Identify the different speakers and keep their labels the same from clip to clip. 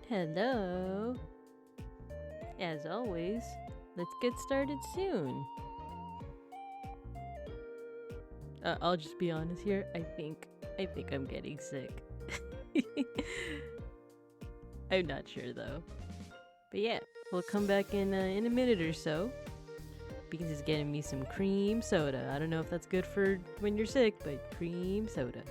Speaker 1: Hello. As always, let's get started soon. I'll just be honest here. I think I'm getting sick. I'm not sure though. But yeah, we'll come back in a minute or so. Beans is getting me some cream soda. I don't know if that's good for when you're sick, but cream soda.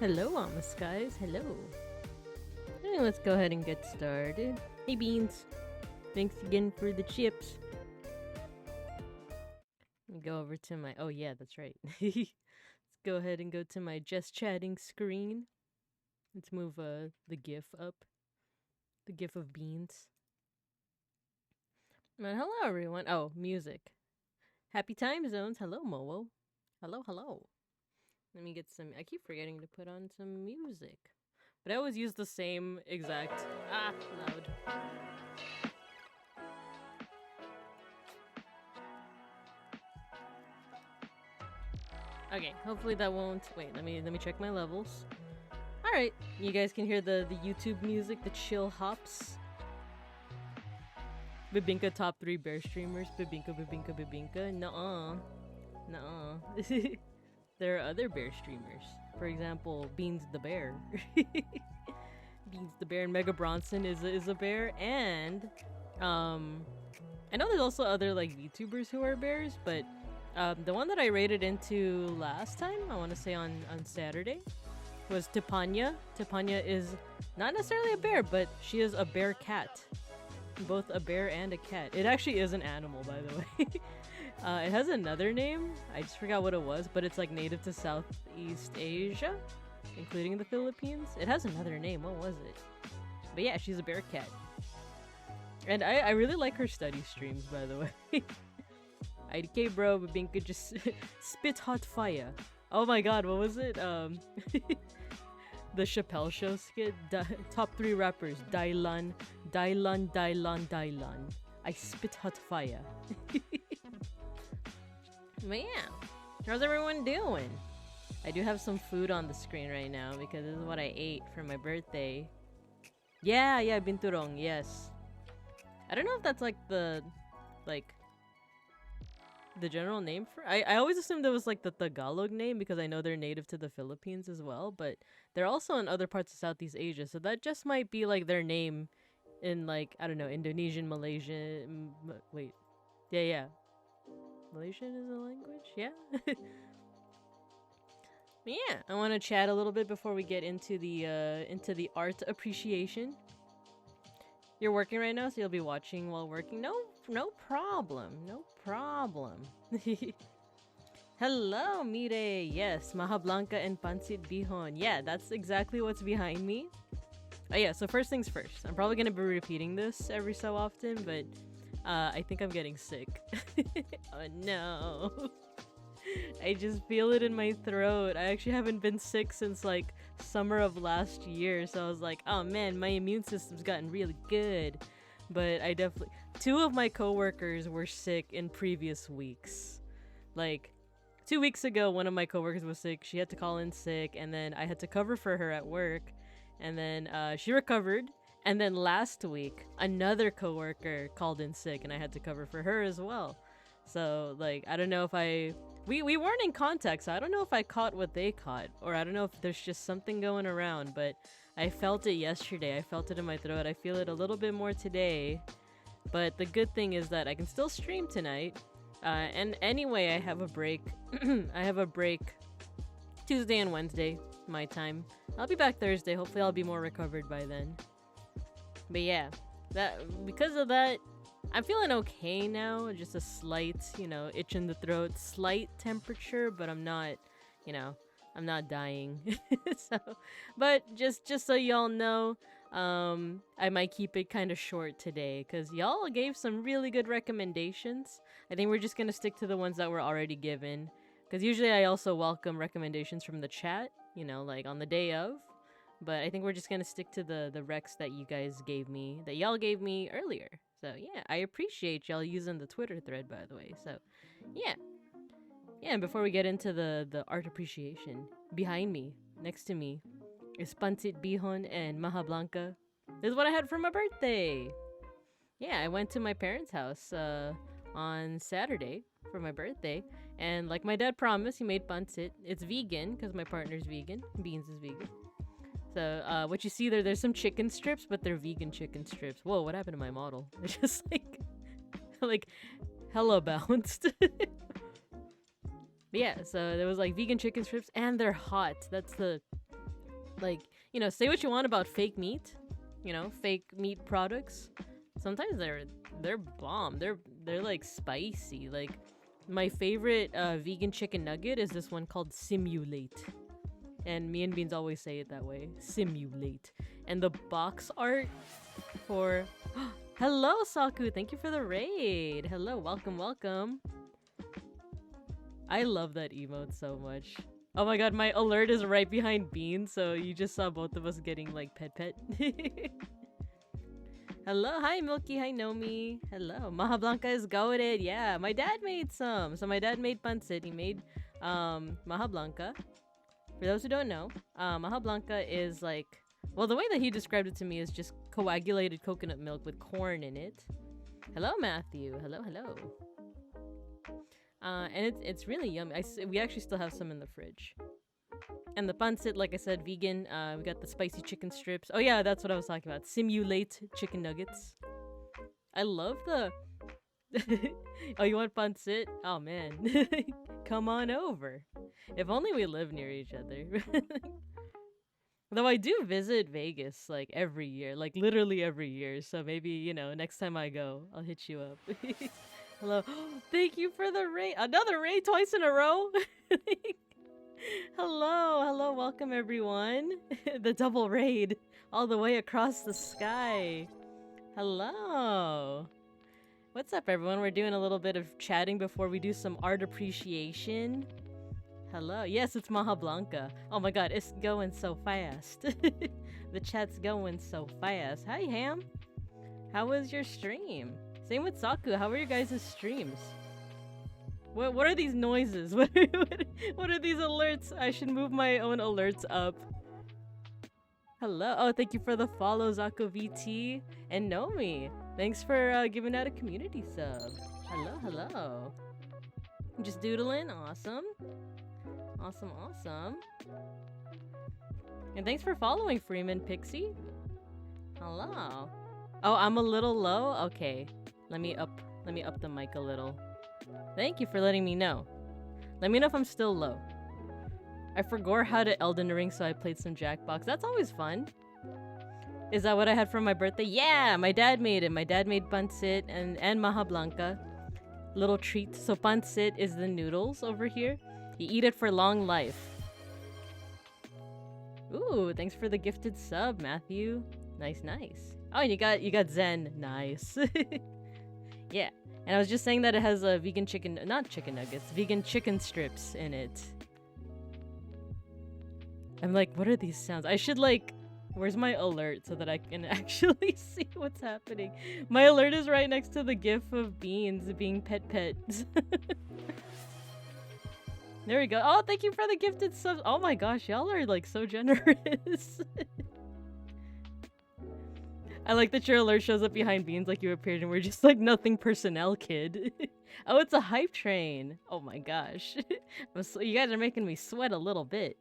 Speaker 1: Hello, Amos guys. Hello. Hey, let's go ahead and get started. Hey, Beans. Thanks again for the chips. Let me go over to my. Oh, yeah, that's right. Let's go ahead and go to my just chatting screen. Let's move the GIF up. The GIF of Beans. Hello, everyone. Oh, music. Happy time zones. Hello, Mowo. Hello, hello. Let me get some. I keep forgetting to put on some music. But I always use the same exact. Loud. Okay, hopefully that won't. Wait, let me check my levels. All right, you guys can hear the YouTube music, the chill hops. Bibinka top 3 bear streamers. Bibinka, Bibinka, Bibinka. Nuh-uh. Nuh-uh. There are other bear streamers. For example, Beans the Bear. Beans the Bear and Mega Bronson is a bear, and I know there's also other like VTubers who are bears, but the one that I rated into last time, I want to say on Saturday, was Tipanya. Tipanya is not necessarily a bear, but she is a bear cat. Both a bear and a cat. It actually is an animal, by the way. It has another name. I just forgot what it was, but it's like native to Southeast Asia, including the Philippines. It has another name. What was it? But yeah, she's a bear cat. And I really like her study streams, by the way. IDK bro, Babinka just spit hot fire. Oh my god, what was it? The Chappelle Show skit. Top 3 rappers. Dylan. I spit hot fire. But yeah, how's everyone doing? I do have some food on the screen right now because this is what I ate for my birthday. Yeah, binturong, yes. I don't know if that's like the, like, the general name for I always assumed it was like the Tagalog name because I know they're native to the Philippines as well, but they're also in other parts of Southeast Asia, so that just might be like their name in like I don't know Indonesian, Malaysian. Wait, yeah, Malaysian is a language, yeah. Yeah, I want to chat a little bit before we get into the art appreciation. You're working right now, so you'll be watching while working. No problem. No problem. Hello, Mire. Yes, Maha Blanca and Pancit Bihon. Yeah, that's exactly what's behind me. Oh yeah, so first things first. I'm probably gonna be repeating this every so often, but I think I'm getting sick. Oh no. I just feel it in my throat. I actually haven't been sick since like summer of last year, so I was like, oh man, my immune system's gotten really good. But I definitely, two of my coworkers were sick in previous weeks. Like 2 weeks ago, one of my coworkers was sick. She had to call in sick, and then I had to cover for her at work, and then she recovered. And then last week, another coworker called in sick, and I had to cover for her as well. So like, I don't know if we weren't in contact, so I don't know if I caught what they caught, or I don't know if there's just something going around, but I felt it yesterday. I felt it in my throat. I feel it a little bit more today, but the good thing is that I can still stream tonight. And anyway, I have a break. I have a break Tuesday and Wednesday, my time. I'll be back Thursday. Hopefully I'll be more recovered by then. But yeah, because of that, I'm feeling okay now. Just a slight, itch in the throat, slight temperature, but I'm not, I'm not dying. But just so y'all know, I might keep it kind of short today because y'all gave some really good recommendations. I think we're just gonna stick to the ones that were already given, because usually I also welcome recommendations from the chat, like on the day of. But I think we're just gonna stick to the recs that you guys gave me, that y'all gave me earlier. So yeah, I appreciate y'all using the Twitter thread, by the way. So yeah, and before we get into the art appreciation, behind me, next to me, is Pancit Bihon and Maha Blanca. This is what I had for my birthday. Yeah, I went to my parents' house on Saturday for my birthday, and like my dad promised, he made pancit. It's vegan because my partner's vegan. Beans is vegan. So what you see there's some chicken strips, but they're vegan chicken strips. Whoa, what happened to my model? It's just like hella bounced. But yeah, so there was like vegan chicken strips, and they're hot. That's the, say what you want about fake meat, fake meat products. Sometimes they're bomb. They're like spicy. Like my favorite vegan chicken nugget is this one called Simulate. And me and Beans always say it that way. Simulate. And the box art for... Hello, Saku! Thank you for the raid! Hello, welcome. I love that emote so much. Oh my god, my alert is right behind Beans, so you just saw both of us getting, like, pet. Hello, hi Milky, hi Nomi. Hello, Maha Blanca is goated. Yeah, my dad made some. So my dad made pancit. He made Maha Blanca. For those who don't know, Maha Blanca is like, well, the way that he described it to me is just coagulated coconut milk with corn in it. Hello, Matthew. Hello. And it's really yummy. We actually still have some in the fridge. And the pancit, like I said, vegan. We got the spicy chicken strips. Oh yeah, that's what I was talking about. Simulate chicken nuggets. I love the... Oh, you want pancit? Oh man. Come on over. If only we live near each other. Though I do visit Vegas like every year, like literally every year. So maybe, next time I go, I'll hit you up. Hello. Thank you for the raid. Another raid twice in a row. Hello. Welcome everyone. The double raid all the way across the sky. Hello. What's up, everyone? We're doing a little bit of chatting before we do some art appreciation. Hello. Yes, it's Maha Blanca. Oh my god, it's going so fast. The chat's going so fast. Hi, Ham. How was your stream? Same with Saku. How were your guys' streams? What are these noises? What are these alerts? I should move my own alerts up. Hello. Oh, thank you for the follow, Zaku VT and Nomi. Thanks for giving out a community sub. Hello. Just doodling. Awesome. Awesome, awesome. And thanks for following, Freeman Pixie. Hello. Oh, I'm a little low? Okay. Let me up the mic a little. Thank you for letting me know. Let me know if I'm still low. I forgot how to Elden Ring, so I played some Jackbox. That's always fun. Is that what I had for my birthday? Yeah, my dad made it. My dad made pancit and maja blanca. Little treat. So pancit is the noodles over here. You eat it for long life. Ooh, thanks for the gifted sub, Matthew. Nice, nice. Oh, and you got Zen. Nice. Yeah. And I was just saying that it has a vegan chicken, not chicken nuggets, vegan chicken strips in it. I'm like, what are these sounds? I should like, where's my alert so that I can actually see what's happening? My alert is right next to the gif of Beans being pet. There we go. Oh, thank you for the gifted subs. Oh my gosh, y'all are like so generous. I like that your alert shows up behind Beans like you appeared and we're just like nothing personnel, kid. Oh, it's a hype train. Oh my gosh. You guys are making me sweat a little bit.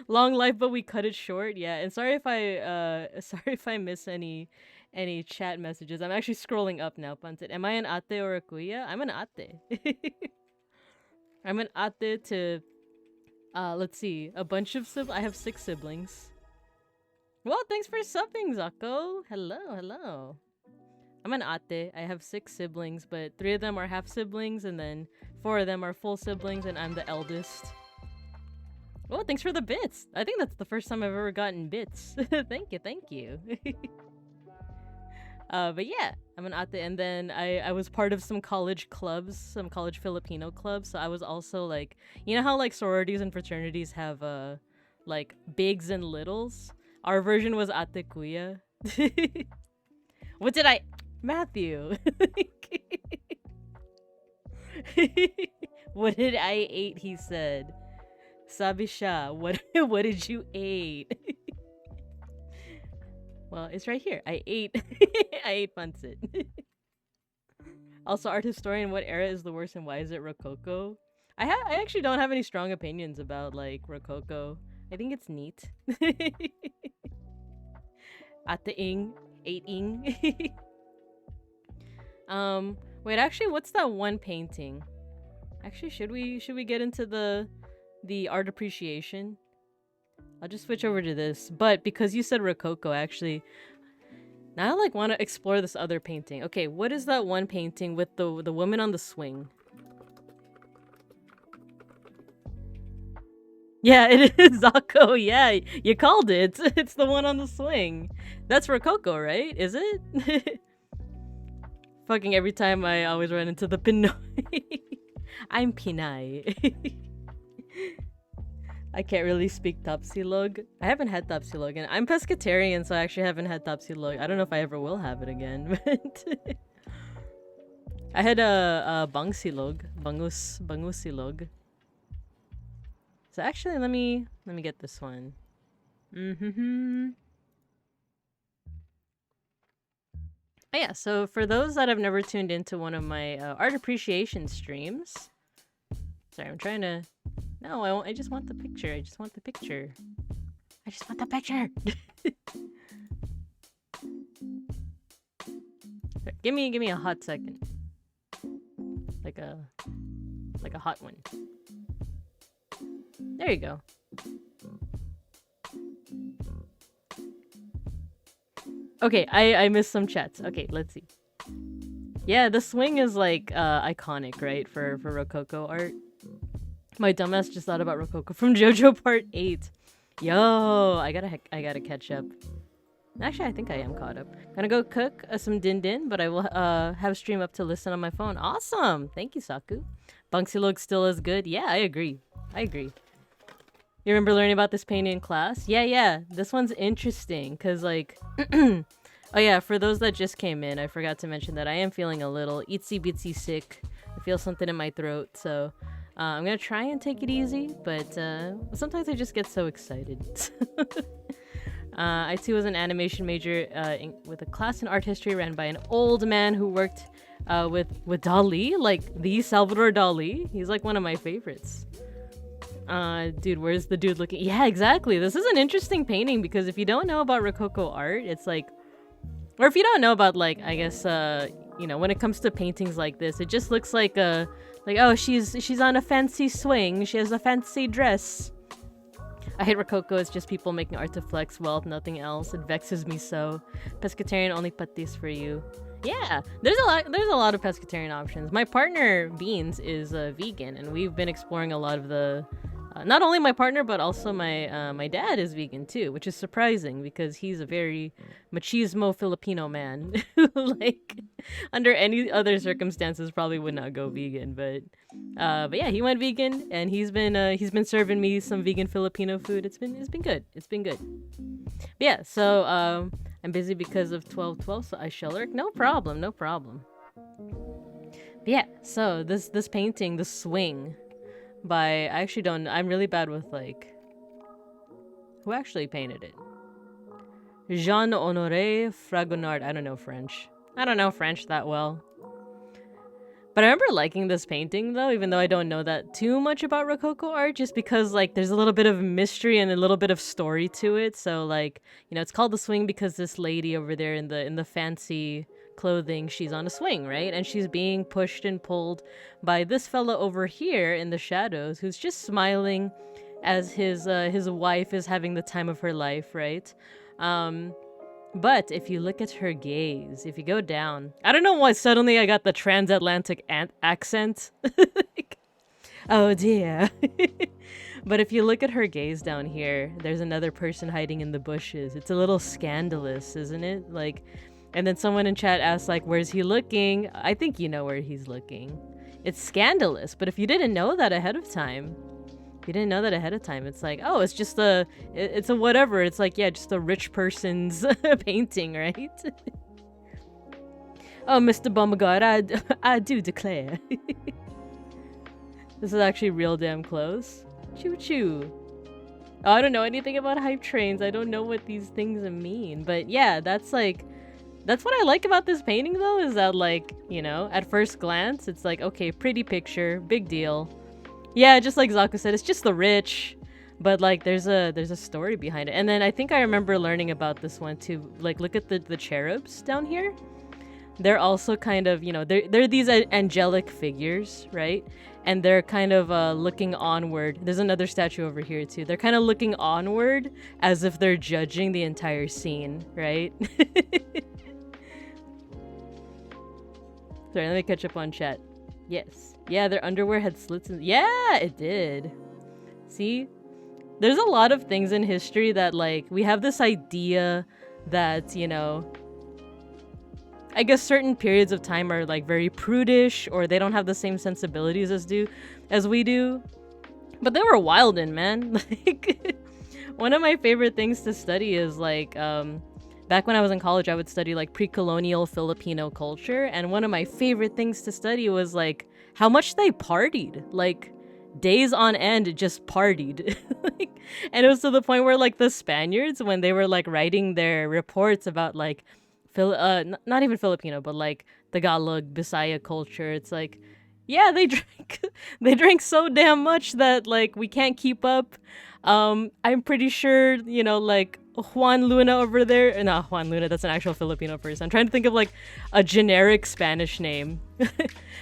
Speaker 1: Long life, but we cut it short. Yeah, and sorry if I miss any chat messages. I'm actually scrolling up now, Pantit. Am I an ate or a kuya? I'm an ate. I'm an ate to let's see, a bunch of siblings. I have 6 siblings. Well, thanks for subbing, Zako. Hello. I'm an ate. I have 6 siblings, but 3 of them are half siblings, and then 4 of them are full siblings, and I'm the eldest. Oh, thanks for the bits. I think that's the first time I've ever gotten bits. Thank you. But yeah, I'm an ate, and then I was part of some college clubs, some college Filipino clubs, so I was also like, you know how like sororities and fraternities have like bigs and littles? Our version was ate kuya. What did I... Matthew! What did I eat, he said. Sabi siya, what did you eat? Well, it's right here. I ate pancit. Also, art historian, what era is the worst and why is it Rococo? I actually don't have any strong opinions about like Rococo. I think it's neat. Ate-ing, 8-ing. Wait, actually, what's that one painting? Actually, should we get into the art appreciation? I'll just switch over to this. But because you said Rococo, actually, now I like want to explore this other painting. Okay, what is that one painting with the woman on the swing? Yeah, it is Zako. Yeah, you called it. It's the one on the swing. That's Rococo, right? Is it? Fucking every time I always run into the Pinoy. I'm Pinay. I can't really speak Tapsilog. I haven't had Tapsilog, and I'm pescatarian, so I actually haven't had Tapsilog. I don't know if I ever will have it again, but I had a Bangsilog, Bangusilog. So actually, let me get this one. Oh yeah, so for those that have never tuned into one of my art appreciation streams, sorry, I'm trying to. No, I won't. I just want the picture. I just want the picture. Sorry, give me a hot second. Like a hot one. There you go. Okay, I missed some chats. Okay, let's see. Yeah, the swing is like iconic, right, for Rococo art. My dumbass just thought about Rococo from JoJo Part 8. Yo, I gotta catch up. Actually, I think I am caught up. Gonna go cook some din, but I will have stream up to listen on my phone. Awesome! Thank you, Saku. Bangsilog still is good. Yeah, I agree. You remember learning about this painting in class? Yeah. This one's interesting, because, like... Oh yeah, for those that just came in, I forgot to mention that I am feeling a little itsy-bitsy sick. I feel something in my throat, so... I'm gonna try and take it easy, but sometimes I just get so excited. I too was an animation major with a class in art history ran by an old man who worked with Dali, like the Salvador Dali. He's like one of my favorites. Dude, where's the dude looking? Yeah, exactly. This is an interesting painting because if you don't know about Rococo art, it's like, or if you don't know about like, I guess, you know, when it comes to paintings like this, it just looks like oh, she's on a fancy swing. She has a fancy dress. I hate Rococo. It's just people making art to flex wealth, nothing else. It vexes me so. Pescatarian, only patis for you. Yeah, there's a lot of pescatarian options. My partner Beans is vegan, and we've been exploring a lot of the. Not only my partner, but also my dad is vegan too, which is surprising because he's a very machismo Filipino man who, like, under any other circumstances, probably would not go vegan. But yeah, he went vegan, and he's been serving me some vegan Filipino food. It's been good. It's been good. But yeah, so I'm busy because of 12/12, so I shall lurk. No problem. But yeah, so this painting, The Swing. I actually don't. I'm really bad with like. Who actually painted it? Jean Honoré Fragonard. I don't know French. I don't know French that well. But I remember liking this painting though, even though I don't know that too much about Rococo art, just because like there's a little bit of mystery and a little bit of story to it. So like, you know, it's called The Swing because this lady over there in the fancy clothing, she's on a swing, right? And she's being pushed and pulled by this fella over here in the shadows who's just smiling as his wife is having the time of her life, right? But if you look at her gaze, if you go down, I don't know why suddenly I got the transatlantic accent. Oh dear. But if you look at her gaze down here, there's another person hiding in the bushes. It's a little scandalous, isn't it? Like, and then someone in chat asked, like, where's he looking? I think you know where he's looking. It's scandalous, but if you didn't know that ahead of time, it's like, oh, it's just it's a whatever. It's like, yeah, just a rich person's painting, right? Oh, Mr. Bumagard, I do declare. This is actually real damn close. Choo choo. Oh, I don't know anything about hype trains. I don't know what these things mean. But yeah, that's what I like about this painting though, is that, like, you know, at first glance, it's like, okay, pretty picture, big deal. Yeah, just like Zaku said, it's just the rich, but like there's a story behind it. And then I think I remember learning about this one too. Like, look at the cherubs down here. They're also kind of, you know, they're these angelic figures, right? And they're kind of looking onward. There's another statue over here too. They're kind of looking onward as if they're judging the entire scene, right? Sorry, let me catch up on chat. Yes. Yeah, their underwear had slits in— yeah, it did. See? There's a lot of things in history that, like, we have this idea that, you know, I guess certain periods of time are, like, very prudish, or they don't have the same sensibilities as we do. But they were wildin', man. Like, one of my favorite things to study is, like, back when I was in college, I would study, like, pre-colonial Filipino culture, and one of my favorite things to study was, like, how much they partied. Like, days on end just partied. Like, and it was to the point where, like, the Spaniards, when they were, like, writing their reports about, like, not even Filipino, but, like, Tagalog, Bisaya culture, it's like, yeah, they drank so damn much that, like, we can't keep up. I'm pretty sure, you know, like, Juan Luna over there— no, Juan Luna, that's an actual Filipino person. I'm trying to think of, like, a generic Spanish name.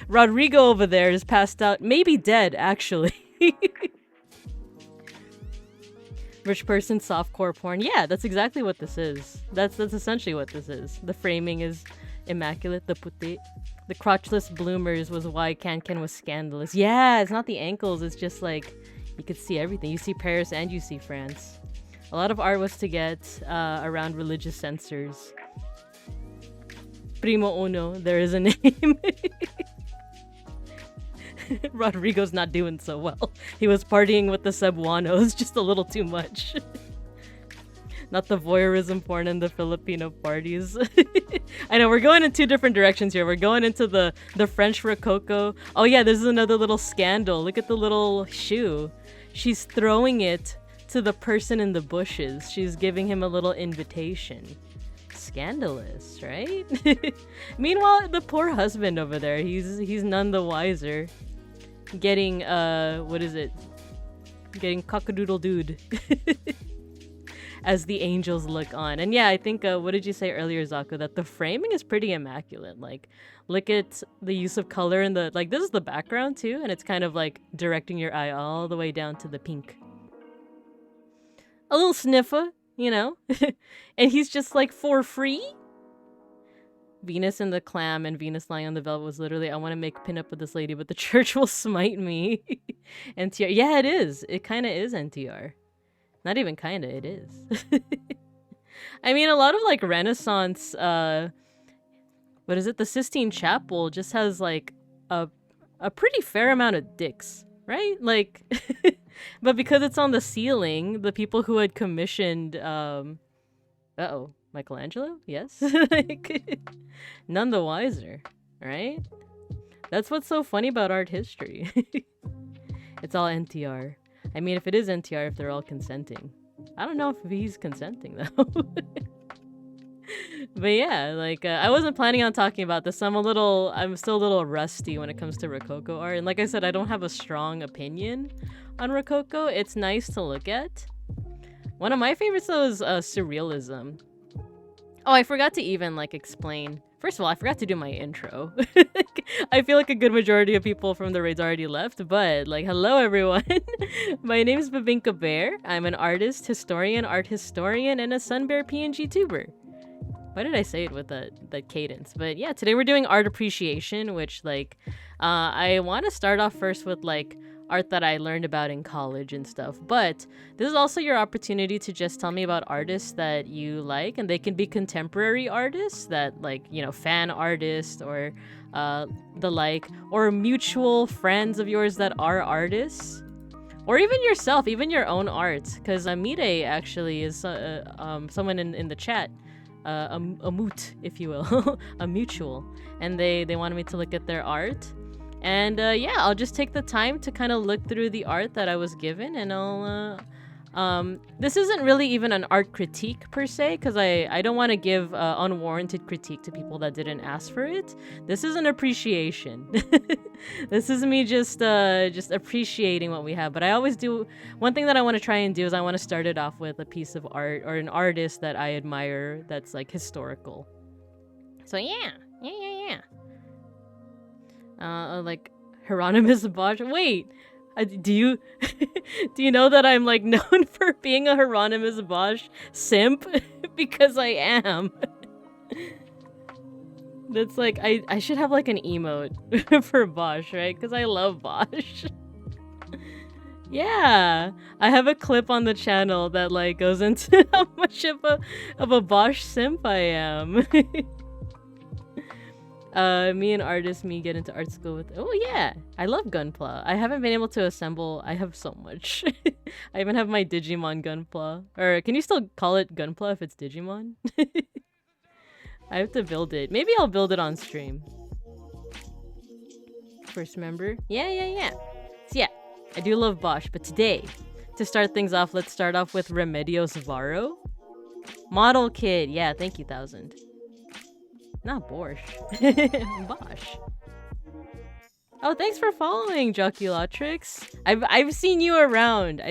Speaker 1: Rodrigo over there is passed out, maybe dead, actually. Rich person softcore porn. Yeah, that's exactly what this is. That's essentially what this is. The framing is immaculate. The puti. The crotchless bloomers was why Can was scandalous. Yeah, it's not the ankles. It's just like, you could see everything. You see Paris and you see France. A lot of art was to get around religious censors. Primo Uno, there is a name. Rodrigo's not doing so well. He was partying with the Cebuanos just a little too much. Not the voyeurism porn in the Filipino parties. I know, we're going in two different directions here. We're going into the French Rococo. Oh yeah, there's another little scandal. Look at the little shoe. She's throwing it to the person in the bushes. She's giving him a little invitation. scandalous, right? Meanwhile, the poor husband over there, he's none the wiser. Getting what is it? Getting cockadoodle dude. As the angels look on. And yeah, I think what did you say earlier, Zaku, that the framing is pretty immaculate. Like, look at the use of color in the, like, this is the background too, and it's kind of like directing your eye all the way down to the pink. A little sniffer, you know? And he's just like, for free? Venus and the clam and Venus lying on the velvet was literally, I want to make pinup with this lady, but the church will smite me. NTR. Yeah, it is. It kind of is NTR. Not even kind of, it is. I mean, a lot of like Renaissance, what is it? The Sistine Chapel just has like a pretty fair amount of dicks, right? Like, but because it's on the ceiling, the people who had commissioned, uh-oh, Michelangelo? Yes? Like, none the wiser, right? That's what's so funny about art history. It's all NTR. I mean, if it is NTR, if they're all consenting. I don't know if he's consenting, though. But yeah, like, I wasn't planning on talking about this. I'm still a little rusty when it comes to Rococo art. And like I said, I don't have a strong opinion on Rococo. It's nice to look at. One of my favorites, though, is Surrealism. Oh, I forgot to even, like, explain. First of all, I forgot to do my intro. I feel like a good majority of people from the raids already left, but, like, hello, everyone. My name is Babinka Bear. I'm an artist, historian, art historian, and a Sun Bear PNG tuber. Why did I say it with that cadence? But yeah, today we're doing art appreciation, which, like, I want to start off first with, like, art that I learned about in college and stuff. But this is also your opportunity to just tell me about artists that you like, and they can be contemporary artists that, like, you know, fan artists or the like, or mutual friends of yours that are artists, or even yourself, even your own art. Because Mire actually is someone in the chat, a moot, if you will, a mutual, and they wanted me to look at their art. And yeah, I'll just take the time to kind of look through the art that I was given, and I'll this isn't really even an art critique per se, because I don't want to give unwarranted critique to people that didn't ask for it. This is an appreciation. This is me just appreciating what we have. But I always do, one thing that I want to try and do is I want to start it off with a piece of art or an artist that I admire that's like historical. So yeah. Like Hieronymus Bosch. Wait, do you do you know that I'm like known for being a Hieronymus Bosch simp? Because I am. That's like, I should have like an emote for Bosch, right? Because I love Bosch. Yeah, I have a clip on the channel that like goes into how much of a Bosch simp I am. Me and artist me get into art school with, oh yeah, I love Gunpla. I haven't been able to assemble, I have so much. I even have my Digimon Gunpla. Or can you still call it Gunpla if it's Digimon? I have to build it. Maybe I'll build it on stream. First member? Yeah. So yeah, I do love Bosch, but today, to start things off, let's start off with Remedios Varo. Model Kid, yeah, thank you, 1000. Not Bosch. Bosch. Oh, thanks for following, Joculatrix. I've seen you around.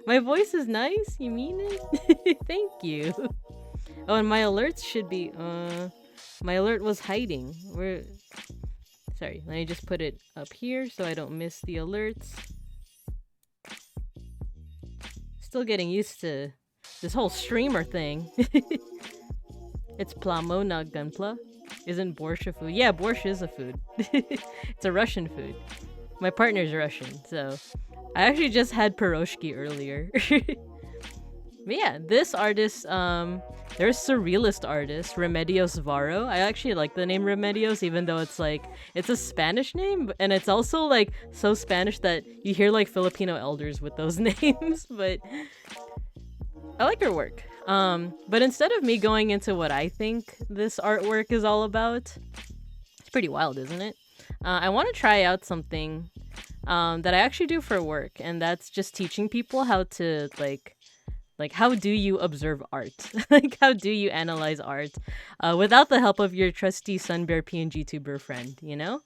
Speaker 1: My voice is nice? You mean it? Thank you. Oh, and my alerts should be my alert was hiding. Sorry, let me just put it up here so I don't miss the alerts. Still getting used to this whole streamer thing. It's plamo, not gunpla. Isn't borscht a food? Yeah, borscht is a food. It's a Russian food. My partner's Russian, so I actually just had piroshki earlier. But yeah, this artist, there's surrealist artist, Remedios Varo. I actually like the name Remedios, even though it's like, it's a Spanish name, and it's also like so Spanish that you hear like Filipino elders with those names, but I like her work. But instead of me going into what I think this artwork is all about, it's pretty wild, isn't it? I want to try out something that I actually do for work, and that's just teaching people how to like Like, how do you observe art? Like, how do you analyze art without the help of your trusty Sunbear PNG tuber friend, you know?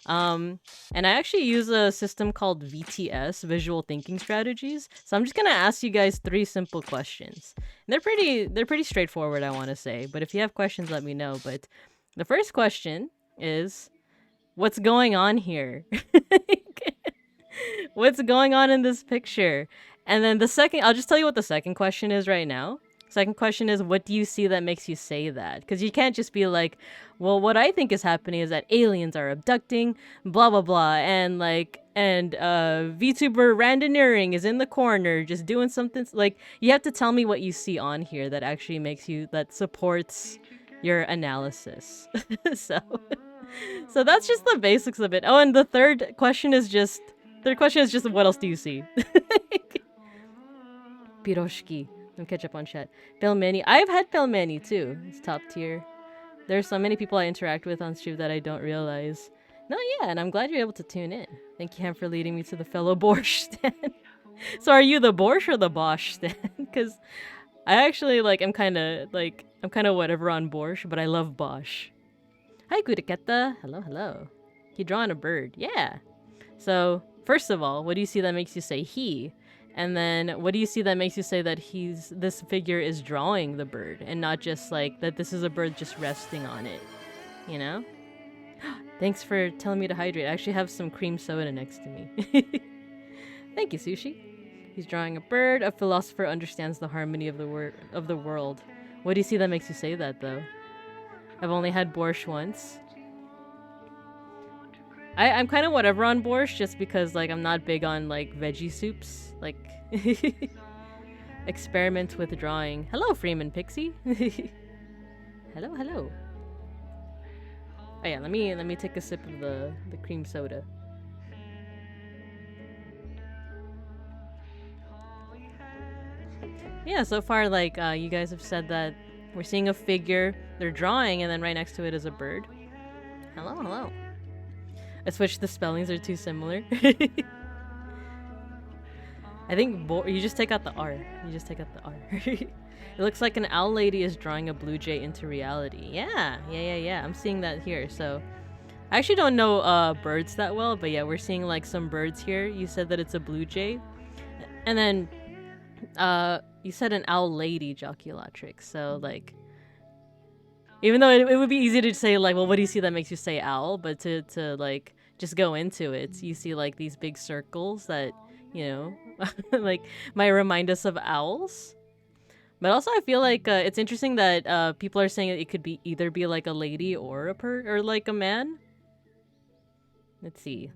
Speaker 1: And I actually use a system called VTS, Visual Thinking Strategies. So I'm just gonna ask you guys 3 simple questions. And they're pretty straightforward, I want to say. But if you have questions, let me know. But the first question is, what's going on here? What's going on in this picture? And then the second, I'll just tell you what the second question is right now. Second question is, what do you see that makes you say that? Because you can't just be like, well, what I think is happening is that aliens are abducting, blah blah blah, and VTuber Randoneering is in the corner just doing something. Like, you have to tell me what you see on here that actually makes you, that supports your analysis. so so that's just the basics of it. Oh, and the third question is just what else do you see? Piroshki. Let me catch up on chat. Pelmeni. I've had Pelmeni too. It's top tier. There's so many people I interact with on stream that I don't realize. No, yeah, and I'm glad you're able to tune in. Thank you, Ham, for leading me to the fellow Borscht stand. So are you the Borscht or the Bosch stand? Because I actually, I'm kind of whatever on Borscht, but I love Bosch. Hi, Kuriketa. Hello, hello. He drawing a bird. Yeah. So, first of all, what do you see that makes you say he? And then, what do you see that makes you say that this figure is drawing the bird and not just that this is a bird just resting on it, you know? Thanks for telling me to hydrate. I actually have some cream soda next to me. Thank you, Sushi. He's drawing a bird. A philosopher understands the harmony of the world. What do you see that makes you say that, though? I've only had borscht once. I'm kind of whatever on borscht just because I'm not big on veggie soups. Experiment with drawing. Hello, Freeman Pixie. Hello, hello. Oh yeah, let me take a sip of the cream soda. Yeah, so far you guys have said that we're seeing a figure, they're drawing, and then right next to it is a bird. Hello, hello. I switched the spellings, are too similar. I think you just take out the R. You just take out the R. It looks like an owl lady is drawing a blue jay into reality. Yeah. I'm seeing that here. So I actually don't know birds that well, but yeah, we're seeing some birds here. You said that it's a blue jay. And then you said an owl lady, Joculatrix. So even though it would be easy to say well, what do you see that makes you say owl? But to just go into it, you see these big circles that, you know, might remind us of owls. But also I feel it's interesting that people are saying that it could be either be a lady or a man. Let's see.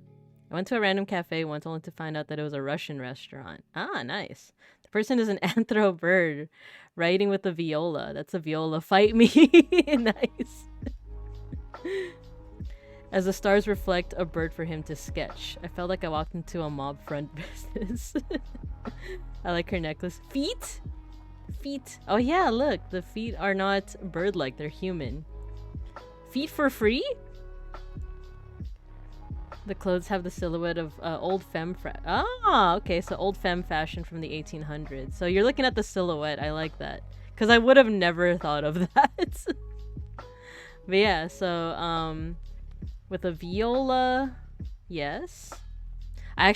Speaker 1: I went to a random cafe once only to find out that it was a Russian restaurant. Ah, nice. The person is an anthro bird writing with a viola. That's a viola. Fight me. Nice. As the stars reflect a bird for him to sketch. I felt like I walked into a mob front business. I like her necklace. Feet? Feet. Oh yeah, look. The feet are not bird-like. They're human. Feet for free? The clothes have the silhouette of old femme okay, so old femme fashion from the 1800s. So you're looking at the silhouette. I like that. Because I would have never thought of that. But yeah, so, with a viola, yes. I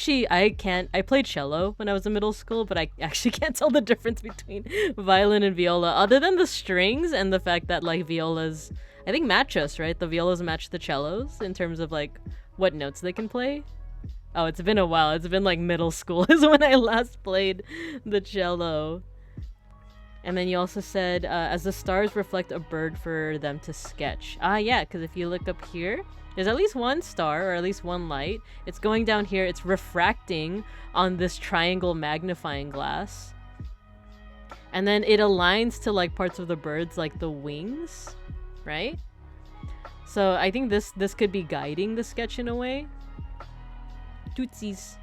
Speaker 1: played cello when I was in middle school, but I actually can't tell the difference between violin and viola, other than the strings and the fact that, violas, I think match us, right? The violas match the cellos in terms of, what notes they can play. Oh, it's been a while. It's been, middle school is when I last played the cello. And then you also said, as the stars reflect a bird for them to sketch. Ah, yeah, because if you look up here, there's at least one star, or at least one light. It's going down here. It's refracting on this triangle magnifying glass. And then it aligns to, parts of the birds, the wings, right? So I think this could be guiding the sketch in a way. Tootsies.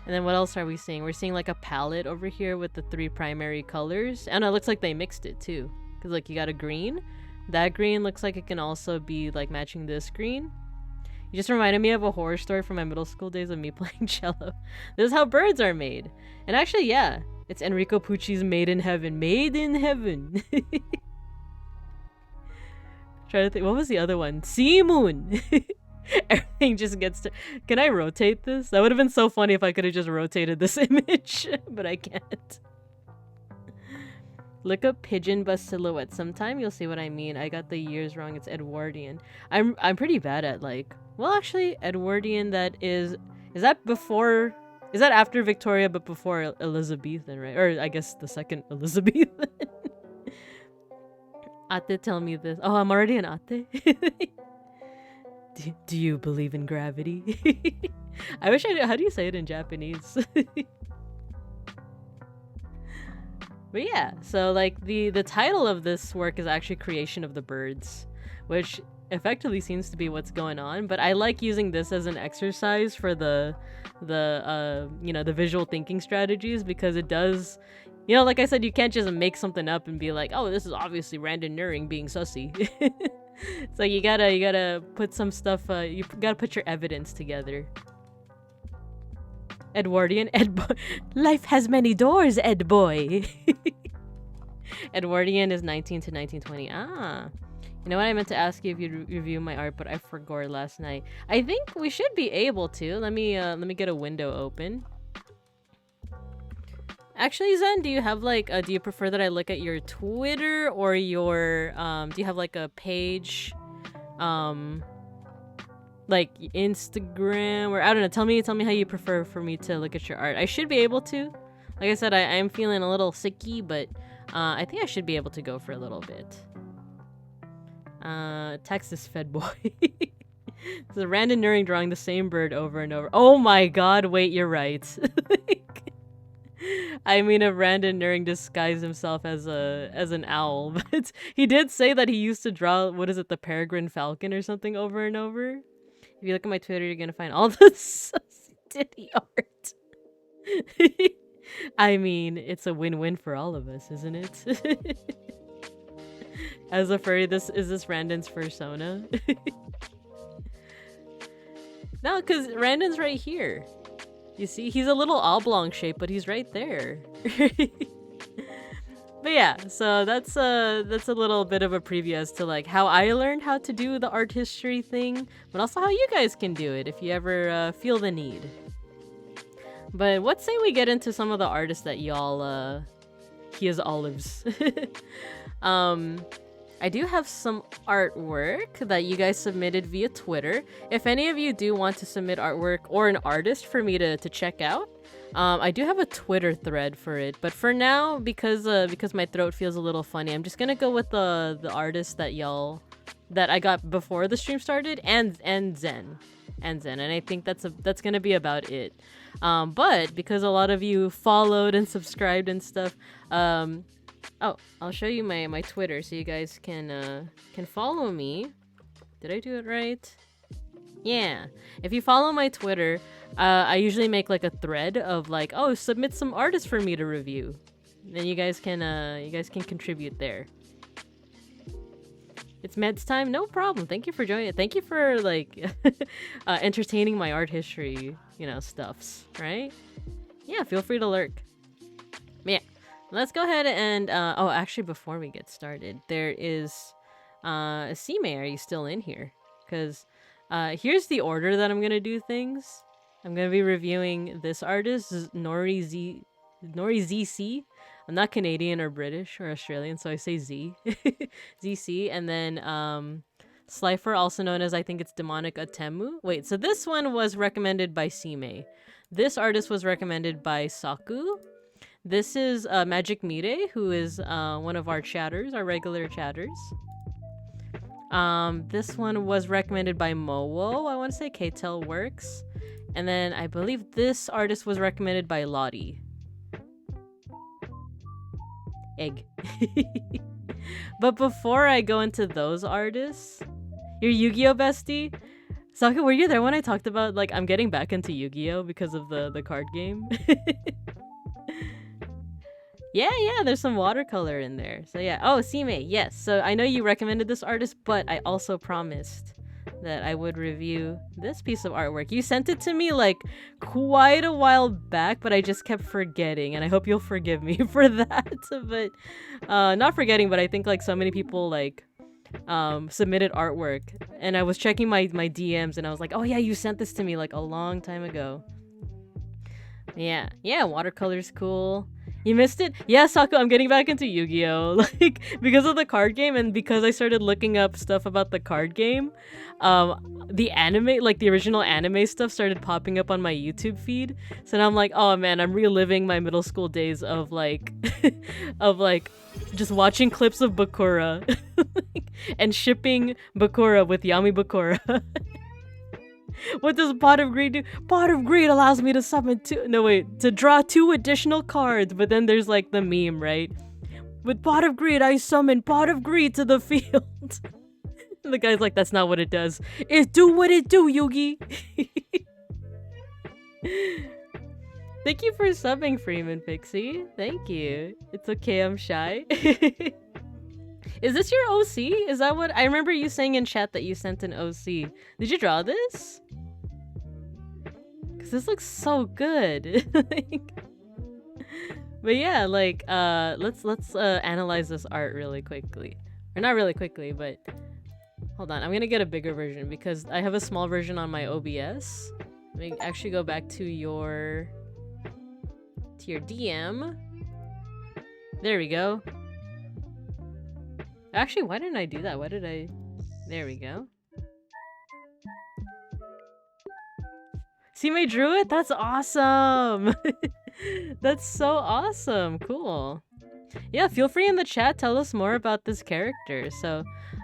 Speaker 1: And then what else are we seeing? We're seeing a palette over here with the 3 primary colors. And it looks like they mixed it too. Because you got a green. That green looks like it can also be matching this green. You just reminded me of a horror story from my middle school days of me playing cello. This is how birds are made. And actually, yeah. It's Enrico Pucci's Made in Heaven. Made in Heaven. Trying to think, what was the other one? Sea Moon. Everything just gets to... Can I rotate this? That would have been so funny if I could have just rotated this image, but I can't. Look up pigeon bus silhouette sometime. You'll see what I mean. I got the years wrong. It's Edwardian. I'm pretty bad at like... Well, actually, Edwardian, that is... Is that before... Is that after Victoria but before Elizabethan, right? Or I guess the second Elizabethan. Ate, tell me this. Oh, I'm already an ate. Do you believe in gravity? I wish I knew. How do you say it in Japanese? But yeah, so like the title of this work is actually Creation of the Birds, which effectively seems to be what's going on. But I like using this as an exercise for the visual thinking strategies, because it does, you know, like I said, you can't just make something up and be like, oh, this is obviously Randon Nuring being sussy. So you gotta put some stuff, you gotta put your evidence together. Edwardian, life has many doors, Ed boy. Edwardian is 19 to 1920. Ah, you know what, I meant to ask you if you'd review my art, but I forgot last night. I think we should be able to. Let me get a window open. Actually, Zen, do you have like do you prefer that I look at your Twitter or your do you have like a page like Instagram, or I don't know, tell me how you prefer for me to look at your art. I should be able to. Like I said, I am feeling a little sicky, but I think I should be able to go for a little bit. Texas Fed Boy. It's a Randon Nuring drawing the same bird over and over. Oh my god, wait, you're right. I mean, if Randon Nuring disguised himself as an owl, but he did say that he used to draw, what is it, the peregrine falcon or something over and over. If you look at my Twitter, you're gonna find all this titty art. I mean, it's a win-win for all of us, isn't it? As a furry, is this Randon's persona? No, because Randon's right here. You see, he's a little oblong shape, but he's right there. But yeah, so that's a little bit of a preview as to like how I learned how to do the art history thing, but also how you guys can do it if you ever feel the need. But what say we get into some of the artists that y'all he is olives. I do have some artwork that you guys submitted via Twitter. If any of you do want to submit artwork or an artist for me to check out, I do have a Twitter thread for it. But for now, because my throat feels a little funny, I'm just gonna go with the artist that I got before the stream started, and Zen, and I think that's gonna be about it. But because a lot of you followed and subscribed and stuff, oh, I'll show you my Twitter so you guys can follow me. Did I do it right? Yeah. If you follow my Twitter, I usually make like a thread of like, oh, submit some artists for me to review. Then you guys can contribute there. It's Med's time? No problem. Thank you for joining. Thank you for like entertaining my art history, stuffs, right? Yeah, feel free to lurk. Yeah. Let's go ahead and oh, actually, before we get started, there is Sime, are you still in here? Because here's the order that I'm gonna do things. I'm gonna be reviewing this artist, Nori ZC. I'm not Canadian or British or Australian, so I say Z. ZC, and then Slifer, also known as, I think it's Demonic Atemu. Wait, so this one was recommended by Sime. This artist was recommended by Saku. This is Magic Mire, who is one of our chatters, our regular chatters. This one was recommended by Mowo. I want to say K-Tel Works. And then I believe this artist was recommended by Lottie. Egg. But before I go into those artists, your Yu-Gi-Oh bestie? Saka, were you there when I talked about, like, I'm getting back into Yu-Gi-Oh because of the card game? Yeah, there's some watercolor in there. So yeah. Oh, Sime, yes. So I know you recommended this artist, but I also promised that I would review this piece of artwork. You sent it to me like quite a while back, but I just kept forgetting, and I hope you'll forgive me for that. But not forgetting, but I think like so many people like submitted artwork, and I was checking my DMs, and I was like, oh yeah, you sent this to me like a long time ago. Yeah, watercolor's cool. You missed it? Yeah, Saku, I'm getting back into Yu-Gi-Oh! Like, because of the card game, and because I started looking up stuff about the card game, the anime, like the original anime stuff started popping up on my YouTube feed. So now I'm like, oh man, I'm reliving my middle school days of like, of like, just watching clips of Bakura, and shipping Bakura with Yami Bakura. What does Pot of Greed do? Pot of Greed allows me to summon to draw 2 additional cards, but then there's like the meme, right? With Pot of Greed, I summon Pot of Greed to the field. The guy's like, that's not what it does. It do what it do, Yugi. Thank you for subbing, Freeman Pixie. Thank you. It's okay, I'm shy. Is this your OC? Is that what I remember you saying in chat that you sent an OC? Did you draw this? Cause this looks so good. But yeah, like let's analyze this art really quickly. Or not really quickly, but hold on. I'm gonna get a bigger version because I have a small version on my OBS. Let me actually go back to your DM. There we go. Actually, why didn't I do that? Why did I... There we go. Teammate drew it? That's awesome! That's so awesome! Cool. Yeah, feel free in the chat, tell us more about this character. So,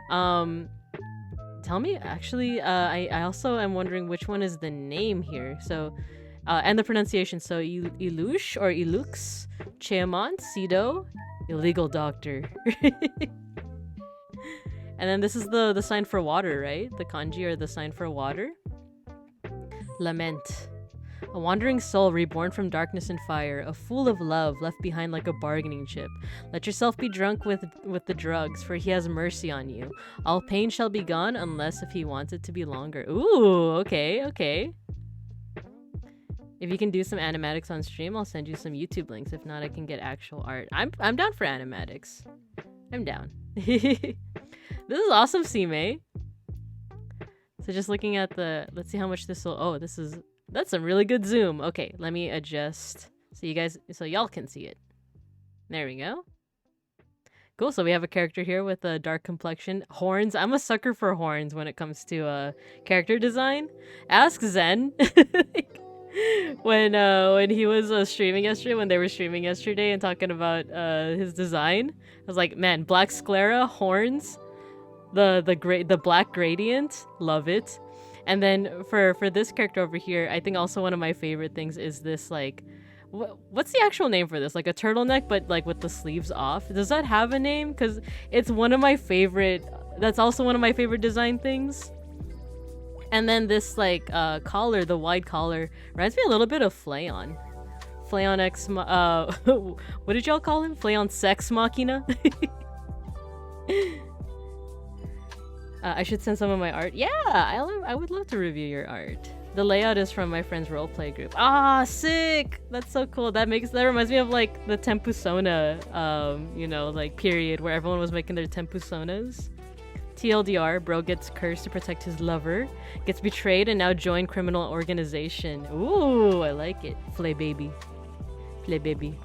Speaker 1: tell me, actually, I also am wondering which one is the name here. So, and the pronunciation. So, Ilush or Ilux, Cheamont, Sido, Illegal Doctor. And then this is the sign for water, right? The kanji or the sign for water. Lament. A wandering soul reborn from darkness and fire, a fool of love left behind like a bargaining chip. Let yourself be drunk with the drugs, for he has mercy on you. All pain shall be gone unless if he wants it to be longer. Ooh, okay. If you can do some animatics on stream, I'll send you some YouTube links. If not, I can get actual art. I'm down for animatics. I'm down. This is awesome, Sime. So just looking at the... Let's see how much this will... Oh, that's a really good zoom. Okay, let me adjust so y'all can see it. There we go. Cool, so we have a character here with a dark complexion. Horns. I'm a sucker for horns when it comes to character design. Ask Zen. When he was streaming yesterday, when they were streaming yesterday and talking about his design, I was like, man, black sclera, horns, the black gradient, love it. And then for this character over here, I think also one of my favorite things is this, like, what's the actual name for this? Like a turtleneck, but like with the sleeves off. Does that have a name? Because it's one of my favorite. That's also one of my favorite design things. And then this like collar, the wide collar, reminds me a little bit of Flayon. Flayon X, what did y'all call him? Flayon Sex Machina? I should send some of my art. Yeah, I would love to review your art. The layout is from my friend's roleplay group. Ah, sick! That's so cool. That reminds me of like the Tempusona, you know, like period where everyone was making their Tempusonas. TLDR, bro gets cursed to protect his lover, gets betrayed and now joined criminal organization. Ooh, I like it. Flay baby. Flay baby.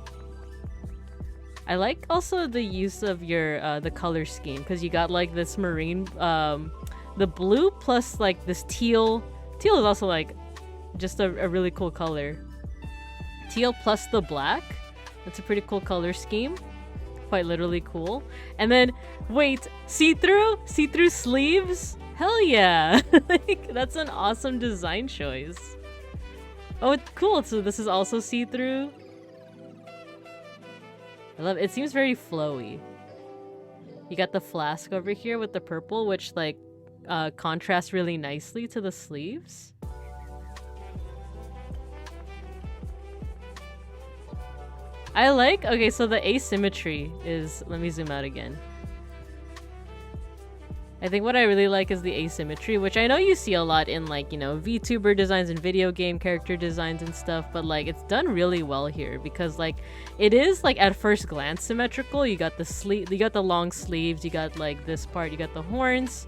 Speaker 1: I like also the use of your the color scheme because you got like this marine, the blue plus like this teal. Teal is also like just a really cool color. Teal plus the black. That's a pretty cool color scheme. Quite literally cool. And then wait, see-through sleeves. Hell yeah! Like, that's an awesome design choice. Oh, it's cool. So this is also see-through. I love it. It seems very flowy. You got the flask over here with the purple, which like contrasts really nicely to the sleeves. I like, okay, so the asymmetry is, let me zoom out again. I think what I really like is the asymmetry, which I know you see a lot in like, you know, VTuber designs and video game character designs and stuff, but like it's done really well here because like it is like at first glance symmetrical. You got the sleeve, you got the long sleeves, you got like this part, you got the horns.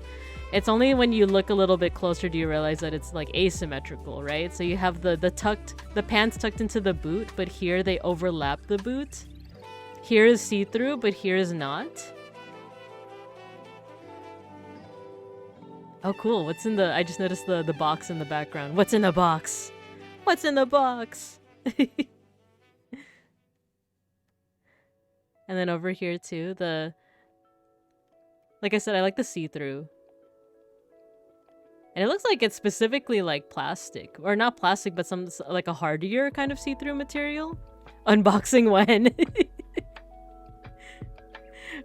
Speaker 1: It's only when you look a little bit closer do you realize that it's like asymmetrical, right? So you have the pants tucked into the boot, but here they overlap the boot. Here is see-through, but here is not. Oh, cool. What's in the... I just noticed the box in the background. What's in the box? What's in the box? And then over here, too, the... Like I said, I like the see-through. And it looks like it's specifically, like, plastic. Or not plastic, but some, like, a hardier kind of see-through material. Unboxing when?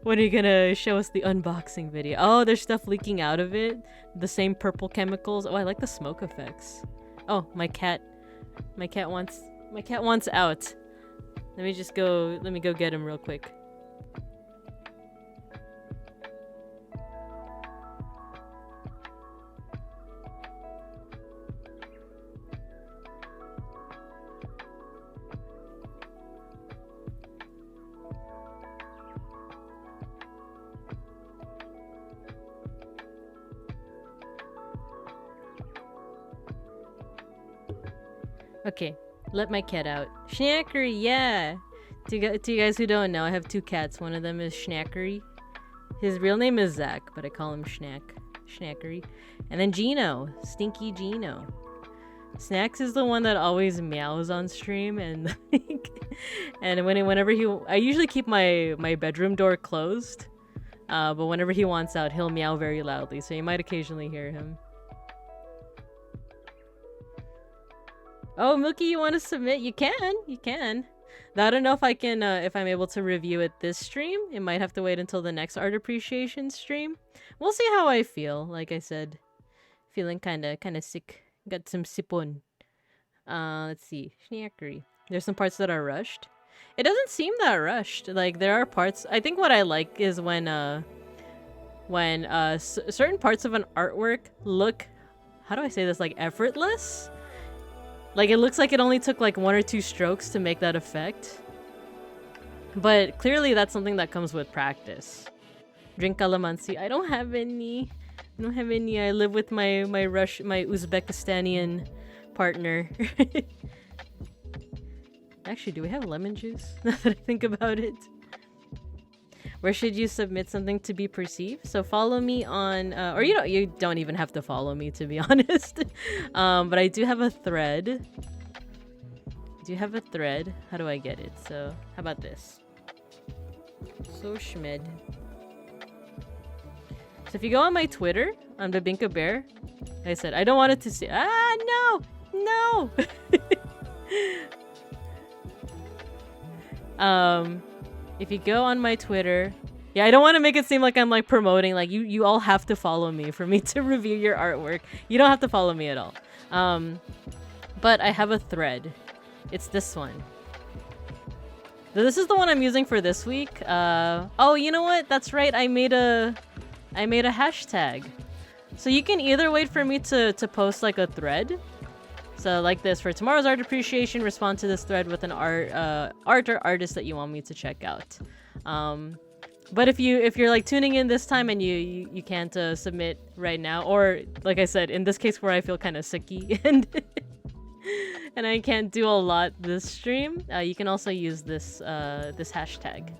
Speaker 1: When are you gonna show us the unboxing video? Oh, there's stuff leaking out of it. The same purple chemicals. Oh, I like the smoke effects. Oh, my cat wants out. Let me go get him real quick. Okay, let my cat out. Schnackery, yeah! To you guys who don't know, I have 2 cats. One of them is Schnackery. His real name is Zach, but I call him Schnackery. And then Gino, Stinky Gino. Snacks is the one that always meows on stream, and and whenever I usually keep my bedroom door closed, but whenever he wants out, he'll meow very loudly, so you might occasionally hear him. Oh, Milky, you want to submit? You can. Now, I don't know if I can, if I'm able to review it this stream. It might have to wait until the next art appreciation stream. We'll see how I feel. Like I said, feeling kind of sick. Got some sipon. Let's see. Schnackery. There's some parts that are rushed. It doesn't seem that rushed. Like, there are parts... I think what I like is when certain parts of an artwork look... How do I say this? Like, effortless? Like, it looks like it only took, like, 1 or 2 strokes to make that effect. But clearly that's something that comes with practice. Drink calamansi. I don't have any. I live with my Uzbekistanian partner. Actually, do we have lemon juice? Now that I think about it. Where should you submit something to be perceived? So follow me on, or you don't even have to follow me, to be honest. But I do have a thread. How do I get it? So how about this? So Schmed. So if you go on my Twitter, on Bebinka Bear, like I said, I don't want it to see. No. If you go on my Twitter, yeah, I don't want to make it seem like I'm like promoting, like you all have to follow me for me to review your artwork. You don't have to follow me at all. But I have a thread. It's this one. This is the one I'm using for this week. Oh, you know what? That's right. I made a hashtag. So you can either wait for me to post like a thread. So like this, for tomorrow's art appreciation, respond to this thread with an art or artist that you want me to check out. But if you're like tuning in this time and you can't submit right now, or like I said, in this case where I feel kind of sicky and and I can't do a lot this stream, you can also use this this hashtag,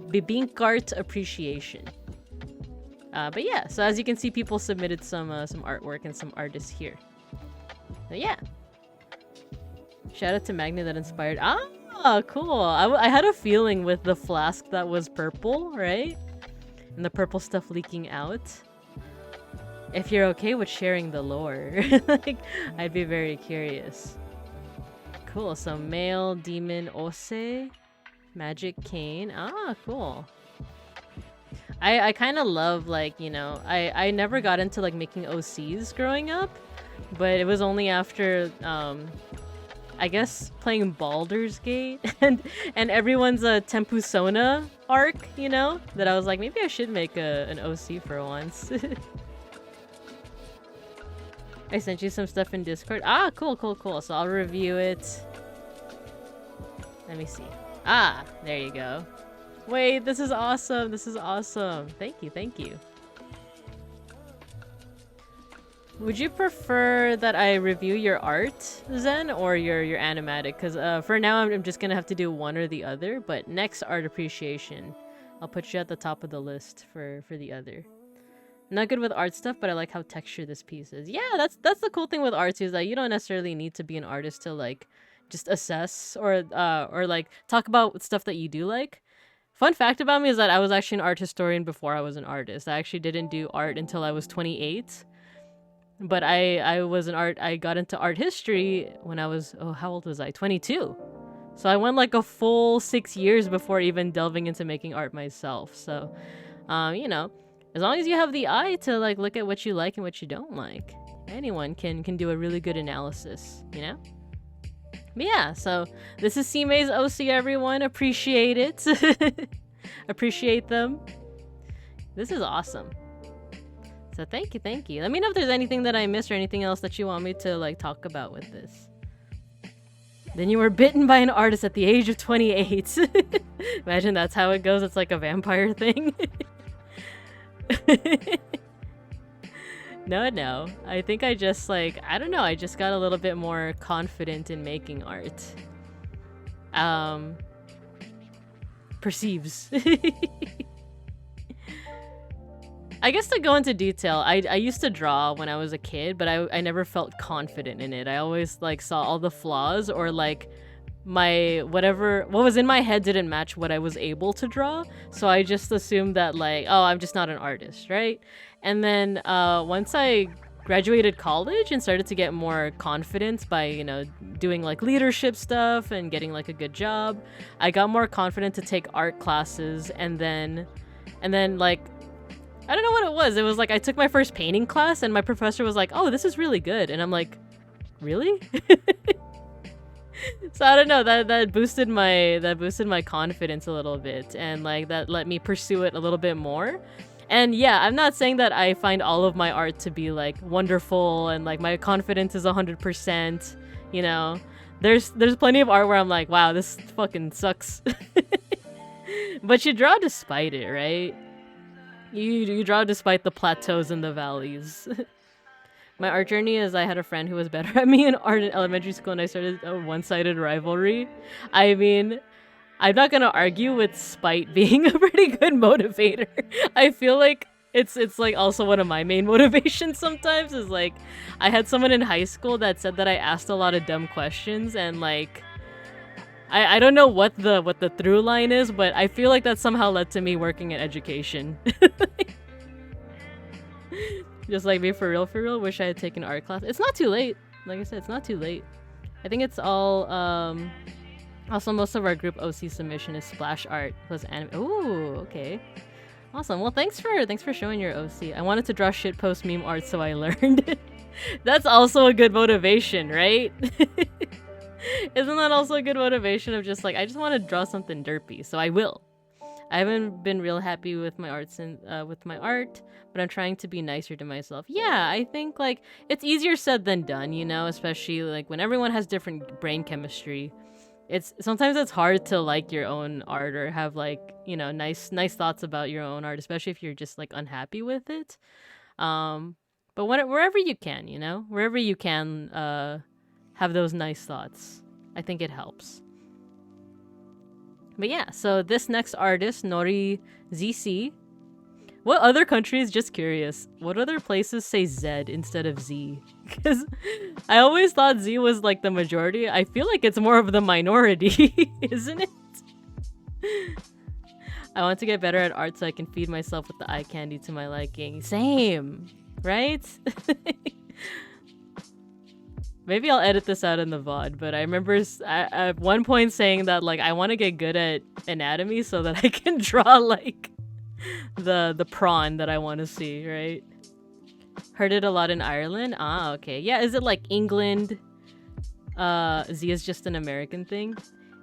Speaker 1: Bebinkart appreciation. But yeah, so as you can see, people submitted some artwork and some artists here. So yeah. Shout out to Magna that inspired. Ah, cool. I had a feeling with the flask that was purple, right? And the purple stuff leaking out. If you're okay with sharing the lore, like, I'd be very curious. Cool. So male demon Ose, magic cane. Ah, cool. I kind of love, like, you know, I never got into like making OCs growing up, but it was only after I guess playing Baldur's Gate and everyone's Tempusona arc, you know, that I was like, maybe I should make an OC for once. I sent you some stuff in Discord. Ah, cool, cool, cool. So I'll review it. Let me see. Ah, there you go. Wait, this is awesome. This is awesome. Thank you, thank you. Would you prefer that I review your art, Zen, or your animatic? Because for now, I'm just gonna have to do one or the other. But next art appreciation, I'll put you at the top of the list for the other. I'm not good with art stuff, but I like how textured this piece is. Yeah, that's the cool thing with art too, is that you don't necessarily need to be an artist to like just assess or like talk about stuff that you do like. Fun fact about me is that I was actually an art historian before I was an artist. I actually didn't do art until I was 28. But I got into art history when I was, oh, how old was I? 22. So I went like a full 6 years before even delving into making art myself. So, you know, as long as you have the eye to like look at what you like and what you don't like, anyone can do a really good analysis, you know? But yeah, so this is CMA's OC, everyone. Appreciate it. Appreciate them. This is awesome. So thank you, thank you. Let me know if there's anything that I missed or anything else that you want me to like talk about with this. Then you were bitten by an artist at the age of 28. Imagine that's how it goes. It's like a vampire thing. No. I think I just like, I don't know. I just got a little bit more confident in making art. Perceives. I guess to go into detail, I used to draw when I was a kid, but I never felt confident in it. I always like saw all the flaws, or like what was in my head didn't match what I was able to draw. So I just assumed that like, oh, I'm just not an artist, right? And then once I graduated college and started to get more confidence by, you know, doing like leadership stuff and getting like a good job, I got more confident to take art classes, and then like, I don't know what it was. It was like I took my first painting class and my professor was like, "Oh, this is really good." And I'm like, "Really?" So I don't know, that boosted my confidence a little bit, and like that let me pursue it a little bit more. And yeah, I'm not saying that I find all of my art to be like wonderful and like my confidence is 100%, you know. There's plenty of art where I'm like, "Wow, this fucking sucks." But you draw despite it, right? You draw despite the plateaus and the valleys. My art journey is I had a friend who was better at me in art in elementary school, and I started a one-sided rivalry. I mean, I'm not gonna argue with spite being a pretty good motivator. I feel like it's like also one of my main motivations sometimes is like, I had someone in high school that said that I asked a lot of dumb questions, and like, I don't know what the through line is, but I feel like that somehow led to me working in education. Just like me, for real, wish I had taken art class. It's not too late. Like I said, it's not too late. I think it's all, also most of our group OC submission is splash art plus anime. Ooh, okay. Awesome. Well, thanks for showing your OC. I wanted to draw shitpost meme art, so I learned. That's also a good motivation, right? Isn't that also a good motivation of just like, I just want to draw something derpy, so I will. I haven't been real happy with my art but I'm trying to be nicer to myself. Yeah, I think like it's easier said than done, you know, especially like when everyone has different brain chemistry. Sometimes it's hard to like your own art or have like, you know, nice thoughts about your own art, especially if you're just like unhappy with it. But wherever you can, you know, wherever you can, have those nice thoughts. I think it helps. But yeah, so this next artist, Nori ZC. What other countries, just curious, what other places say Z instead of Z? Because I always thought Z was like the majority. I feel like it's more of the minority, isn't it? I want to get better at art so I can feed myself with the eye candy to my liking. Same, right? Maybe I'll edit this out in the VOD, but I remember at one point saying that like I want to get good at anatomy so that I can draw like the prawn that I want to see, right? Heard it a lot in Ireland. Ah, okay. Yeah, is it like England? Z is just an American thing?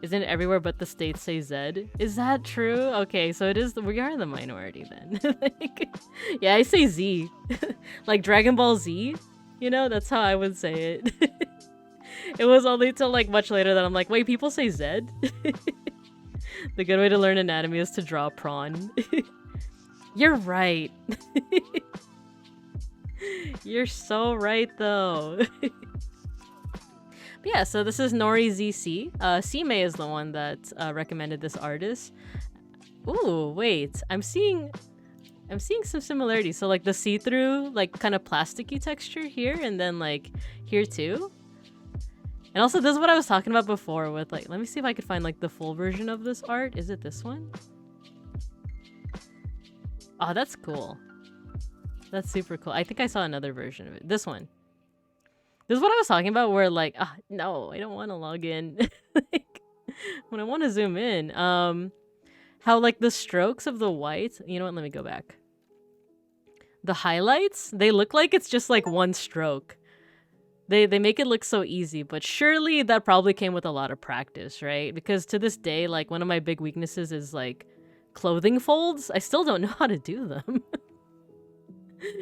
Speaker 1: Isn't it everywhere but the States say Z? Is that true? Okay, so it is. We are the minority then. Like, yeah, I say Z. Like Dragon Ball Z. You know, that's how I would say it. It was only till like much later that I'm like, wait, people say Z? The good way to learn anatomy is to draw prawn. You're right. You're so right, though. But yeah, so this is Nori ZC. Cmay is the one that recommended this artist. Ooh, wait. I'm seeing some similarities. So like the see-through, like kind of plasticky texture here, and then like here too. And also, this is what I was talking about before with like, let me see if I could find like the full version of this art. Is it this one? Oh, that's cool. That's super cool. I think I saw another version of it. This one. This is what I was talking about where like, no, I don't want to log in. Like, when I want to zoom in, how like the strokes of the white, you know what, let me go back. The highlights, they look like it's just like one stroke. They make it look so easy, but surely that probably came with a lot of practice, right? Because to this day, like one of my big weaknesses is like clothing folds. I still don't know how to do them.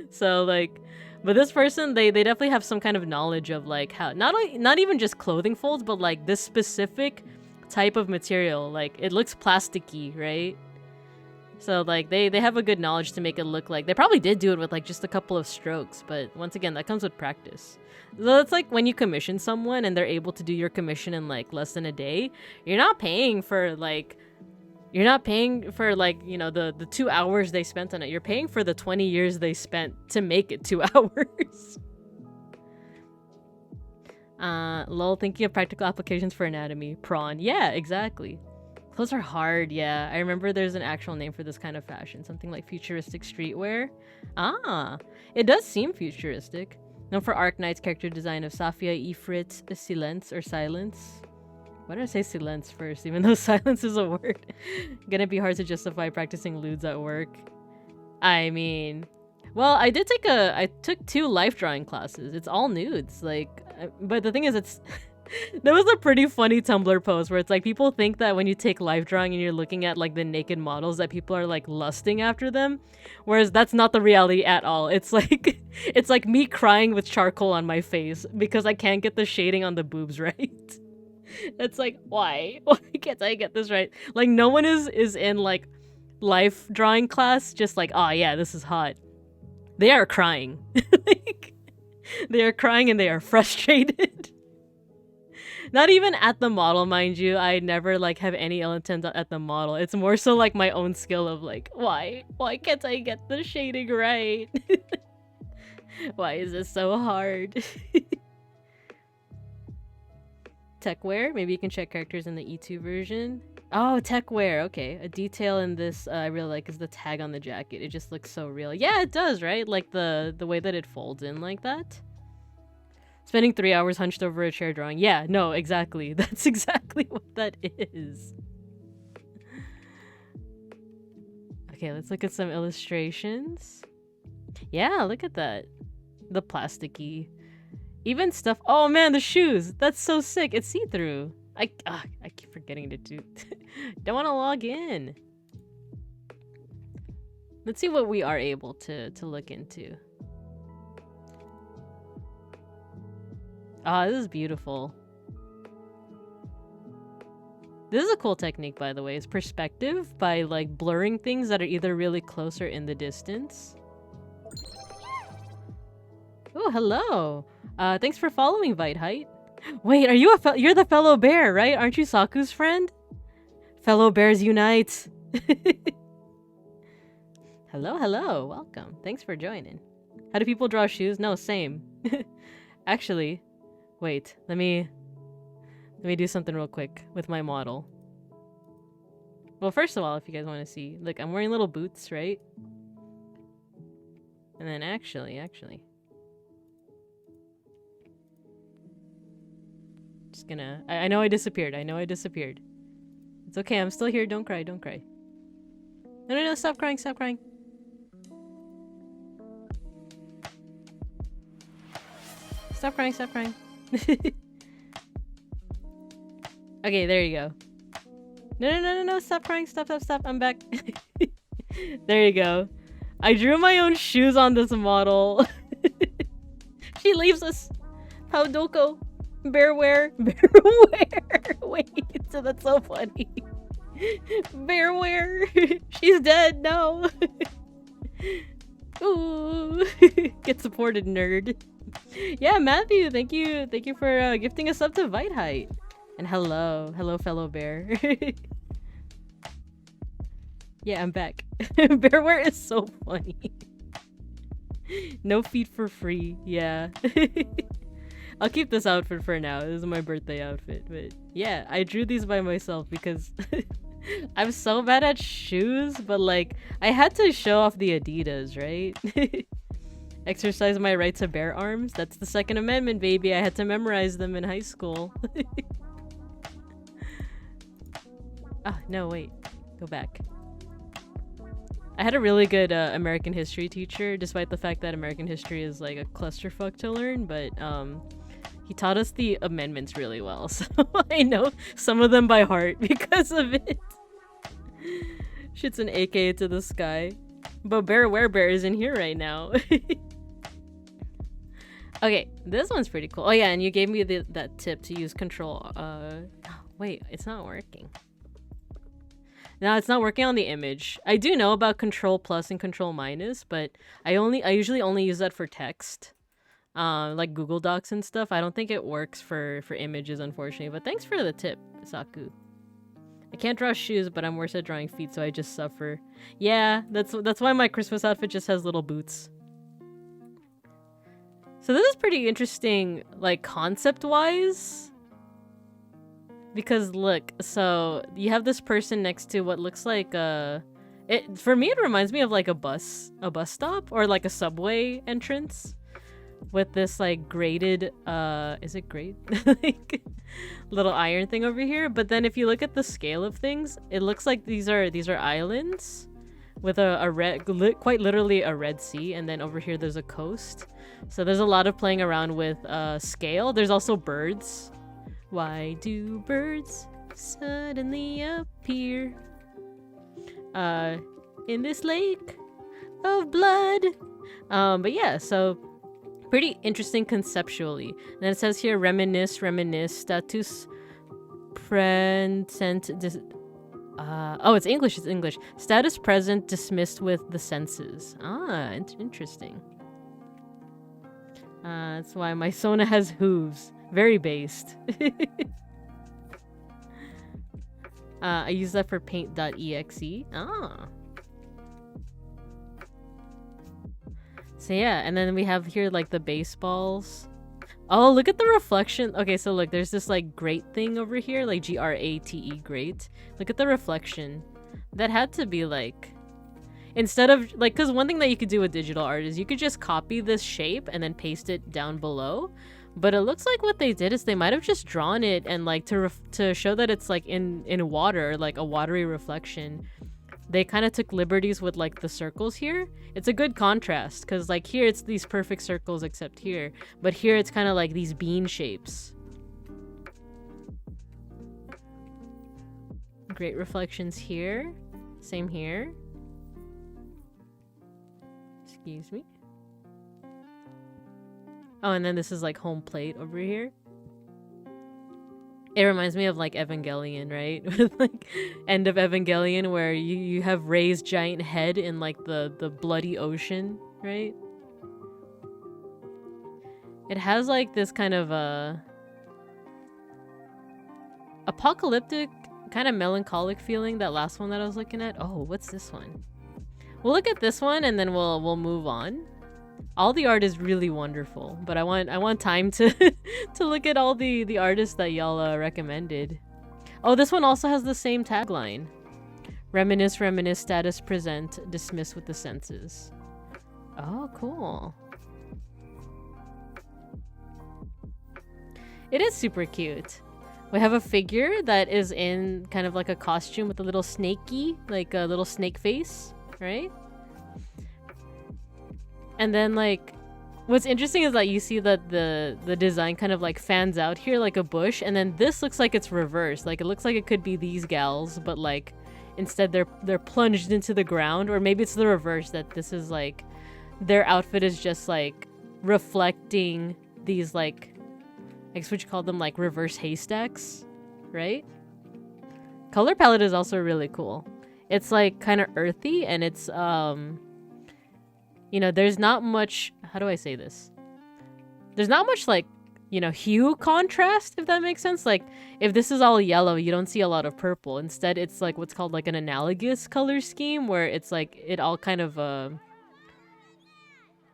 Speaker 1: So like, but this person, they definitely have some kind of knowledge of like how, not even just clothing folds, but like this specific type of material. Like it looks plasticky, right? So like they have a good knowledge to make it look like, they probably did do it with like just a couple of strokes, but once again, that comes with practice. So it's like when you commission someone and they're able to do your commission in like less than a day, you're not paying for like, you know, the 2 hours they spent on it. You're paying for the 20 years they spent to make it 2 hours. Lol, thinking of practical applications for anatomy. Prawn. Yeah, exactly. Clothes are hard, yeah. I remember there's an actual name for this kind of fashion. Something like futuristic streetwear. Ah, it does seem futuristic. Known for Arknight's character design of Safia Ifrit Silence or Silence. Why did I say silence first, even though silence is a word? Gonna be hard to justify practicing lewds at work. I mean, well, I took 2 life drawing classes. It's all nudes, like, but the thing is, it's there was a pretty funny Tumblr post where it's like people think that when you take life drawing and you're looking at like the naked models that people are like lusting after them, whereas that's not the reality at all. It's like it's like me crying with charcoal on my face because I can't get the shading on the boobs right. It's like, why can't I get this right? Like no one is in like life drawing class just like, oh yeah, this is hot. They are crying. Like, they are crying and they are frustrated. Not even at the model, mind you. I never like have any ill intent at the model. It's more so like my own skill of like, why can't I get the shading right? Why is this so hard? Techwear, maybe you can check characters in the E2 version. Oh, techwear, okay. A detail in this I really like is the tag on the jacket. It just looks so real. Yeah, it does, right? Like the way that it folds in like that. Spending 3 hours hunched over a chair drawing. Yeah, no, exactly. That's exactly what that is. Okay, let's look at some illustrations. Yeah, look at that. The plasticky. Even stuff. Oh man, the shoes. That's so sick. It's see-through. I keep forgetting to do. Don't want to log in. Let's see what we are able to look into. Ah, this is beautiful. This is a cool technique, by the way. It's perspective by like blurring things that are either really close or in the distance. Oh, hello. Thanks for following, Viteheight. Wait, are you you're the fellow bear, right? Aren't you Saku's friend? Fellow bears unite. Hello. Welcome. Thanks for joining. How do people draw shoes? No, same. Actually, wait. Let me do something real quick with my model. Well, first of all, if you guys want to see, look, I'm wearing little boots, right? And then actually. Just gonna... I know I disappeared. It's okay, I'm still here. Don't cry. No, stop crying. Stop crying, Okay, there you go. No, stop crying. Stop. I'm back. There you go. I drew my own shoes on this model. She leaves us. Paudoko. Bearware. Bearware. Wait, so that's so funny. Bearware. She's dead. No. Ooh. Get supported, nerd. Yeah, Matthew, thank you for gifting us up to Vite. And hello, fellow bear. Yeah, I'm back. Bearware is so funny. No feet for free. Yeah. I'll keep this outfit for now. This is my birthday outfit. But yeah, I drew these by myself because I'm so bad at shoes, but like I had to show off the Adidas, right? Exercise my right to bear arms. That's the Second Amendment, baby. I had to memorize them in high school. Ah, no, wait. Go back. I had a really good American history teacher, despite the fact that American history is like a clusterfuck to learn, but he taught us the amendments really well, so I know some of them by heart because of it. Shit's an AK to the sky. But Bear is in here right now. Okay, this one's pretty cool. Oh yeah, and you gave me that tip to use control. Wait, it's not working. No, it's not working on the image. I do know about control plus and control minus, but I usually only use that for text. Like Google Docs and stuff. I don't think it works for images, unfortunately. But thanks for the tip, Saku. I can't draw shoes, but I'm worse at drawing feet, so I just suffer. Yeah, that's why my Christmas outfit just has little boots. So this is pretty interesting, like, concept-wise. Because look, so you have this person next to what looks like for me it reminds me of like a bus stop or like a subway entrance with this like grated is it grate? Like little iron thing over here. But then if you look at the scale of things, it looks like these are islands with a red, quite literally a Red Sea, and then over here there's a coast. So there's a lot of playing around with scale. There's also birds. Why do birds suddenly appear in this lake of blood? But yeah, so pretty interesting conceptually. And then it says here, reminisce, status present, oh, it's English, Status present, dismissed with the senses. Ah, interesting. That's why my Sona has hooves. Very based. I use that for paint.exe. Ah. So yeah, and then we have here like the baseballs. Oh, look at the reflection. Okay, so look, there's this like grate thing over here, like grate, grate. Look at the reflection. That had to be like, instead of like, because one thing that you could do with digital art is you could just copy this shape and then paste it down below. But it looks like what they did is they might have just drawn it and like to show that it's like in water, like a watery reflection. They kind of took liberties with like the circles here. It's a good contrast because like here it's these perfect circles except here, but here it's kind of like these bean shapes. Great reflections here. Same here. Excuse me. Oh, and then this is like home plate over here. It reminds me of like Evangelion, right? With like end of Evangelion where you have Rey's giant head in like the bloody ocean, right? It has like this kind of apocalyptic, kind of melancholic feeling, that last one that I was looking at. Oh, what's this one? We'll look at this one and then we'll move on. All the art is really wonderful, but I want time to to look at all the artists that y'all recommended. Oh, this one also has the same tagline. Reminisce, status present, dismiss with the senses. Oh, cool. It is super cute. We have a figure that is in kind of like a costume with a little snakey, like a little snake face, right? And then like what's interesting is that you see that the design kind of like fans out here like a bush, and then this looks like it's reversed. Like it looks like it could be these gals, but like instead they're plunged into the ground, or maybe it's the reverse, that this is like their outfit is just like reflecting these like, I guess what you call them, like reverse haystacks, right? Color palette is also really cool. It's like kind of earthy, and it's you know, there's not much, how do I say this? There's not much like, you know, hue contrast, if that makes sense. Like if this is all yellow, you don't see a lot of purple. Instead, it's like what's called like an analogous color scheme, where it's like it all kind of how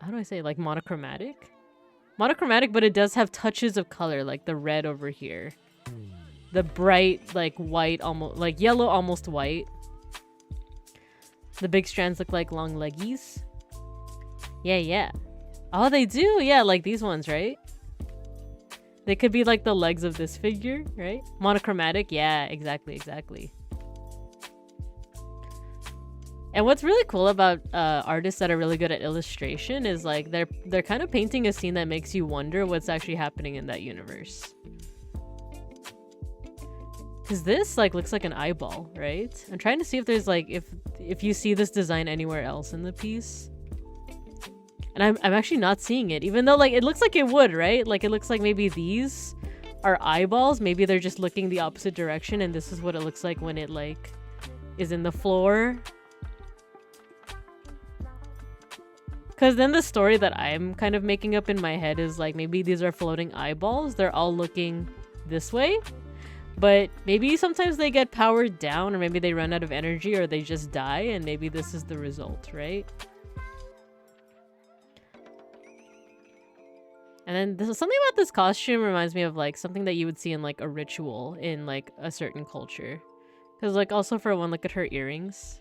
Speaker 1: do I say, like monochromatic, but it does have touches of color, like the red over here, the bright like white, almost like yellow, almost white. The big strands look like long leggies. Yeah. Oh, they do. Yeah, like these ones, right? They could be like the legs of this figure, right? Monochromatic. Yeah, exactly. And what's really cool about artists that are really good at illustration is like they're kind of painting a scene that makes you wonder what's actually happening in that universe. Cause this like looks like an eyeball, right? I'm trying to see if there's like if you see this design anywhere else in the piece. And I'm actually not seeing it, even though like it looks like it would, right? Like it looks like maybe these are eyeballs. Maybe they're just looking the opposite direction, and this is what it looks like when it like is in the floor. Cause then the story that I'm kind of making up in my head is like maybe these are floating eyeballs. They're all looking this way. But maybe sometimes they get powered down, or maybe they run out of energy, or they just die, and maybe this is the result, right? And then something about this costume reminds me of like something that you would see in like a ritual in like a certain culture. Because like also for one, look at her earrings.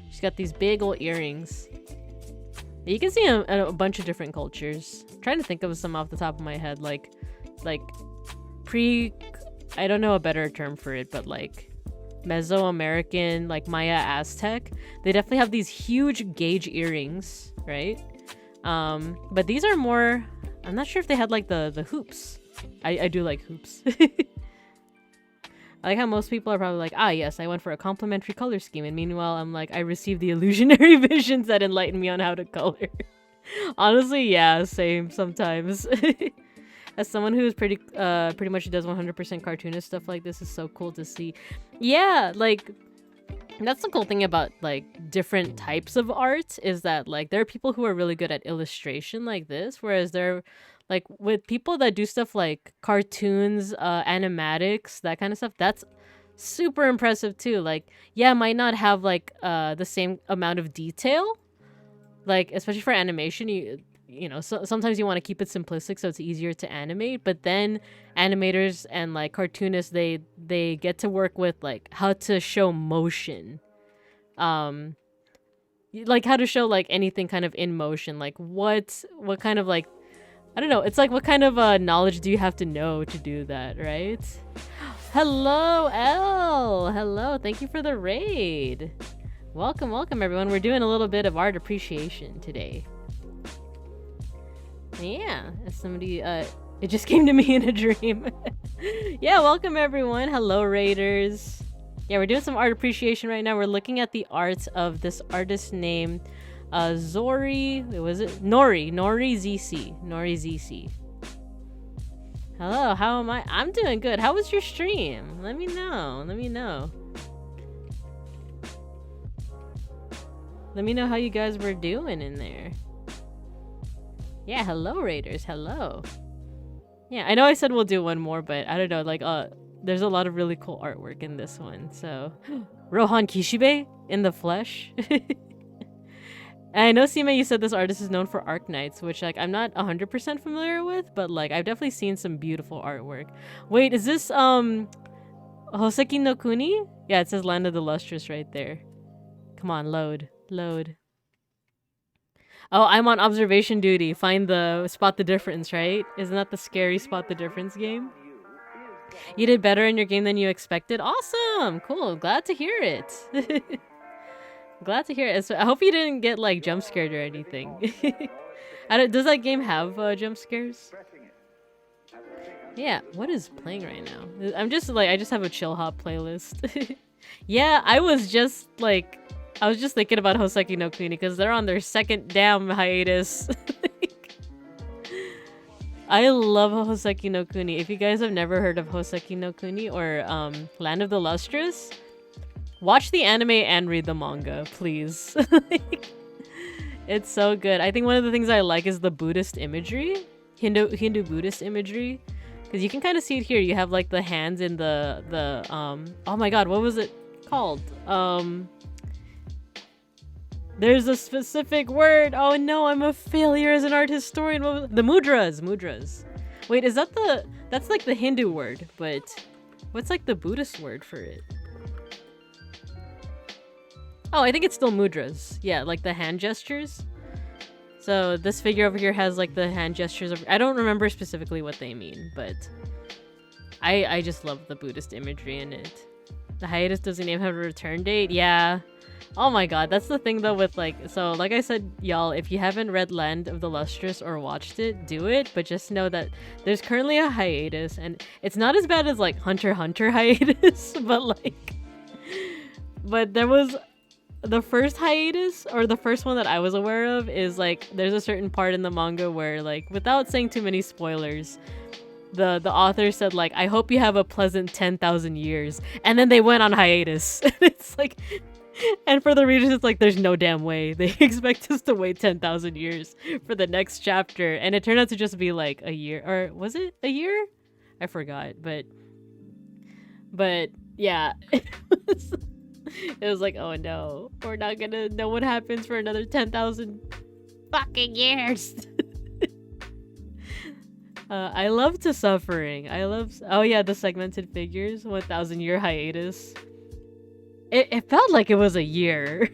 Speaker 1: She's got these big old earrings. You can see a bunch of different cultures. I'm trying to think of some off the top of my head, like I don't know a better term for it, but like Mesoamerican, like Maya, Aztec, they definitely have these huge gauge earrings, right? But these are more, I'm not sure if they had like the hoops. I do like hoops. I like how most people are probably like, ah, yes, I went for a complementary color scheme. And meanwhile, I'm like, I received the illusionary visions that enlightened me on how to color. Honestly, yeah, same sometimes. As someone who is pretty much does 100% cartoonist stuff like this, is so cool to see. Yeah, like, that's the cool thing about, like, different types of art, is that, like, there are people who are really good at illustration like this, whereas there, like, with people that do stuff like cartoons, animatics, that kind of stuff, that's super impressive too. Like, yeah, it might not have, like, the same amount of detail, like, especially for animation, you know, so sometimes you want to keep it simplistic so it's easier to animate, but then animators and like cartoonists, they get to work with like how to show motion, like how to show like anything kind of in motion, like what kind of like, I don't know, it's like what kind of knowledge do you have to know to do that, right? Hello, Elle. Hello, thank you for the raid. Welcome everyone. We're doing a little bit of art appreciation today. Yeah, as somebody, it just came to me in a dream. Yeah, welcome everyone. Hello, Raiders. Yeah, we're doing some art appreciation right now. We're looking at the art of this artist named Nori ZC. Hello, how am I? I'm doing good. How was your stream? Let me know. Let me know how you guys were doing in there. Yeah, hello, Raiders. Hello. Yeah, I know I said we'll do one more, but I don't know, like, there's a lot of really cool artwork in this one, so... Rohan Kishibe in the flesh. And I know, Sima, you said this artist is known for Arknights, which, like, I'm not 100% familiar with, but, like, I've definitely seen some beautiful artwork. Wait, is this, Hoseki no Kuni? Yeah, it says Land of the Lustrous right there. Come on, load. Oh, I'm on observation duty. Spot the difference, right? Isn't that the scary spot the difference game? You did better in your game than you expected? Awesome! Cool. Glad to hear it. Glad to hear it. So I hope you didn't get, like, jump scared or anything. Does that game have jump scares? Yeah, what is playing right now? I just have a chill hop playlist. Yeah, I was just thinking about Hoseki no Kuni because they're on their second damn hiatus. I love Hoseki no Kuni. If you guys have never heard of Hoseki no Kuni or Land of the Lustrous, watch the anime and read the manga, please. It's so good. I think one of the things I like is the Buddhist imagery, Hindu Buddhist imagery, because you can kind of see it here. You have like the hands in the oh my god, what was it called? There's a specific word. Oh no, I'm a failure as an art historian. What was the mudras? Wait, is that that's like the Hindu word, but what's like the Buddhist word for it? Oh, I think it's still mudras. Yeah, like the hand gestures. So this figure over here has like the hand gestures. I don't remember specifically what they mean, but I just love the Buddhist imagery in it. The hiatus doesn't even have a return date. Yeah. Oh my god, that's the thing though with like, so like I said, y'all, if you haven't read Land of the Lustrous or watched it, do it, but just know that there's currently a hiatus, and it's not as bad as like Hunter x Hunter hiatus, but there was the first hiatus, or the first one that I was aware of, is like there's a certain part in the manga where, like, without saying too many spoilers, the author said like, I hope you have a pleasant 10,000 years, and then they went on hiatus. It's like, and for the readers, it's like, there's no damn way they expect us to wait 10,000 years for the next chapter, and it turned out to just be like a year, or was it a year? I forgot, but yeah, it was like, oh no, we're not gonna know what happens for another 10,000 fucking years. I love to suffering. Oh yeah, the segmented figures, 1,000-year hiatus. It felt like it was a year.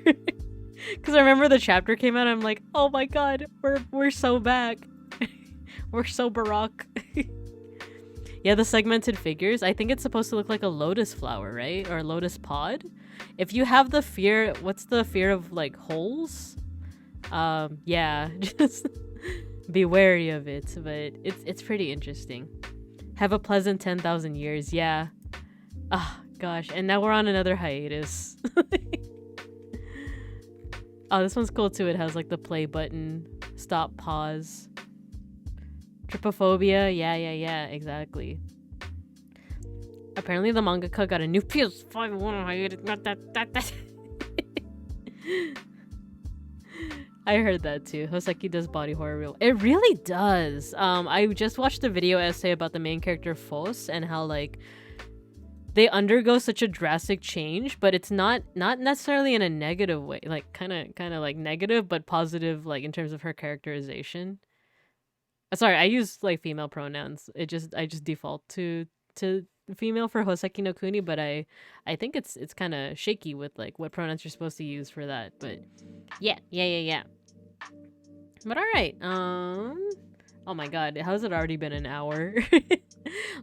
Speaker 1: Because I remember the chapter came out, I'm like, oh my god, we're so back. We're so baroque. Yeah, the segmented figures, I think it's supposed to look like a lotus flower, right? Or a lotus pod. If you have the fear, what's the fear of like holes? Yeah, just be wary of it, but it's pretty interesting. Have a pleasant 10,000 years, yeah. Ah, gosh, and now we're on another hiatus. Oh, this one's cool too. It has like the play button, stop, pause. Trypophobia, yeah, exactly. Apparently the mangaka got a new PS5 one hiatus. I heard that too. Hoseki does body horror real. It really does. I just watched a video essay about the main character Fos and how like they undergo such a drastic change, but it's not necessarily in a negative way, like kind of like negative but positive, like in terms of her characterization. Sorry, I use like female pronouns. I just default to female for Hoseki no Kuni, but I think it's kind of shaky with like what pronouns you're supposed to use for that. But yeah. But all right. Oh my god, how's it already been an hour?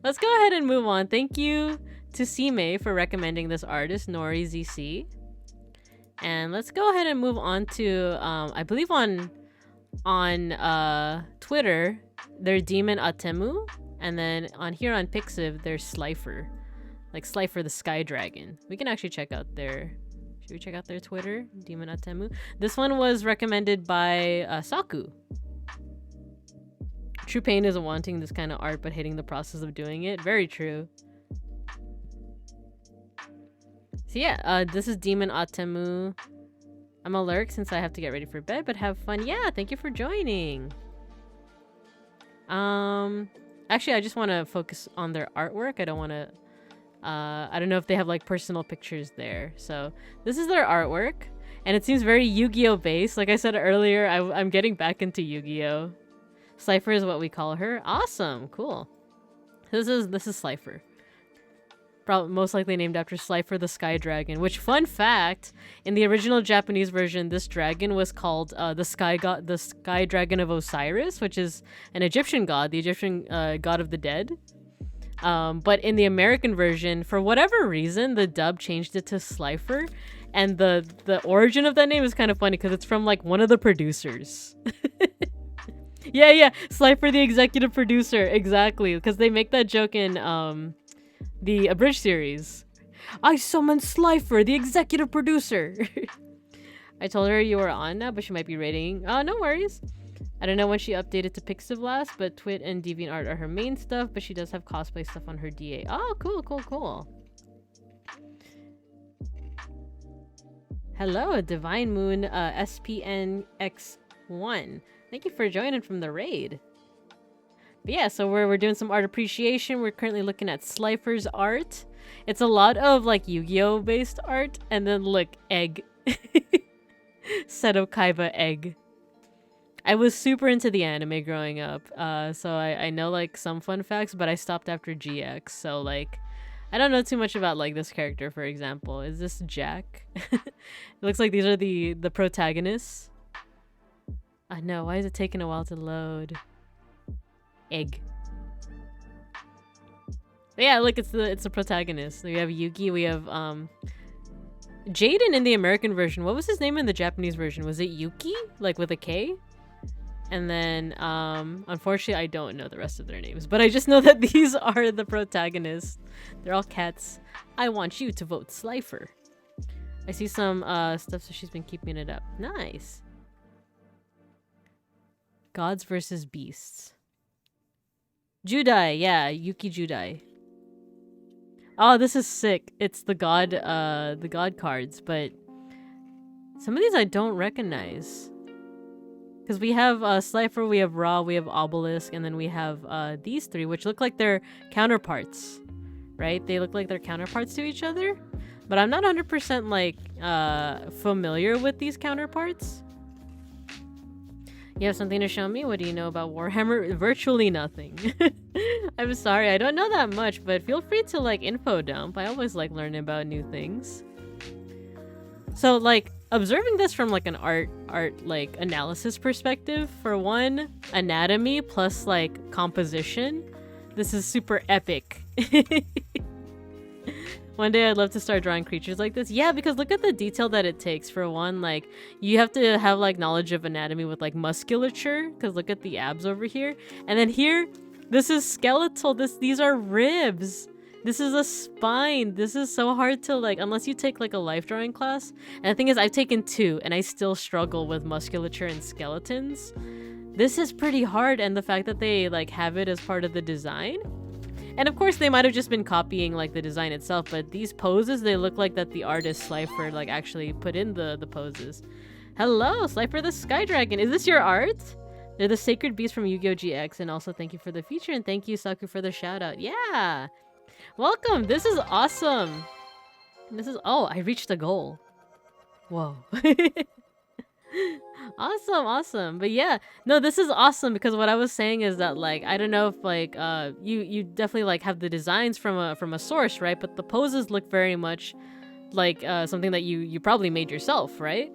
Speaker 1: Let's go ahead and move on. Thank you to Sime for recommending this artist, Nori ZC. And let's go ahead and move on to I believe on Twitter they're Demon Atemu, and then on here on Pixiv there's Slifer. Like Slifer the Sky Dragon. We can actually check out their, should we check out their Twitter? Demon Atemu. This one was recommended by Saku. True pain isn't wanting this kind of art but hating the process of doing it. Very true. So yeah, this is Demon Atemu. I'm a lurk since I have to get ready for bed, but have fun. Yeah, thank you for joining. Actually, I just want to focus on their artwork. I don't want to, I don't know if they have like personal pictures there. So this is their artwork, and it seems very Yu-Gi-Oh based. Like I said earlier, I'm getting back into Yu-Gi-Oh. Slifer is what we call her. Awesome, cool. This is Slifer. Probably most likely named after Slifer the Sky Dragon, which, fun fact, in the original Japanese version, this dragon was called the Sky Dragon of Osiris, which is an Egyptian god, the Egyptian god of the dead. But in the American version, for whatever reason, the dub changed it to Slifer, and the origin of that name is kind of funny because it's from like one of the producers. Yeah, Slifer the executive producer, exactly, because they make that joke in the Abridged series. I summoned Slifer, the executive producer. I told her you were on now, but she might be rating. Oh, no worries. I don't know when she updated to Pixablast, but Twit and DeviantArt are her main stuff, but she does have cosplay stuff on her DA. Oh, cool, cool, cool. Hello, Divine Moon SPNX1. Thank you for joining from the raid. But yeah, so we're doing some art appreciation. We're currently looking at Slifer's art. It's a lot of like Yu-Gi-Oh based art, and then look, egg. Seto Kaiba egg. I was super into the anime growing up, so I know like some fun facts, but I stopped after GX, so like I don't know too much about like this character, for example. Is this Jack? It looks like these are the protagonists. No, why is it taking a while to load? Egg. But yeah, look, it's the protagonist. We have Yugi, we have Jaden in the American version. What was his name in the Japanese version? Was it Yuki? Like with a K? And then, unfortunately, I don't know the rest of their names, but I just know that these are the protagonists. They're all cats. I want you to vote Slifer. I see some stuff, so she's been keeping it up. Nice. Gods versus Beasts. Judai, yeah, Yuki Judai. Oh, this is sick. It's the god cards, but some of these I don't recognize. Because we have Slifer, we have Ra, we have Obelisk, and then we have these three, which look like they're counterparts, right? They look like they're counterparts to each other, but I'm not 100% like familiar with these counterparts. You have something to show me? What do you know about Warhammer? Virtually nothing. I'm sorry, I don't know that much, but feel free to like info dump. I always like learning about new things. So like observing this from like an art like analysis perspective, for one, anatomy plus like composition, this is super epic. One day I'd love to start drawing creatures like this. Yeah, because look at the detail that it takes. For one, like you have to have like knowledge of anatomy with like musculature, because look at the abs over here, and then here this is skeletal. These are ribs. This is a spine. This is so hard to like, unless you take like a life drawing class. And the thing is, I've taken 2 and I still struggle with musculature and skeletons. This is pretty hard, and the fact that they like have it as part of the design. And of course they might have just been copying like the design itself, but these poses, they look like that the artist Slifer like actually put in the poses. Hello, Slifer the Sky Dragon. Is this your art? They're the sacred beast from Yu-Gi-Oh! GX, and also thank you for the feature, and thank you Saku for the shout out. Yeah! Welcome! This is awesome! This is- oh, I reached the goal. Whoa. Awesome, awesome. But yeah, no, this is awesome, because what I was saying is that like, I don't know if like, you definitely like have the designs from a source, right? But the poses look very much like something that you probably made yourself, right?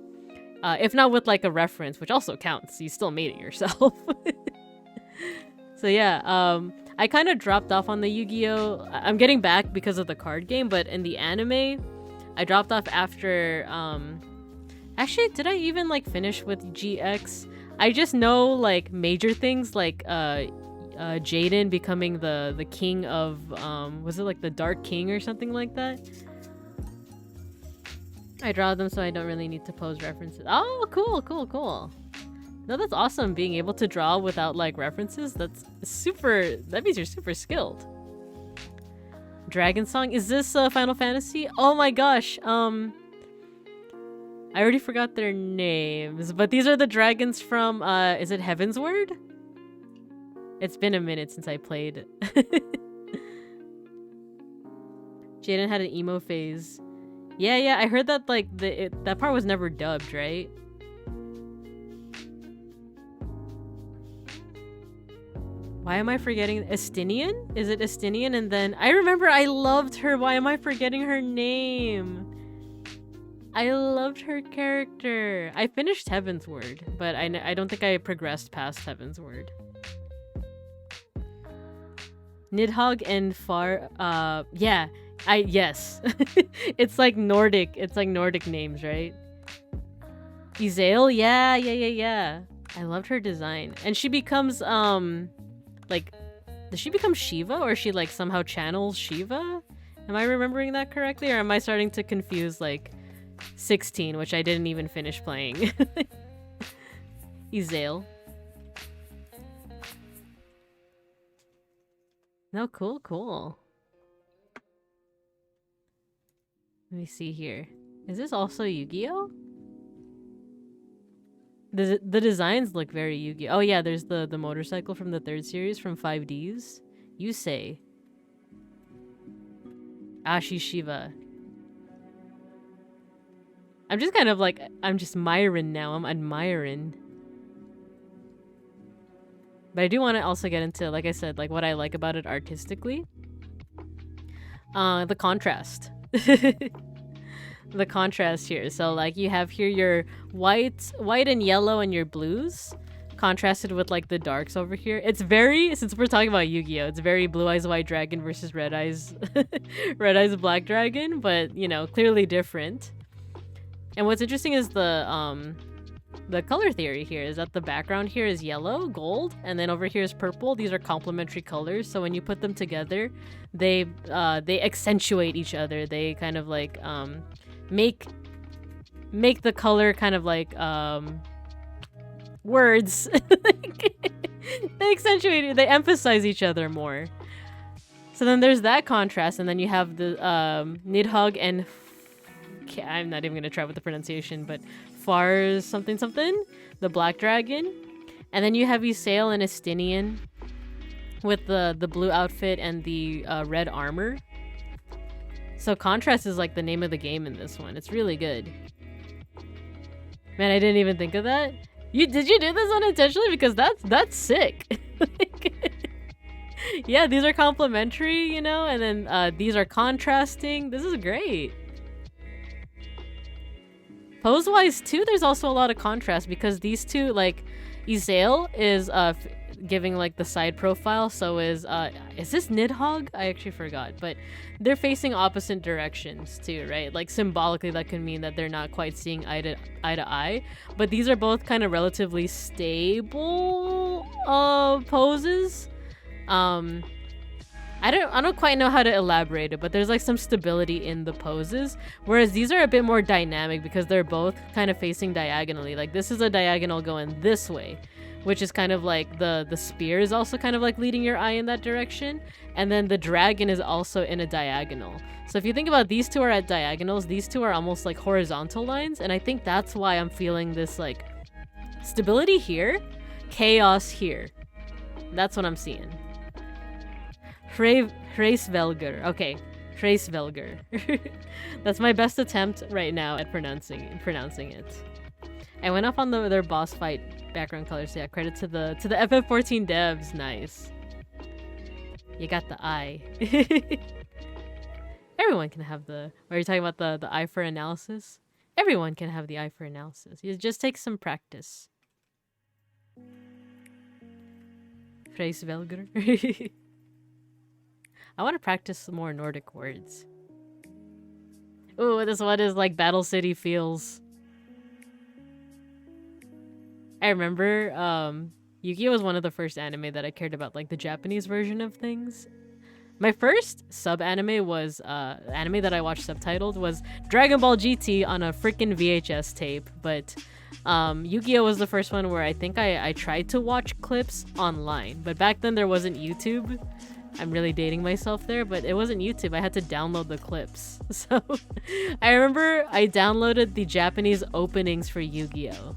Speaker 1: If not with like a reference, which also counts. You still made it yourself. So yeah, I kind of dropped off on the Yu-Gi-Oh! I'm getting back because of the card game, but in the anime, I dropped off after, actually, did I even like finish with GX? I just know like major things like Jaden becoming the king of, was it like the Dark King or something like that? I draw them so I don't really need to pose references. Oh, cool, cool, cool. No, that's awesome, being able to draw without like references. That's super, that means you're super skilled. Dragon Song, is this Final Fantasy? Oh my gosh, I already forgot their names, but these are the dragons from, is it Heavensward? It's been a minute since I played. Jaden had an emo phase. Yeah, I heard that like that part was never dubbed, right? Why am I forgetting? Estinian? Is it Estinian? And then I remember I loved her. Why am I forgetting her name? I loved her character. I finished Heavensward, but I don't think I progressed past Heavensward. Nidhogg and Far, yeah, yes. It's like Nordic names, right? Izael, yeah. I loved her design. And she becomes, like, does she become Shiva, or she like somehow channels Shiva? Am I remembering that correctly, or am I starting to confuse like 16, which I didn't even finish playing? Izael. No, cool, cool. Let me see here. Is this also Yu-Gi-Oh? The designs look very Yu-Gi-Oh. Oh yeah, there's the motorcycle from the third series from 5Ds. Yusei. Ashi Shiva. I'm just kind of like, I'm just Myron now. I'm admiring. But I do want to also get into, like I said, like what I like about it artistically. The contrast. The contrast here. So like you have here your white and yellow and your blues contrasted with like the darks over here. It's very, since we're talking about Yu-Gi-Oh, it's very Blue Eyes White Dragon versus Red Eyes Red Eyes Black Dragon, but you know, clearly different. And what's interesting is the color theory here is that the background here is yellow, gold, and then over here is purple. These are complementary colors, so when you put them together, they accentuate each other. They kind of like make the color kind of like words. They accentuate it, they emphasize each other more. So then there's that contrast, and then you have the Nidhogg and I'm not even gonna try with the pronunciation, but Fars something, the black dragon, and then you have Ysayle and Estinian with the blue outfit and the red armor. So contrast is like the name of the game in this one. It's really good. Man, I didn't even think of that. Did you do this unintentionally? Because that's sick. Yeah, these are complementary, you know, and then these are contrasting. This is great. Pose-wise too, there's also a lot of contrast because these two, like, Ysayle is giving like the side profile, so is this Nidhogg? I actually forgot, but they're facing opposite directions too, right? Like symbolically that could mean that they're not quite seeing eye to eye, but these are both kind of relatively stable poses. I don't quite know how to elaborate it, but there's like some stability in the poses, whereas these are a bit more dynamic because they're both kind of facing diagonally. Like this is a diagonal going this way, which is kind of like the spear is also kind of like leading your eye in that direction, and then the dragon is also in a diagonal. So if you think about these two are at diagonals, these two are almost like horizontal lines, and I think that's why I'm feeling this like stability here, chaos here. That's what I'm seeing. Hraesvelgr. Okay, Hraesvelgr. That's my best attempt right now at pronouncing it. I went off on their boss fight background colors. So yeah, credit to the FF14 devs. Nice. You got the eye. Everyone can have the. Are you talking about the eye for analysis? Everyone can have the eye for analysis. It just takes some practice. Hraesvelgr. I want to practice some more Nordic words. Ooh, this one is like Battle City feels. I remember Yu-Gi-Oh was one of the first anime that I cared about, like the Japanese version of things. My first sub-anime was anime that I watched subtitled was Dragon Ball GT on a freaking VHS tape, but Yu-Gi-Oh was the first one where I think I tried to watch clips online, but back then there wasn't YouTube. I'm really dating myself there, but it wasn't YouTube. I had to download the clips. So I remember I downloaded the Japanese openings for Yu-Gi-Oh!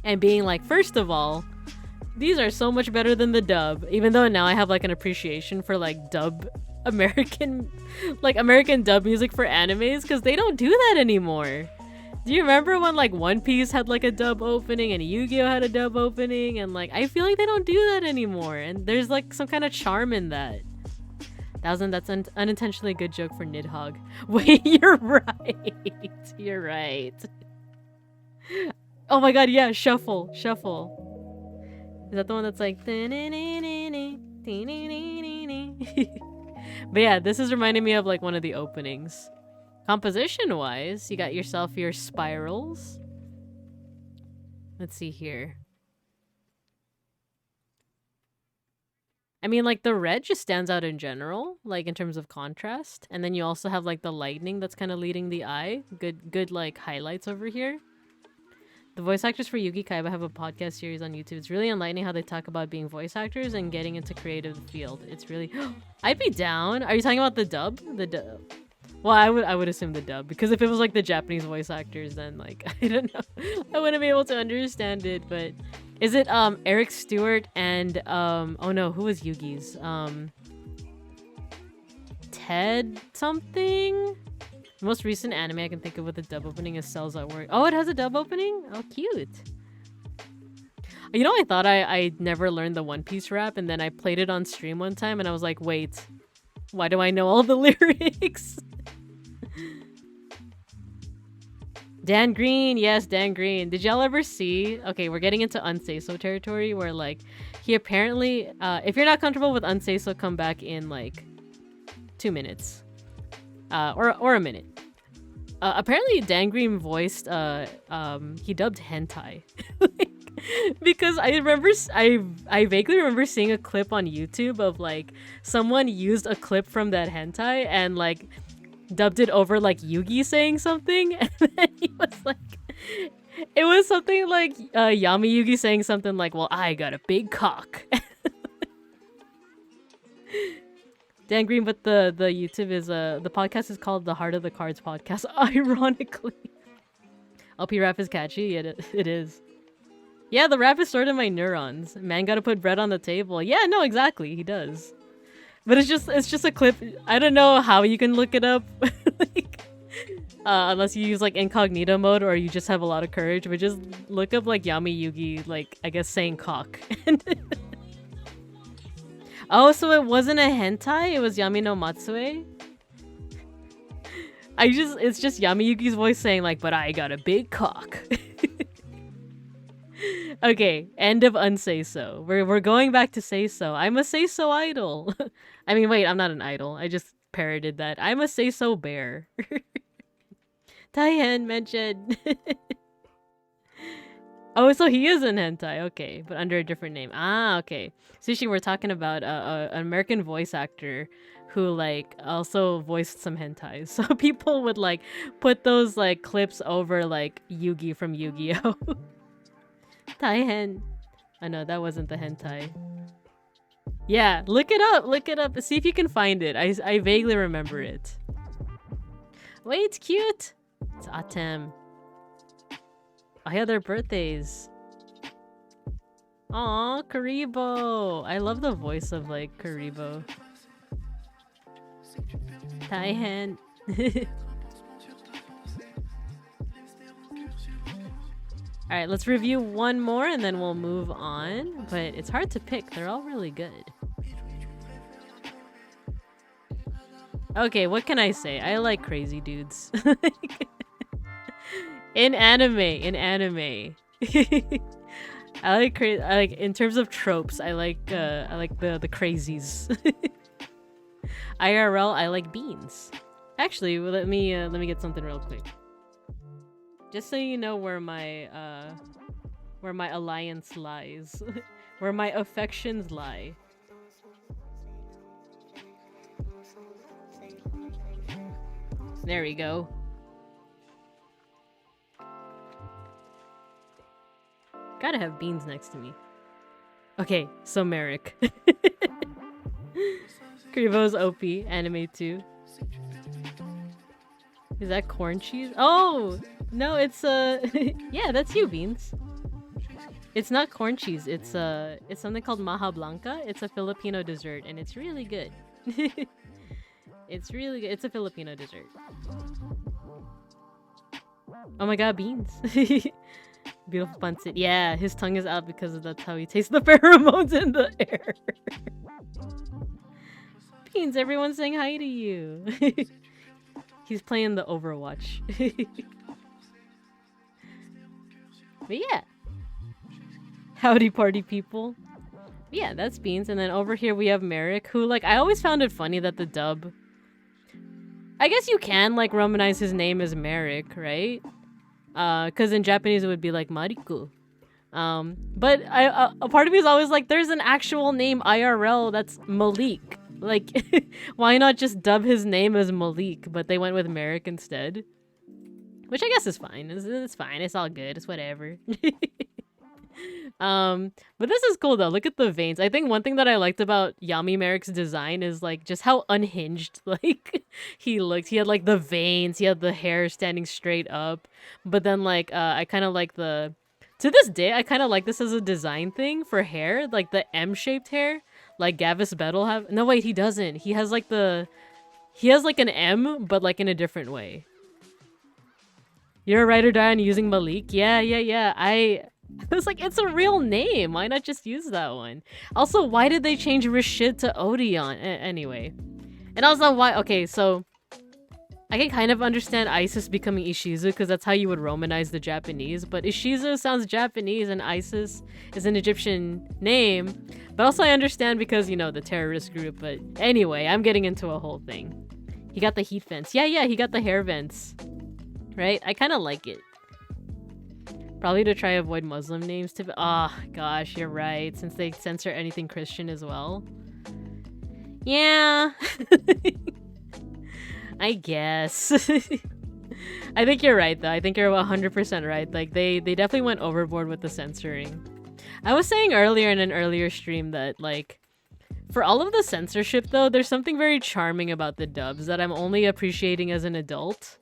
Speaker 1: And being like, first of all, these are so much better than the dub, even though now I have like an appreciation for like American dub music for animes, because they don't do that anymore. Do you remember when like One Piece had like a dub opening and Yu-Gi-Oh had a dub opening, and like I feel like they don't do that anymore, and there's like some kind of charm in that. That's an unintentionally good joke for Nidhogg. Wait, you're right. You're right. Oh my god, yeah, shuffle. Is that the one that's like But yeah, this is reminding me of like one of the openings. Composition wise, you got yourself your spirals. Let's see here. I mean, like the red just stands out in general, like in terms of contrast, and then you also have like the lightning that's kind of leading the eye. Good like highlights over here. The voice actors for Yugi Kaiba have a podcast series on YouTube. It's really enlightening how they talk about being voice actors and getting into creative field. It's really I'd be down. Are you talking about the dub? The dub. Well, I would assume the dub, because if it was like the Japanese voice actors, then like I don't know. I wouldn't be able to understand it, but is it Eric Stewart and oh no, who was Yugi's? Ted something? The most recent anime I can think of with a dub opening is Cells at Work. Oh, it has a dub opening? Oh, cute. You know, I thought I never learned the One Piece rap, and then I played it on stream one time, and I was like, wait, why do I know all the lyrics? Dan Green, yes, Dan Green. Did y'all ever see? Okay, we're getting into Unsay So territory, where like he apparently, if you're not comfortable with Unsay So, come back in like 2 minutes. Or a minute. Apparently Dan Green voiced he dubbed hentai. Because I remember I vaguely remember seeing a clip on YouTube of like someone used a clip from that hentai and like dubbed it over like Yugi saying something, and then he was like, it was something like Yami Yugi saying something like, well, I got a big cock. Dan Green, but the YouTube is the podcast is called the Heart of the Cards podcast. Ironically, LP rap is catchy. It is. Yeah, the rap is stored in my neurons. Man, gotta put bread on the table. Yeah, no, exactly, he does. But it's just a clip. I don't know how you can look it up, like, unless you use like incognito mode or you just have a lot of courage. But just look up like Yami Yugi, like I guess saying cock. Oh, so it wasn't a hentai? It was Yami no Matsue? It's just Yami Yugi's voice saying like, but I got a big cock. Okay, end of Unsay So. We're going back to Say So. I'm a Say So idol. I mean, wait, I'm not an idol. I just parroted that. I'm a Say So bear. Taihen mentioned. Oh, so he is in hentai. Okay, but under a different name. Ah, okay. Sushi, we're talking about an American voice actor who like also voiced some hentais. So people would like put those like clips over like Yugi from Yu-Gi-Oh. Taihen. Oh no, that wasn't the hentai. Yeah, look it up. See if you can find it. I vaguely remember it. Wait, it's cute. It's Atem. Oh yeah, their birthdays. Aw, Karibo. I love the voice of like Karibo. Taihen. Alright, let's review one more and then we'll move on. But it's hard to pick. They're all really good. Okay, what can I say? I like crazy dudes. In anime. I like in terms of tropes, I like the crazies. IRL, I like beans. Actually, let me get something real quick. Just so you know where my alliance lies. Where my affections lie. There we go. Gotta have beans next to me. Okay, so Merrick. Karibo's OP, anime too. Is that corn cheese? Oh! No, it's yeah, that's you, Beans. It's not corn cheese, it's something called Maja Blanca. It's a Filipino dessert and it's really good. It's really good. It's a Filipino dessert. Oh my god, Beans. Beautiful pancit. Yeah, his tongue is out because that's how he tastes the pheromones in the air. Beans, everyone's saying hi to you. He's playing the Overwatch. But yeah. Howdy party people. Yeah, that's Beans. And then over here we have Merrick, who like I always found it funny that the dub, I guess you can like Romanize his name as Merrick, right? Because in Japanese it would be like Mariku. But a part of me is always like, there's an actual name IRL that's Malik. Like, why not just dub his name as Malik? But they went with Merrick instead. which I guess is fine. It's fine. It's all good. It's whatever. But this is cool though. Look at the veins. I think one thing that I liked about Yami Merrick's design is like just how unhinged like he looked. He had like the veins, he had the hair standing straight up. But then like I kind of like the to this day I kind of like this as a design thing for hair, like the M-shaped hair, like Gavis Battle have. No wait, he doesn't. He has like an M but like in a different way. You're a ride or die on using Malik? Yeah. I was like, it's a real name. Why not just use that one? Also, why did they change Rashid to Odeon? Anyway. And also, why? Okay, so I can kind of understand Isis becoming Ishizu because that's how you would Romanize the Japanese. But Ishizu sounds Japanese and Isis is an Egyptian name. But also, I understand because, you know, the terrorist group. But anyway, I'm getting into a whole thing. He got the heat vents. Yeah, he got the hair vents. Right? I kind of like it. Probably to try avoid Muslim names to gosh, you're right. Since they censor anything Christian as well. Yeah. I guess. I think you're right though. I think you're 100% right. Like they definitely went overboard with the censoring. I was saying earlier in an earlier stream that like for all of the censorship though, there's something very charming about the dubs that I'm only appreciating as an adult.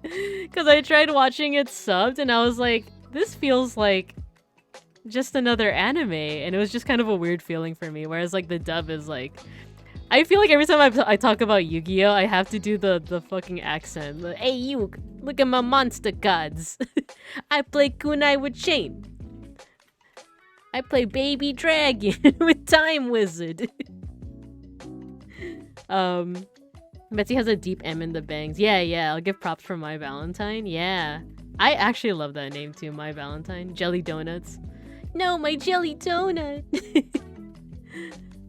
Speaker 1: Because I tried watching it subbed and I was like, this feels like just another anime. And it was just kind of a weird feeling for me. Whereas like the dub is like, I feel like every time I talk about Yu-Gi-Oh, I have to do the fucking accent. Hey you, look at my monster cards. I play Kunai with Chain. I play Baby Dragon with Time Wizard. Betsy has a deep M in the bangs. Yeah, I'll give props for My Valentine. Yeah. I actually love that name too, My Valentine. Jelly Donuts. No, my jelly donut.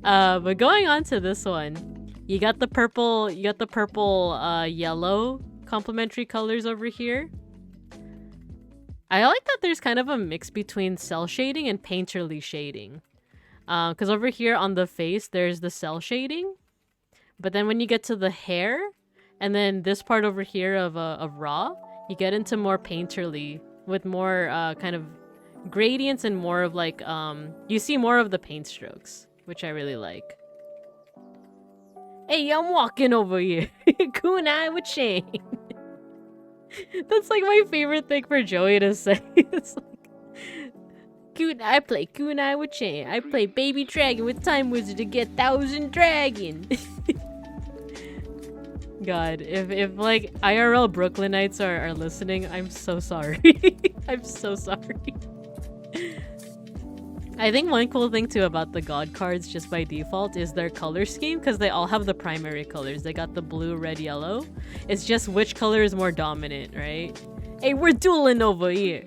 Speaker 1: But going on to this one. You got the purple, yellow complementary colors over here. I like that there's kind of a mix between cell shading and painterly shading. Because over here on the face, there's the cell shading. But then when you get to the hair, and then this part over here of Raw, you get into more painterly with more kind of gradients and more of like, you see more of the paint strokes, which I really like. Hey, I'm walking over here. Kunai with Chain. That's like my favorite thing for Joey to say. It's like, I play Kunai with Chain. I play Baby Dragon with Time Wizard to get 1,000 Dragon. God, if like IRL Brooklynites are listening, I'm so sorry. I'm so sorry. I think one cool thing too about the God cards just by default is their color scheme because they all have the primary colors. They got the blue, red, yellow. It's just which color is more dominant, right? Hey, we're dueling over here.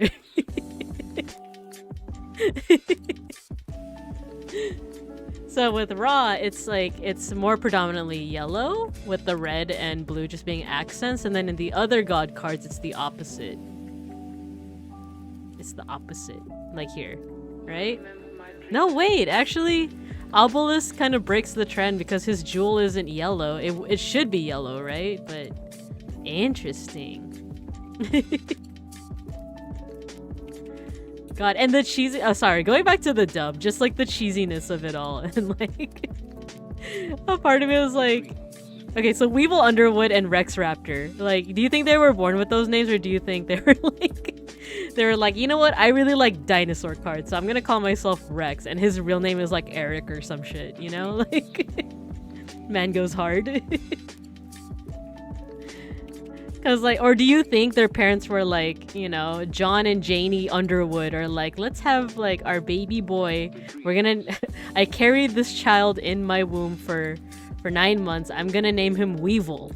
Speaker 1: So with Raw, it's like, it's more predominantly yellow with the red and blue just being accents. And then in the other God cards, it's the opposite. It's the opposite, like here, right? No, wait, actually, Obelisk kind of breaks the trend because his jewel isn't yellow. It should be yellow, right? But interesting. God, and the cheesy... Oh, sorry, going back to the dub, just like the cheesiness of it all. And like, a part of it was like... Okay, so Weevil Underwood and Rex Raptor. Like, do you think they were born with those names or do you think they were like... They were like, you know what? I really like dinosaur cards, so I'm gonna call myself Rex. And his real name is like Eric or some shit, you know? Like, man goes hard. Cause like, or do you think their parents were like, you know, John and Janie Underwood are like, let's have like our baby boy. We're gonna, I carried this child in my womb for 9 months. I'm gonna name him Weevil,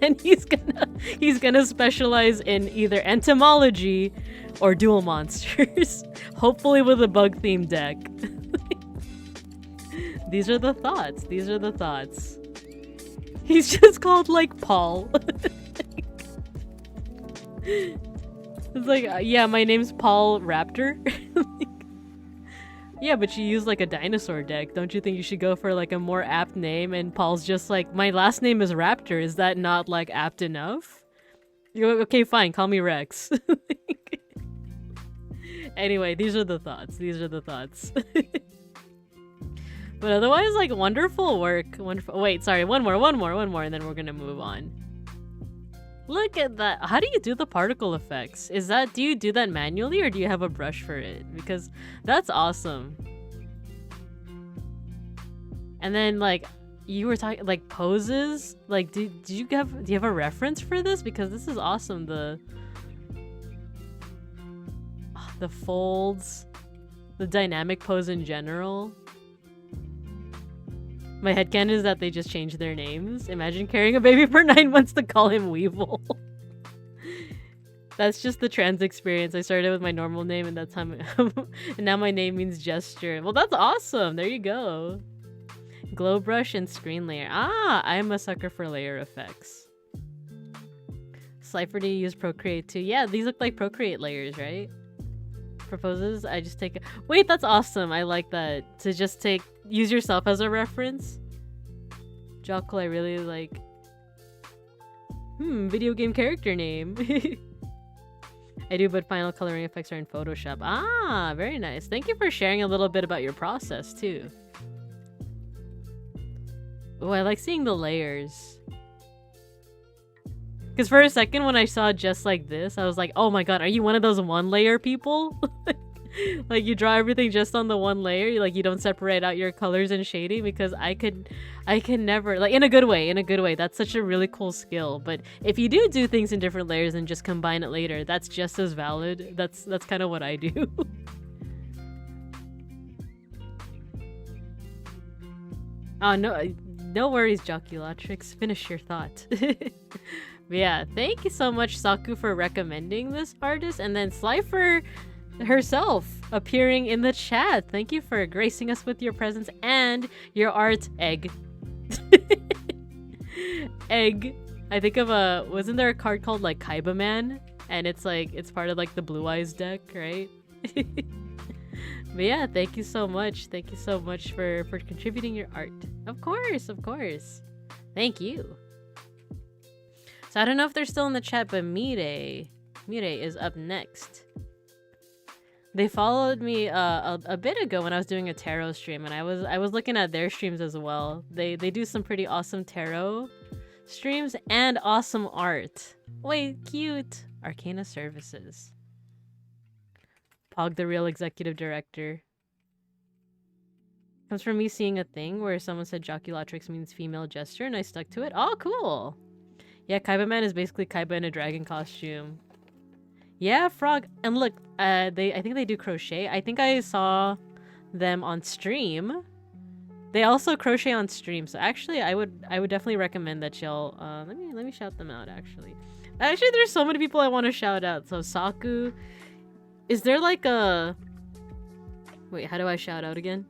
Speaker 1: and he's gonna specialize in either entomology or duel monsters. Hopefully with a bug themed deck. These are the thoughts. These are the thoughts. He's just called like Paul. It's like, yeah, my name's Paul Raptor. Like, yeah, but you use like a dinosaur deck. Don't you think you should go for like a more apt name? And Paul's just like, my last name is Raptor. Is that not like apt enough? Okay, fine. Call me Rex. Anyway, these are the thoughts. These are the thoughts. But otherwise, like, wonderful work. Wonderful. Wait, sorry. One more, and then we're gonna move on. Look at that. How do you do the particle effects? Do you do that manually or do you have a brush for it? Because that's awesome. And then, like, you were talking, like, poses? Like, do you have a reference for this? Because this is awesome. The folds, the dynamic pose in general. My headcanon is that they just changed their names. Imagine carrying a baby for 9 months to call him Weevil. That's just the trans experience. I started with my normal name and that's how and now my name means gesture. Well, that's awesome. There you go. Glow brush and screen layer. Ah, I'm a sucker for layer effects. Slifer, do you use Procreate too? Yeah, these look like Procreate layers, right? For poses, I just take wait, that's awesome. I like that. To just use yourself as a reference. Jockle, I really like. Video game character name. I do, but final coloring effects are in Photoshop. Ah, very nice. Thank you for sharing a little bit about your process too. Oh, I like seeing the layers. Because for a second when I saw just like this, I was like, oh my god, are you one of those one layer people? Like you draw everything just on the one layer, like you don't separate out your colors and shading? Because I can never, like, in a good way, that's such a really cool skill. But if you do things in different layers and just combine it later, that's just as valid. That's kind of what I do. Oh, no worries, Joculatrix. Finish your thought. But yeah, thank you so much, Saku, for recommending this artist, and then Slifer herself appearing in the chat. Thank you for gracing us with your presence and your art, Egg. Egg. I think of wasn't there a card called like Kaiba Man? And it's like, it's part of like the Blue Eyes deck, right? But yeah, thank you so much. Thank you so much for contributing your art. Of course, of course. Thank you. So I don't know if they're still in the chat, but Mire is up next. They followed me a bit ago when I was doing a tarot stream, and I was looking at their streams as well. They do some pretty awesome tarot streams and awesome art. Wait, cute. Arcana Services. Pog, the real executive director. Comes from me seeing a thing where someone said Joculatrix means female gesture, and I stuck to it. Oh, cool. Yeah, Kaiba Man is basically Kaiba in a dragon costume. Yeah, Frog. And look, I think they do crochet. I think I saw them on stream. They also crochet on stream. So actually, I would definitely recommend that y'all. Let me shout them out. Actually, there's so many people I want to shout out. So Saku, is there like a? Wait, how do I shout out again?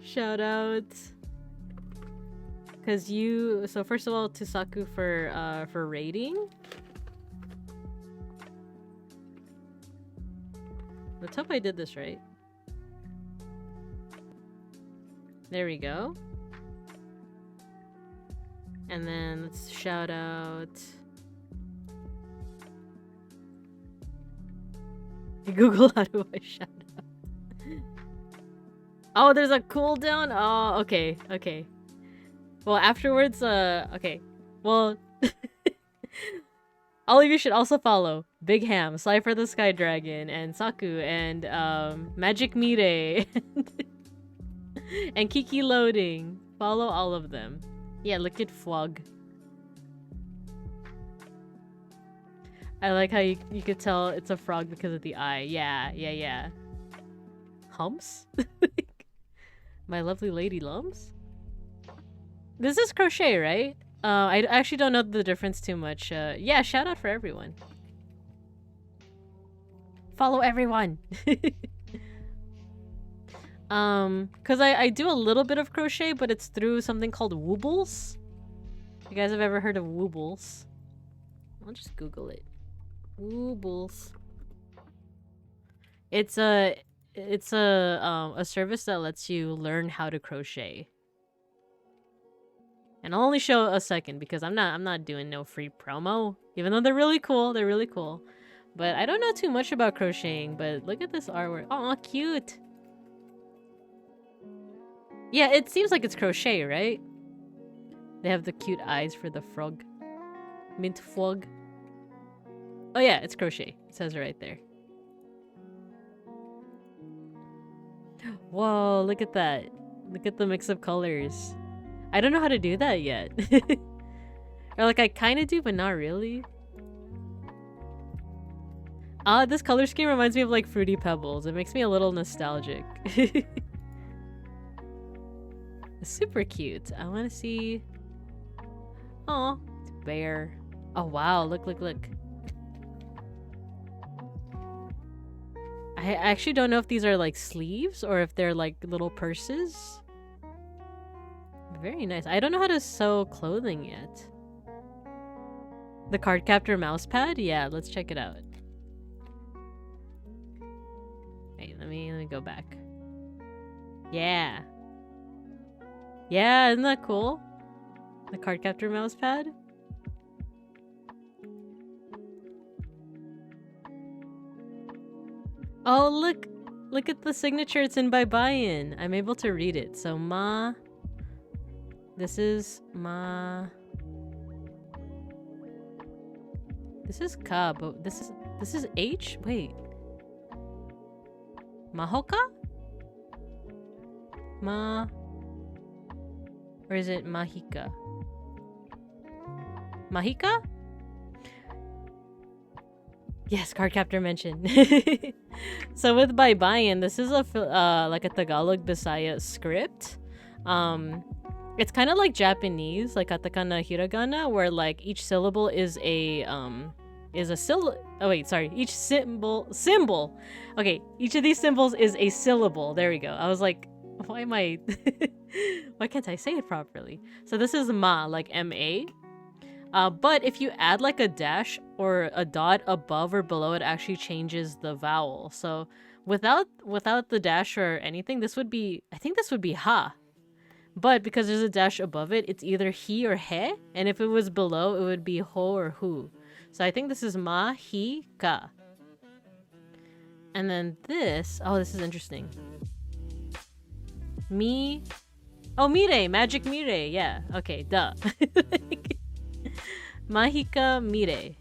Speaker 1: Shout out. Cause so first of all, to Saku for rating. Let's hope I did this right. There we go. And then let's shout out. Google, how do I shout out? Oh, there's a cooldown? Oh, okay, okay. Well, afterwards, okay. Well, all of you should also follow Big Ham, Slifer the Sky Dragon, and Saku, and Magic Mire, and Kiki Loading. Follow all of them. Yeah, look at Flug. I like how you could tell it's a frog because of the eye. Yeah. Humps? My lovely lady lumps? This is crochet, right? I actually don't know the difference too much. Yeah, shout out for everyone. Follow everyone. Cause I do a little bit of crochet, but it's through something called Woobles. You guys have ever heard of Woobles? I'll just Google it. Woobles. It's a service that lets you learn how to crochet. And I'll only show a second because I'm not doing no free promo. Even though they're really cool, they're really cool. But I don't know too much about crocheting, but look at this artwork. Oh, cute. Yeah, it seems like it's crochet, right? They have the cute eyes for the frog. Mint frog. Oh yeah, it's crochet. It says it right there. Whoa, look at that. Look at the mix of colors. I don't know how to do that yet. Or like I kind of do, but not really. This color scheme reminds me of like Fruity Pebbles. It makes me a little nostalgic. Super cute. I want to see. Oh, it's a bear. Oh wow, look. I actually don't know if these are like sleeves or if they're like little purses. Very nice. I don't know how to sew clothing yet. The Cardcaptor mouse pad? Yeah, let's check it out. Wait, let me go back. Yeah. Yeah, isn't that cool? The Cardcaptor mouse pad? Oh, look! Look at the signature. It's in Bye-Bye-In. I'm able to read it. So, Ma... This is Ma... This is Ka, but this is H? Wait. Mahoka? Ma... Or is it Mahika? Mahika? Yes, Cardcaptor mentioned. So with Bye-Bye-In, this is a like a Tagalog Bisaya script. It's kind of like Japanese, like katakana hiragana, where like each syllable is a each symbol. Okay, each of these symbols is a syllable. There we go. I was like, why can't I say it properly? So this is ma, like M-A. But if you add like a dash or a dot above or below, it actually changes the vowel. So without the dash or anything, this would be, I think this would be ha. But because there's a dash above it, it's either he or he. And if it was below, it would be ho or hu. So I think this is ma, hi, ka. And then this, oh, this is interesting. Mi, oh, mire, magic mire. Yeah, okay, duh. Mahika Mire.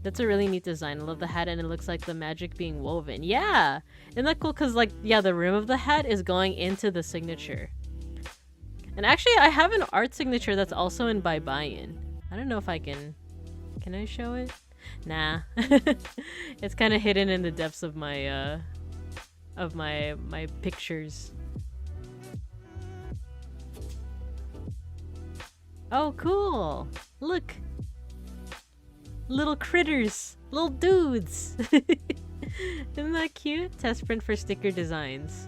Speaker 1: That's a really neat design. I love the hat and it looks like the magic being woven. Yeah! Isn't that cool? Because, like, yeah, the rim of the hat is going into the signature. And actually, I have an art signature that's also in Bye-Bye-In. I don't know if I can... Can I show it? Nah. It's kind of hidden in the depths of my, my pictures. Oh, cool! Look! Little critters! Little dudes! Isn't that cute? Test print for sticker designs.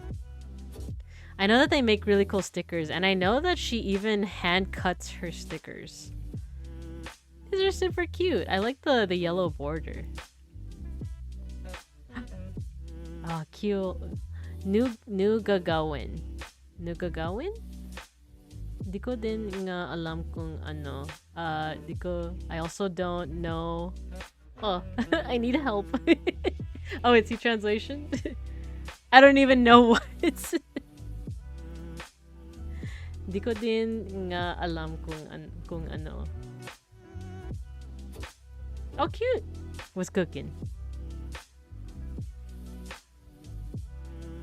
Speaker 1: I know that they make really cool stickers, and I know that she even hand cuts her stickers. These are super cute. I like the yellow border. Oh, cute. New Gagawin. New Gagawin? Di ko din nga alam kung ano. I also don't know. Oh, I need help. Oh, it's the translation? I don't even know what it's... Di ko din nga alam kung ano. Oh, cute! Was cooking.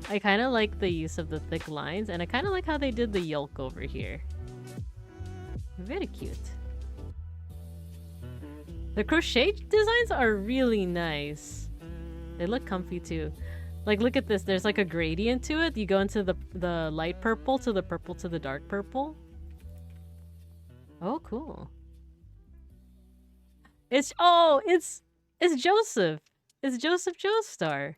Speaker 1: I kind of like the use of the thick lines, and I kind of like how they did the yolk over here. Very cute. The crochet designs are really nice. They look comfy too. Like, look at this. There's like a gradient to it. You go into the light purple to the dark purple. Oh, cool. It's Joseph. It's Joseph Joestar.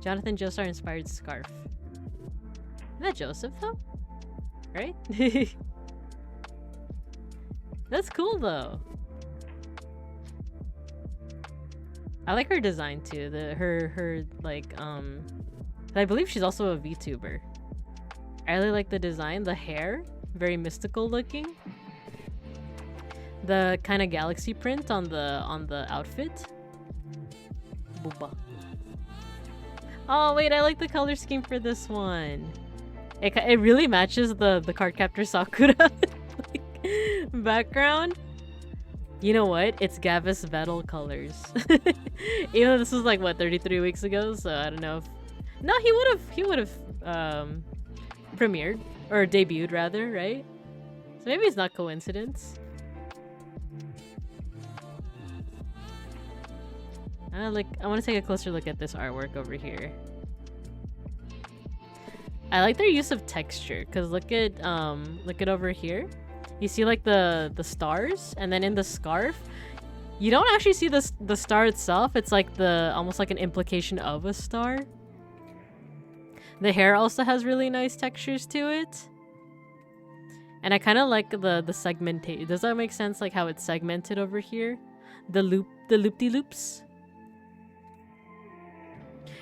Speaker 1: Jonathan Joestar inspired scarf. Isn't that Joseph though? Right? That's cool though. I like her design too. Her like I believe she's also a VTuber. I really like the design, the hair, very mystical looking. The kind of galaxy print on the outfit. Booba. Oh wait, I like the color scheme for this one. It really matches the Cardcaptor Sakura like, background. You know what? It's Gavis Battle colors. Even though this was like what 33 weeks ago, so I don't know if no, he would have premiered or debuted rather, right? So maybe it's not coincidence. I want to take a closer look at this artwork over here. I like their use of texture because look at over here. You see like the stars, and then in the scarf, you don't actually see the star itself. It's like almost like an implication of a star. The hair also has really nice textures to it. And I kind of like the segmentation. Does that make sense? Like how it's segmented over here? The loop-de-loops.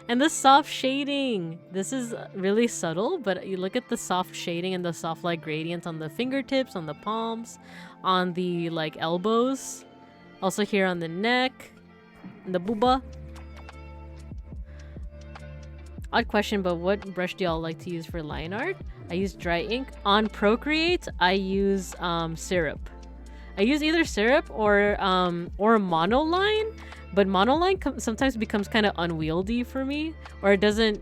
Speaker 1: And the soft shading. This is really subtle, but you look at the soft shading and the soft light gradient on the fingertips, on the palms, on the like elbows. Also here on the neck, and the booba. Odd question, but what brush do y'all like to use for line art? I use dry ink. On Procreate, I use syrup. I use either syrup or monoline, but monoline sometimes becomes kind of unwieldy for me, or it doesn't.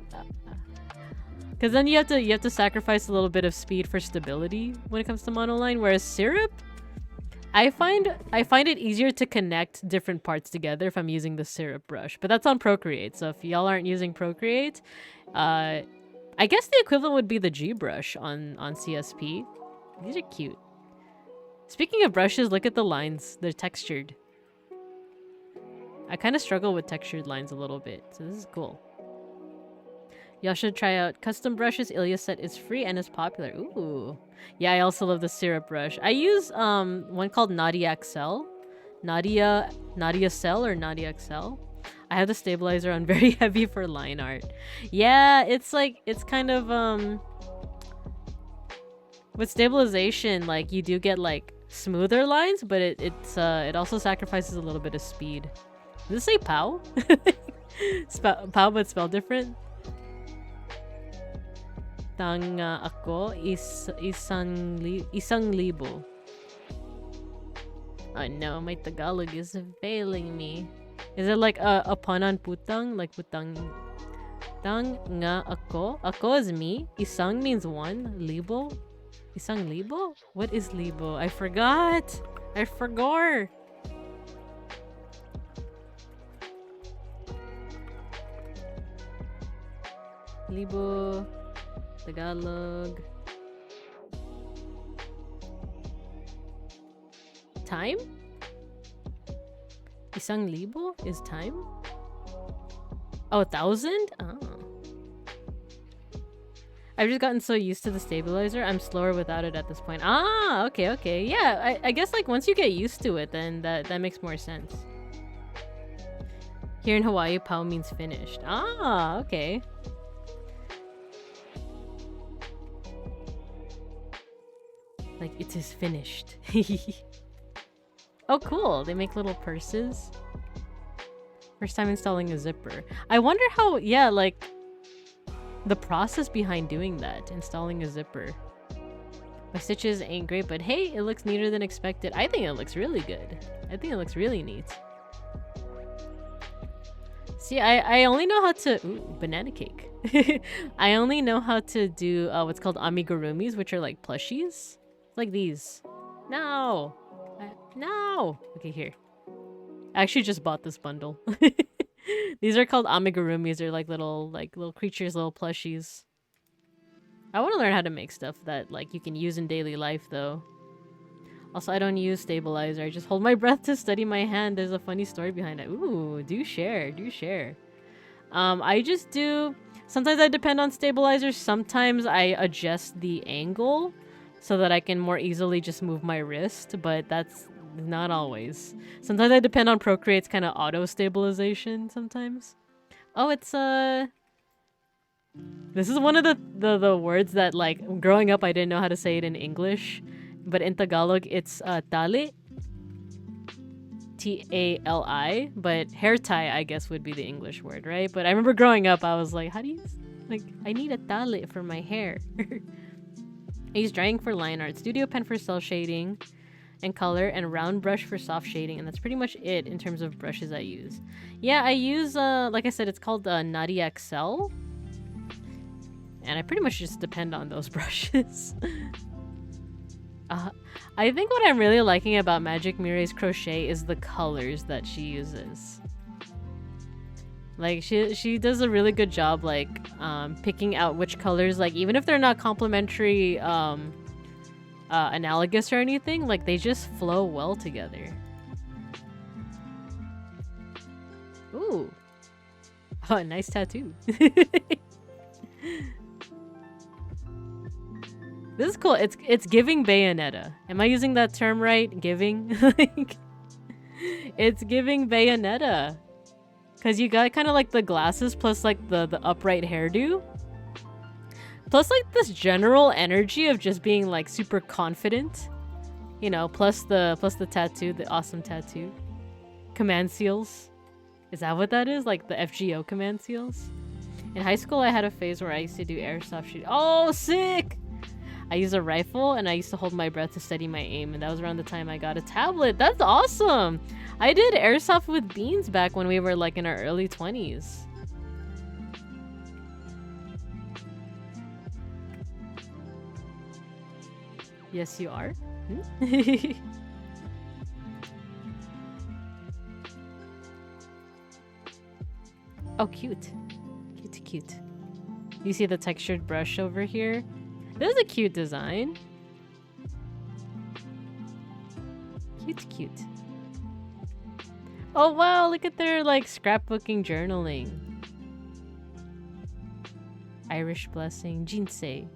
Speaker 1: Because then you have to sacrifice a little bit of speed for stability when it comes to monoline. Whereas syrup, I find it easier to connect different parts together if I'm using the syrup brush. But that's on Procreate, so if y'all aren't using Procreate, I guess the equivalent would be the G brush on CSP. These are cute. Speaking of brushes, look at the lines. They're textured. I kind of struggle with textured lines a little bit, so this is cool. Y'all should try out custom brushes. Ilya said it's free and is popular. Ooh. Yeah, I also love the syrup brush. I use one called Nadia XL. Nadia Cell or Nadia XL. I have the stabilizer on very heavy for line art. Yeah, it's kind of with stabilization, like you do get like smoother lines, but it also sacrifices a little bit of speed. Does it say Pow? Pow but spelled different? Tanga ako isang libo. Oh no, my Tagalog is failing me. Is it like a pun on putang? Like putang. Tanga ako? Ako is me. Isang means one. Libo? Isang libo? What is libo? I forgot. I forgot. Libo. Tagalog. Time? Isang libo is time? Oh, 1,000? Oh. I've just gotten so used to the stabilizer. I'm slower without it at this point. Ah, okay. Yeah, I guess like once you get used to it, then that makes more sense. Here in Hawaii, Pau means finished. Ah, okay. Like, it is finished. Oh, cool. They make little purses. First time installing a zipper. I wonder how, yeah, like, the process behind doing that, installing a zipper. My stitches ain't great, but hey, it looks neater than expected. I think it looks really good. I think it looks really neat. See, I only know how to... Ooh, banana cake. I only know how to do what's called amigurumis, which are like plushies. Like these. No! No! Okay, here. I actually just bought this bundle. These are called amigurumis. They're like little creatures, little plushies. I want to learn how to make stuff that like you can use in daily life though. Also, I don't use stabilizer. I just hold my breath to steady my hand. There's a funny story behind it. Ooh, do share. I just do... Sometimes I depend on stabilizers. Sometimes I adjust the angle so that I can more easily just move my wrist, but that's not always. Sometimes I depend on Procreate's kind of auto stabilization sometimes. Oh, it's This is one of the words that, like, growing up, I didn't know how to say it in English. But in Tagalog, it's tali. Tali. But hair tie, I guess, would be the English word, right? But I remember growing up, I was like, how do you... Like, I need a tali for my hair. I use drying for line art, studio pen for cell shading and color, and round brush for soft shading, and that's pretty much it in terms of brushes I use. Yeah, I use, like I said, it's called Nadi XL, and I pretty much just depend on those brushes. I think what I'm really liking about Magic Mirai's crochet is the colors that she uses. Like, she does a really good job, like, picking out which colors, like, even if they're not complementary, analogous or anything, like, they just flow well together. Ooh. Oh, a nice tattoo. This is cool. It's giving Bayonetta. Am I using that term right? Giving? Like, it's giving Bayonetta. Because you got kind of like the glasses plus like the upright hairdo. Plus like this general energy of just being like super confident. You know, plus the tattoo, the awesome tattoo. Command seals. Is that what that is? Like the FGO command seals? In high school, I had a phase where I used to do airsoft shooting. Oh, sick! I used a rifle and I used to hold my breath to steady my aim, and that was around the time I got a tablet. That's awesome! I did airsoft with Beans back when we were like in our early 20s. Yes, you are? Hmm? Oh, cute. Cute. You see the textured brush over here? This is a cute design. Cute. Oh wow, look at their like scrapbooking journaling. Irish blessing, jinsei.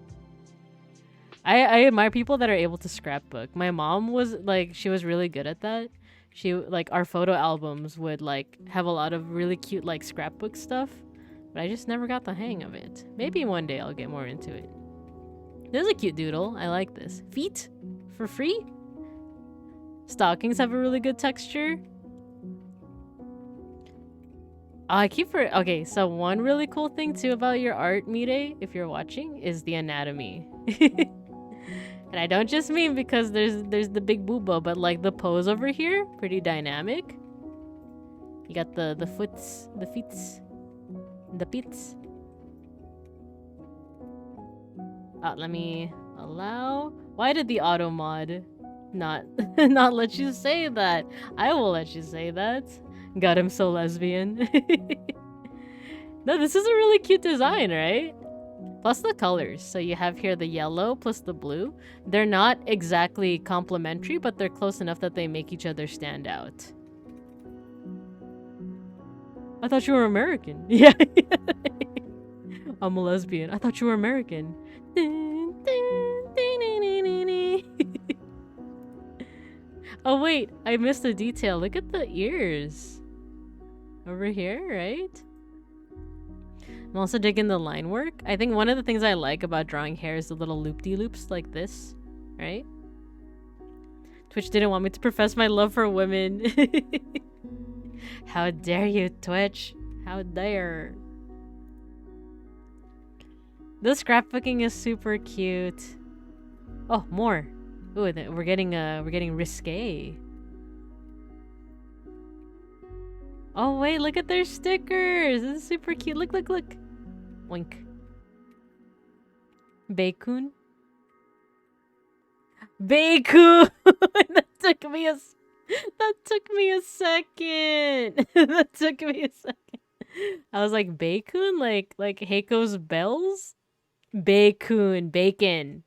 Speaker 1: I admire people that are able to scrapbook. My mom was like, she was really good at that. She like, our photo albums would like have a lot of really cute like scrapbook stuff, but I just never got the hang of it. Maybe one day I'll get more into it. This is a cute doodle. I like this. Feet for free. Stockings have a really good texture. Okay, so one really cool thing too about your art, Mirai, if you're watching, is the anatomy. And I don't just mean because there's the big booba, but like the pose over here, pretty dynamic. You got the foots, the feets, the pits. Let me allow. Why did the auto mod not let you say that? I will let you say that. Got him so lesbian. No, this is a really cute design, right? Plus the colors. So you have here the yellow plus the blue. They're not exactly complementary, but they're close enough that they make each other stand out. I thought you were American. Yeah. I'm a lesbian. I thought you were American. Oh wait, I missed a detail. Look at the ears. Over here, right? I'm also digging the line work. I think one of the things I like about drawing hair is the little loop-de-loops like this, right? Twitch didn't want me to profess my love for women. How dare you, Twitch? How dare? This scrapbooking is super cute. Oh, more. Ooh, we're getting risque. Oh wait, look at their stickers. This is super cute. Look. Wink. Bacon. That took me a second. That took me a second. I was like, bacon? Like Heiko's bells? Bacon.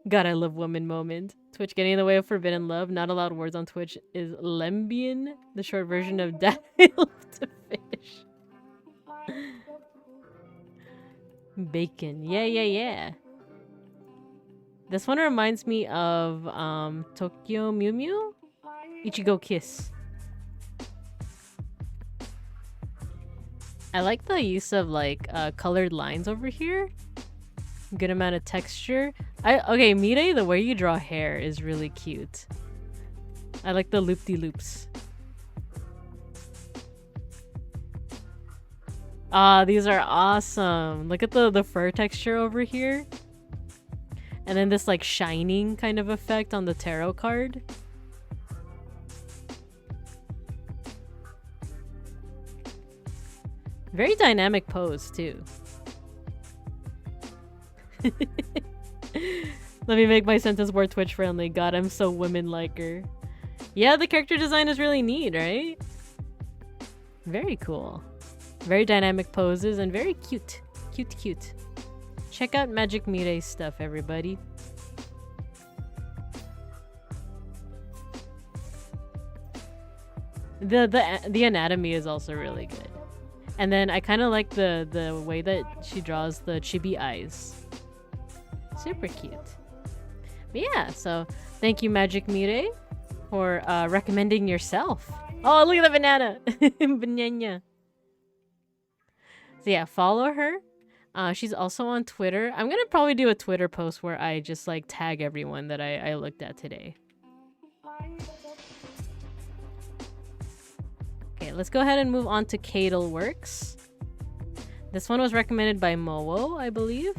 Speaker 1: God, I love woman moment. Twitch getting in the way of forbidden love. Not allowed words on Twitch is Lembian, the short version of Daddy Love to Fish. Bacon. Yeah. This one reminds me of Tokyo Mew Mew? Ichigo Kiss. I like the use of like colored lines over here. Good amount of texture. Okay, Mirei, the way you draw hair is really cute. I like the loop-de-loops. Ah, these are awesome. Look at the fur texture over here. And then this like shining kind of effect on the tarot card. Very dynamic pose too. Let me make my sentence more Twitch friendly. God, I'm so women-like her. Yeah, the character design is really neat, right? Very cool. Very dynamic poses and very cute. Cute. Check out Magic Mirei's stuff, everybody. The anatomy is also really good. And then I kind of like the way that she draws the chibi eyes. Super cute. But yeah, so thank you, Magic Mirei, for recommending yourself. Oh, look at the banana! Banana. So yeah, follow her. She's also on Twitter. I'm gonna probably do a Twitter post where I just like tag everyone that I looked at today. Okay, let's go ahead and move on to Cadel Works. This one was recommended by Mowo, I believe.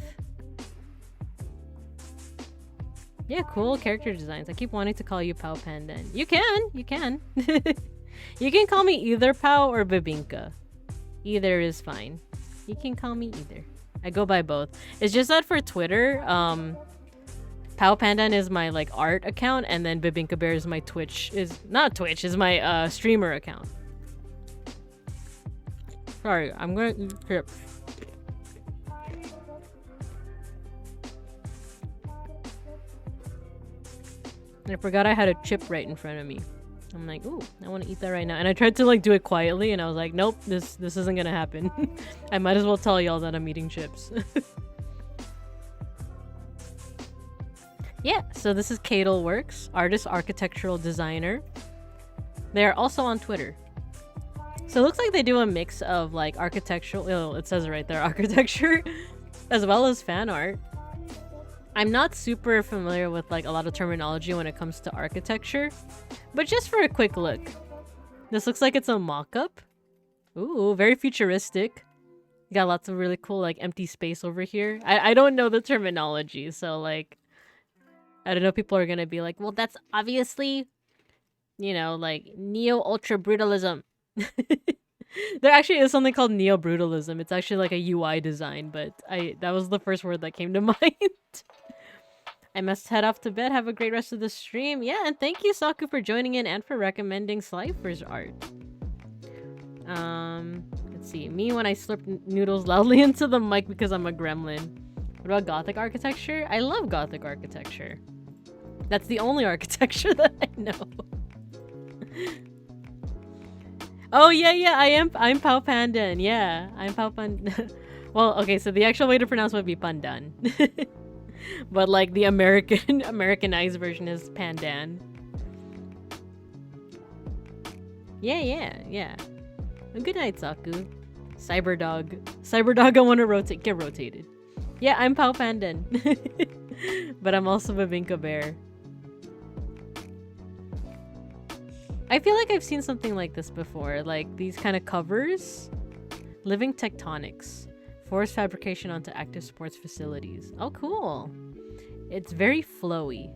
Speaker 1: Yeah, cool character designs. I keep wanting to call you Pao Pandan. You can. You can call me either Pao or Bebinka. Either is fine. You can call me either. I go by both. It's just that for Twitter, Pao Pandan is my like art account, and then Bebinka Bear is my is my streamer account. Sorry, I'm gonna eat chips. I forgot I had a chip right in front of me. I'm like, ooh, I want to eat that right now. And I tried to like do it quietly, and I was like, nope, this isn't gonna happen. I might as well tell y'all that I'm eating chips. Yeah, so this is Cadel Works, artist, architectural designer. They're also on Twitter. So it looks like they do a mix of like architectural, oh, it says it right there, architecture, as well as fan art. I'm not super familiar with like a lot of terminology when it comes to architecture, but just for a quick look, this looks like it's a mock-up. Ooh, very futuristic. You got lots of really cool like empty space over here. I don't know the terminology, so like I don't know, people are gonna be like, well, that's obviously, you know, like neo-ultra-brutalism. There actually is something called neo-brutalism. It's actually like a UI design, but that was the first word that came to mind. I must head off to bed. Have a great rest of the stream. Yeah, and thank you, Saku, for joining in and for recommending Slifer's art. Let's see. Me when I slurp noodles loudly into the mic because I'm a gremlin. What about Gothic architecture? I love Gothic architecture. That's the only architecture that I know. Oh yeah, I'm Pao Pandan. Yeah, I'm Pao Pandan. Well, okay, so the actual way to pronounce would be Pandan. But like the Americanized version is Pandan. Yeah. Good night, Saku. Cyberdog, I want to get rotated. Yeah, I'm Pao Pandan. But I'm also Bebinka Bear. I feel like I've seen something like this before, like these kind of covers. Living Tectonics. Forest fabrication onto active sports facilities. Oh, cool. It's very flowy.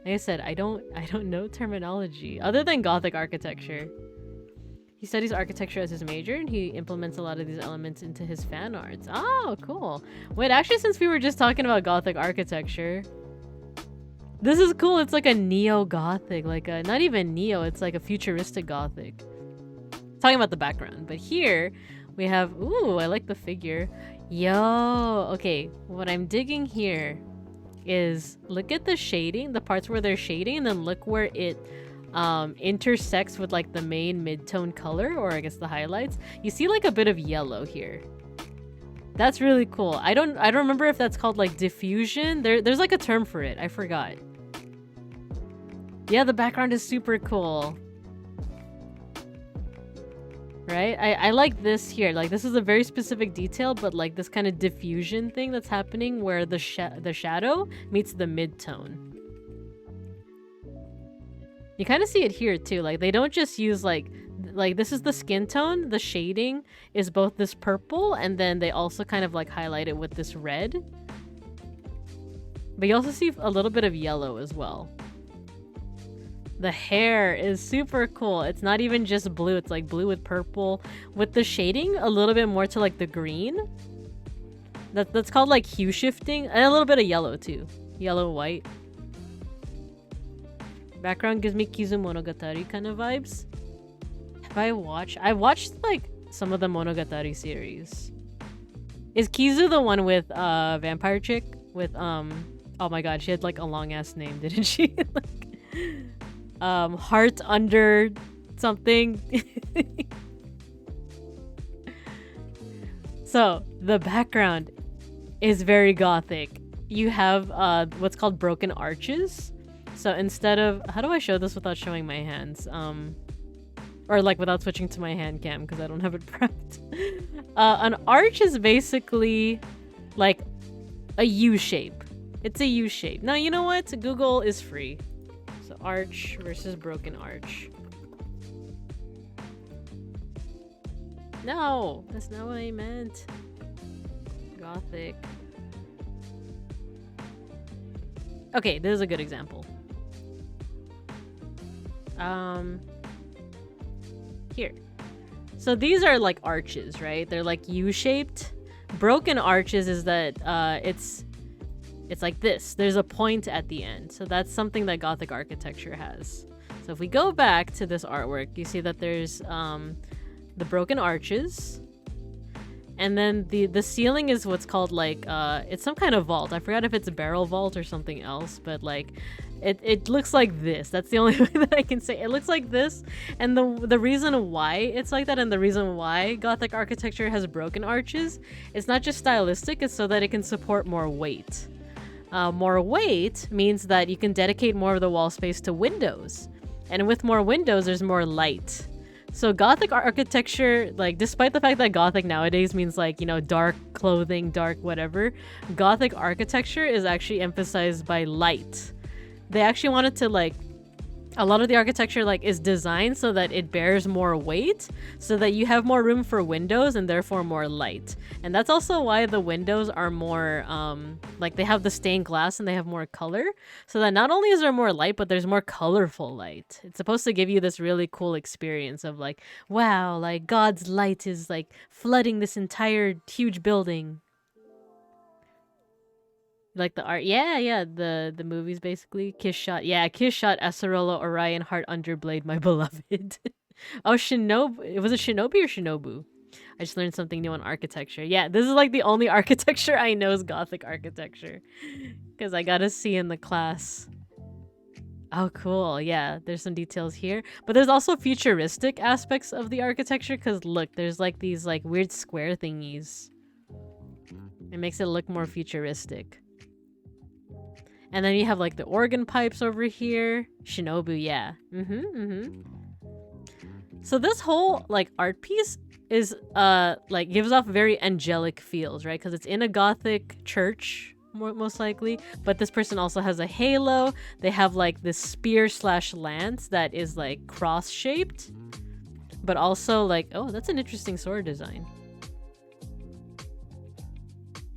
Speaker 1: Like I said, I don't know terminology other than Gothic architecture. He studies architecture as his major, and he implements a lot of these elements into his fan arts. Oh, cool. Wait, actually, since we were just talking about Gothic architecture, this is cool. It's like a neo-Gothic, like a, not even neo, it's like a futuristic Gothic. Talking about the background, but here we have, ooh, I like the figure. Yo, okay, what I'm digging here is, look at the shading, the parts where they're shading, and then look where it intersects with like the main mid-tone color, or I guess the highlights. You see like a bit of yellow here. That's really cool. I don't remember if that's called like diffusion. There's like a term for it. I forgot. Yeah, the background is super cool. right? I like this here. Like, this is a very specific detail, but like this kind of diffusion thing that's happening where the shadow meets the mid-tone. You kind of see it here too. Like, they don't just use like this is the skin tone. The shading is both this purple and then they also kind of like highlight it with this red. But you also see a little bit of yellow as well. The hair is super cool. It's not even just blue. It's like blue with purple. With the shading a little bit more to like the green. That's called like hue shifting. And a little bit of yellow too. Yellow, white. Background gives me Kizu Monogatari kind of vibes. I watched like some of the Monogatari series. Is Kizu the one with vampire chick? With oh my god, she had like a long ass name, didn't she? Like, heart under something. So the background is very gothic. You have what's called broken arches. So instead of, how do I show this without showing my hands? Or like without switching to my hand cam because I don't have it prepped. An arch is basically like a U shape. It's a U shape. Now, you know what? Google is free. So arch versus broken arch. No, that's not what I meant. Gothic. Okay, this is a good example. Here. So these are like arches, right? They're like U-shaped. Broken arches is that it's like this. There's a point at the end. So that's something that Gothic architecture has. So if we go back to this artwork, you see that there's the broken arches. And then the ceiling is what's called like it's some kind of vault. I forgot if it's a barrel vault or something else, but like it looks like this. That's the only way that I can say. It looks like this. And the reason why it's like that and the reason why Gothic architecture has broken arches, it's not just stylistic, it's so that it can support more weight. More weight means that you can dedicate more of the wall space to windows. And with more windows, there's more light. So Gothic architecture, like, despite the fact that Gothic nowadays means, like, you know, dark clothing, dark whatever, Gothic architecture is actually emphasized by light. They actually wanted to, like, a lot of the architecture, like, is designed so that it bears more weight, so that you have more room for windows and therefore more light. And that's also why the windows are more, like, they have the stained glass and they have more color, so that not only is there more light, but there's more colorful light. It's supposed to give you this really cool experience of, like, wow, like, God's light is, like, flooding this entire huge building. Like the art, yeah, the movies basically. Kiss shot, Acerola, Orion, Heart Underblade, my beloved. Oh, Shinobu, was it Shinobi or Shinobu? I just learned something new on architecture. Yeah, this is like the only architecture I know is Gothic architecture, because I got a C in the class. Oh, cool. Yeah, there's some details here, but there's also futuristic aspects of the architecture. Because look, there's like these like weird square thingies. It makes it look more futuristic. And then you have like the organ pipes over here. Shinobu, yeah. So this whole like art piece is like gives off very angelic feels, right? Because it's in a Gothic church, most likely. But this person also has a halo. They have like this spear / lance that is like cross shaped. But also like, oh, that's an interesting sword design.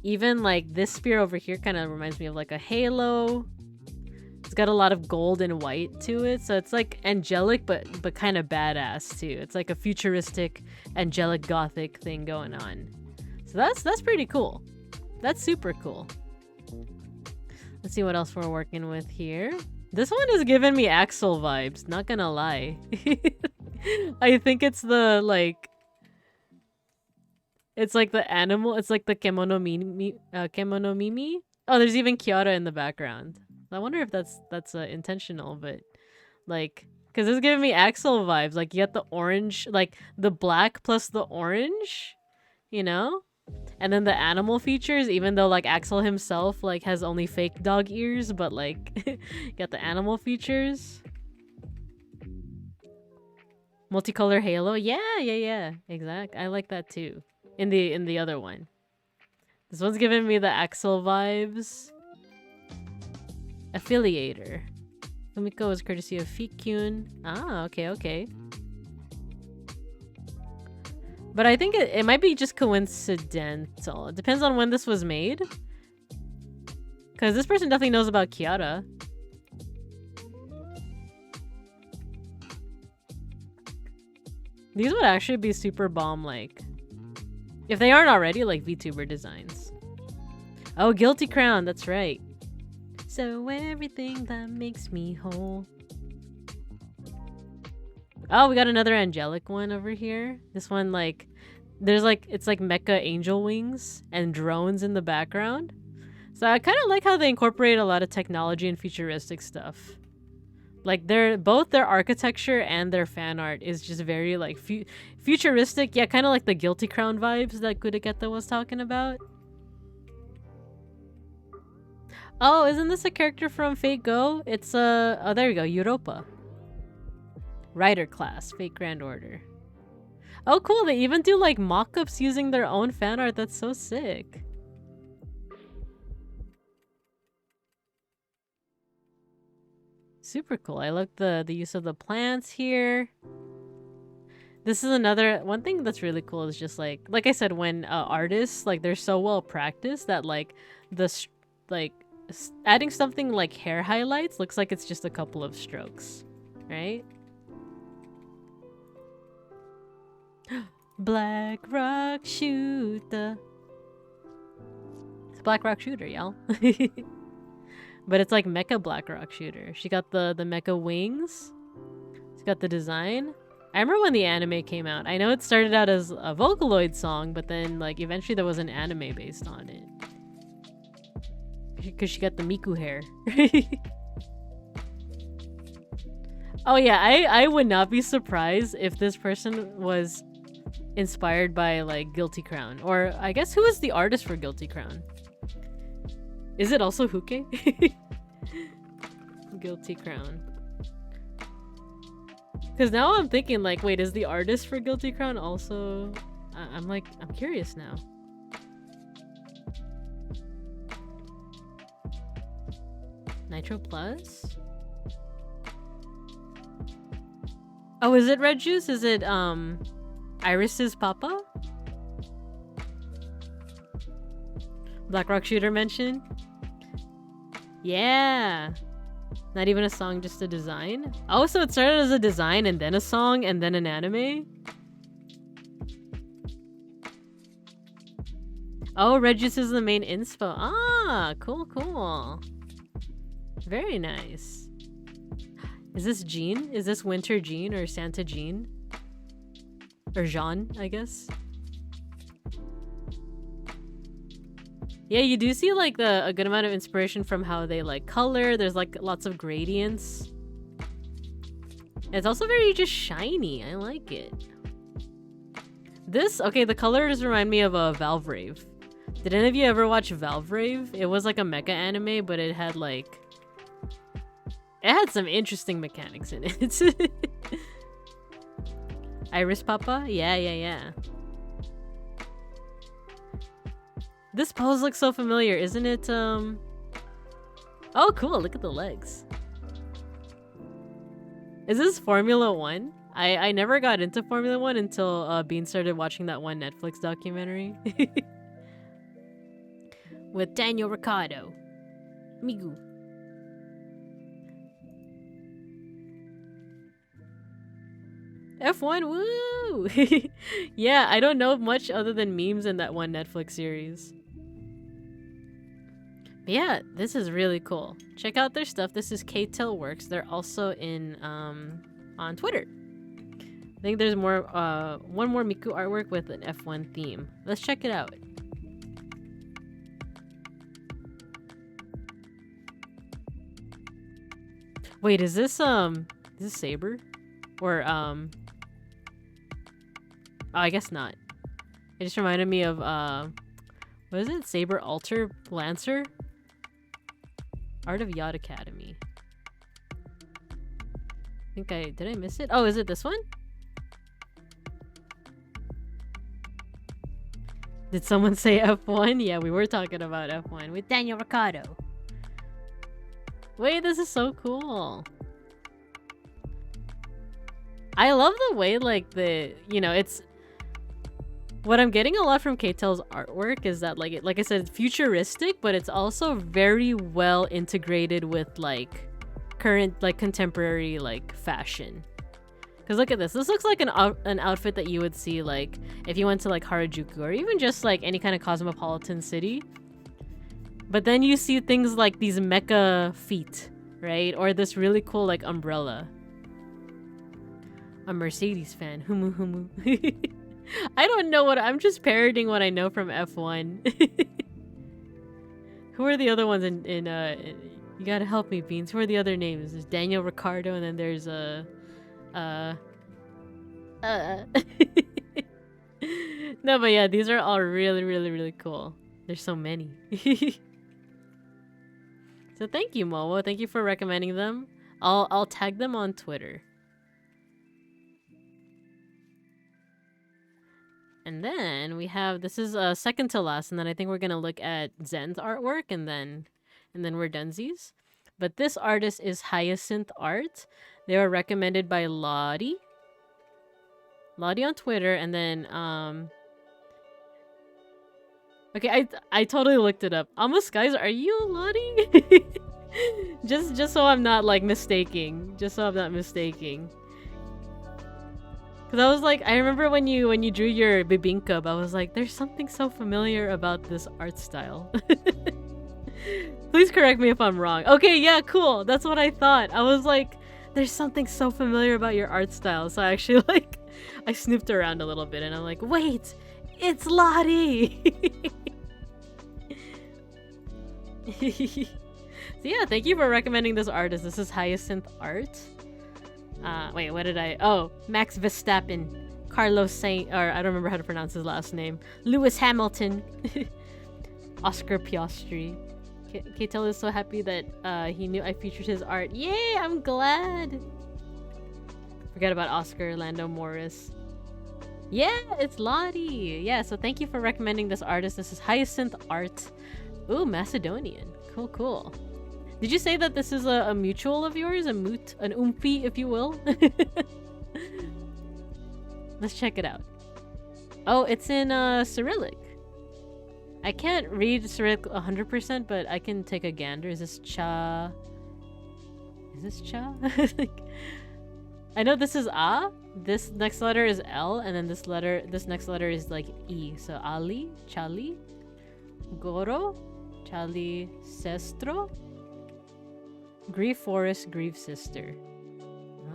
Speaker 1: Even like this spear over here kind of reminds me of like a halo. It's got a lot of gold and white to it, so it's like angelic but kind of badass too. It's like a futuristic angelic Gothic thing going on. So that's pretty cool. That's super cool. Let's see what else we're working with here. This one is giving me Axel vibes, not gonna lie. I think it's the like it's like the animal. It's like the Kemono Mimi. Oh, there's even Kiara in the background. I wonder if that's intentional, but like, because it's giving me Axel vibes. Like, you get the orange, like the black plus the orange, you know? And then the animal features, even though like Axel himself like has only fake dog ears, but like got the animal features. Multicolor halo. Yeah. Exact. I like that too. In the other one. This one's giving me the Axel vibes. Affiliator. Fumiko is courtesy of Fikyun. Ah, okay. But I think it might be just coincidental. It depends on when this was made. Because this person definitely knows about Kiara. These would actually be super bomb, like... If they aren't already, like VTuber designs. Oh, Guilty Crown, that's right. So everything that makes me whole. Oh, we got another angelic one over here. This one, like... There's like... It's like mecha angel wings and drones in the background. So I kind of like how they incorporate a lot of technology and futuristic stuff. Like both their architecture and their fan art is just very like futuristic. Yeah, kind of like the Guilty Crown vibes that Gudageta was talking about. Oh, isn't this a character from Fate Go? It's oh, there you go, Europa. Rider class, Fate Grand Order. Oh, cool. They even do like mock-ups using their own fan art. That's so sick. Super cool. I like the use of the plants here. This is another one thing that's really cool is just like I said, when artists like they're so well practiced that like adding something like hair highlights looks like it's just a couple of strokes, right? Black Rock Shooter. It's Black Rock Shooter, y'all. But it's like Mecha Black Rock Shooter. She got the mecha wings. She's got the design. I remember when the anime came out. I know it started out as a Vocaloid song, but then like eventually there was an anime based on it. Because she got the Miku hair. Oh yeah, I would not be surprised if this person was inspired by like Guilty Crown. Or I guess who is the artist for Guilty Crown? Is it also Huke? Guilty Crown. Because now I'm thinking like, wait, is the artist for Guilty Crown also... I'm curious now. Nitro Plus? Oh, is it Red Juice? Is it, Iris's papa? Black Rock Shooter mention? Yeah. Not even a song, just a design? Oh, so it started as a design and then a song and then an anime? Oh, Red Juice is the main inspo. Ah, cool. Very nice. Is this Jean? Is this Winter Jean or Santa Jean? Or Jean, I guess? Yeah, you do see like a good amount of inspiration from how they like color. There's like lots of gradients. It's also very just shiny. I like it. Okay, the colors remind me of Valvrave. Did any of you ever watch Valvrave? It was like a mecha anime, but it had like... It had some interesting mechanics in it. Iris Papa? Yeah. This pose looks so familiar, isn't it? Oh, cool. Look at the legs. Is this Formula 1? I never got into Formula 1 until Bean started watching that one Netflix documentary. With Daniel Ricciardo. Migu. F1, woo! Yeah, I don't know much other than memes in that one Netflix series. But yeah, this is really cool. Check out their stuff. This is K-Tail Works. They're also in on Twitter. I think there's more one more Miku artwork with an F1 theme. Let's check it out. Wait, is this Saber? Or oh, I guess not. It just reminded me of what is it? Saber Alter Lancer? Art of Yacht Academy. Did I miss it? Oh, is it this one?
Speaker 2: Did someone say F1? Yeah, we were talking about F1 with Daniel Ricciardo. Wait, this is so cool. I love the way, like, it's... What I'm getting a lot from K-Tel's artwork is that, like I said, it's futuristic, but it's also very well integrated with, like, current, like, contemporary, like, fashion. Because look at this. This looks like an outfit that you would see, like, if you went to, like, Harajuku or even just, like, any kind of cosmopolitan city. But then you see things like these mecha feet, right? Or this really cool, like, umbrella. A Mercedes fan. Humu humu. I don't know what... I'm just parroting what I know from F1. Who are the other ones in you gotta help me, Beans. Who are the other names? There's Daniel Ricciardo, and then there's No, but yeah, these are all really, really, really cool. There's so many. So thank you, Momo. Thank you for recommending them. I'll tag them on Twitter. And then we have, this is second to last, and then I think we're gonna look at Zen's artwork, and then we're donesies. But this artist is Hyacinth Art. They were recommended by Lottie on Twitter, and then okay, I totally looked it up. Almost guys, are you Lottie? just so I'm not like mistaking. Just so I'm not mistaking. Cause I was like, I remember when you drew your Bibinka, I was like, there's something so familiar about this art style. Please correct me if I'm wrong. Okay, yeah, cool. That's what I thought. I was like, there's something so familiar about your art style. So I actually like, I snooped around a little bit and I'm like, wait, it's Lottie. So yeah, thank you for recommending this artist. This is Hyacinth Art. Wait, what did I... Oh, Max Verstappen, Carlos Saint... Or I don't remember how to pronounce his last name. Lewis Hamilton. Oscar Piastri. K-Tel is so happy that he knew I featured his art. Yay, I'm glad! Forget about Oscar, Lando Morris. Yeah, it's Lottie! Yeah, so thank you for recommending this artist. This is Hyacinth Art. Ooh, Macedonian. Cool, cool. Did you say that this is a mutual of yours? An umfi, if you will? Let's check it out. Oh, it's in Cyrillic. I can't read Cyrillic 100%, but I can take a gander. Is this cha? Is this cha? I know this is a. This next letter is L, and then this next letter is like E. So Ali, Chali, Goro, Chali, Sestro. Grieve Forest, Grieve Sister.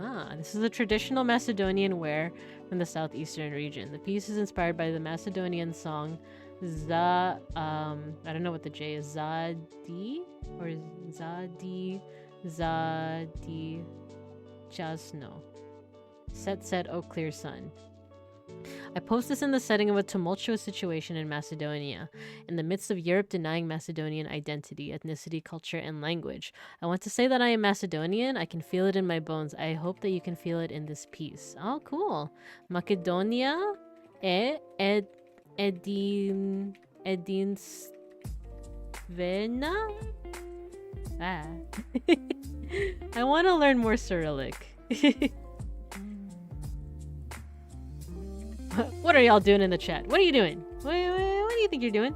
Speaker 2: Ah, this is a traditional Macedonian wear from the southeastern region. The piece is inspired by the Macedonian song I don't know what the J is. Zadi? Or Zadi Jasno. Set, oh clear sun. I post this in the setting of a tumultuous situation in Macedonia, in the midst of Europe denying Macedonian identity, ethnicity, culture, and language. I want to say that I am Macedonian. I can feel it in my bones. I hope that you can feel it in this piece. Oh, cool. Macedonia Edin Svena? Ah. I want to learn more Cyrillic. What are y'all doing in the chat? What are you doing? What do you think you're doing?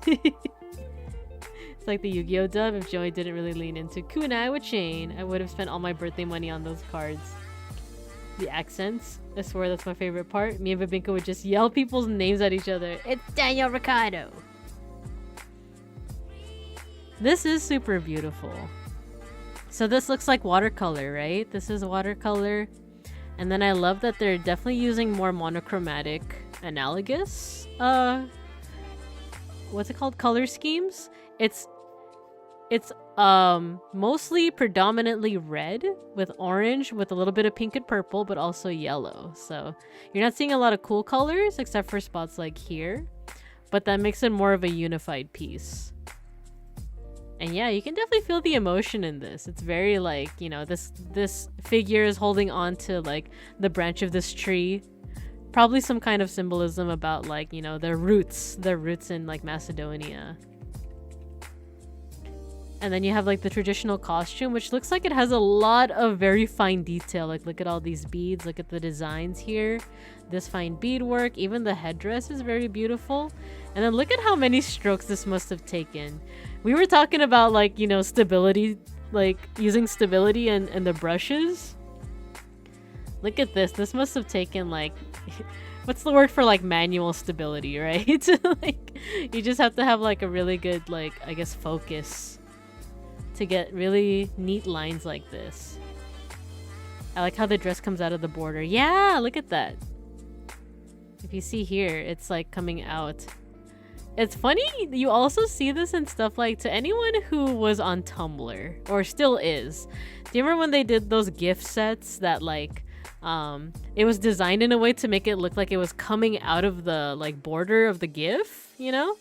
Speaker 2: It's like the Yu-Gi-Oh dub. If Joey didn't really lean into kunai with chain, I would have spent all my birthday money on those cards. The accents. I swear that's my favorite part. Me and Babinka would just yell people's names at each other. It's Daniel Ricciardo. This is super beautiful. So this looks like watercolor, right? This is watercolor. And then I love that they're definitely using more monochromatic, analogous, what's it called? Color schemes. It's mostly predominantly red with orange with a little bit of pink and purple, but also yellow. So you're not seeing a lot of cool colors except for spots like here, but that makes it more of a unified piece. And yeah, you can definitely feel the emotion in this. It's very like, you know, this figure is holding on to like the branch of this tree, Probably some kind of symbolism about like, you know, their roots in like Macedonia. And then you have like the traditional costume, which looks like it has a lot of very fine detail. Like look at all these beads, look at the designs here. This fine beadwork, even the headdress is very beautiful. And then look at how many strokes this must have taken. We were talking about like, you know, stability, like using stability and the brushes. Look at this. This must have taken like, what's the word for like manual stability, right? Like you just have to have like a really good, like, I guess focus to get really neat lines like this. I like how the dress comes out of the border. Yeah, look at that. If you see here, it's like coming out. It's funny, you also see this in stuff like, to anyone who was on Tumblr, or still is. Do you remember when they did those gift sets that like, it was designed in a way to make it look like it was coming out of the like border of the GIF, you know?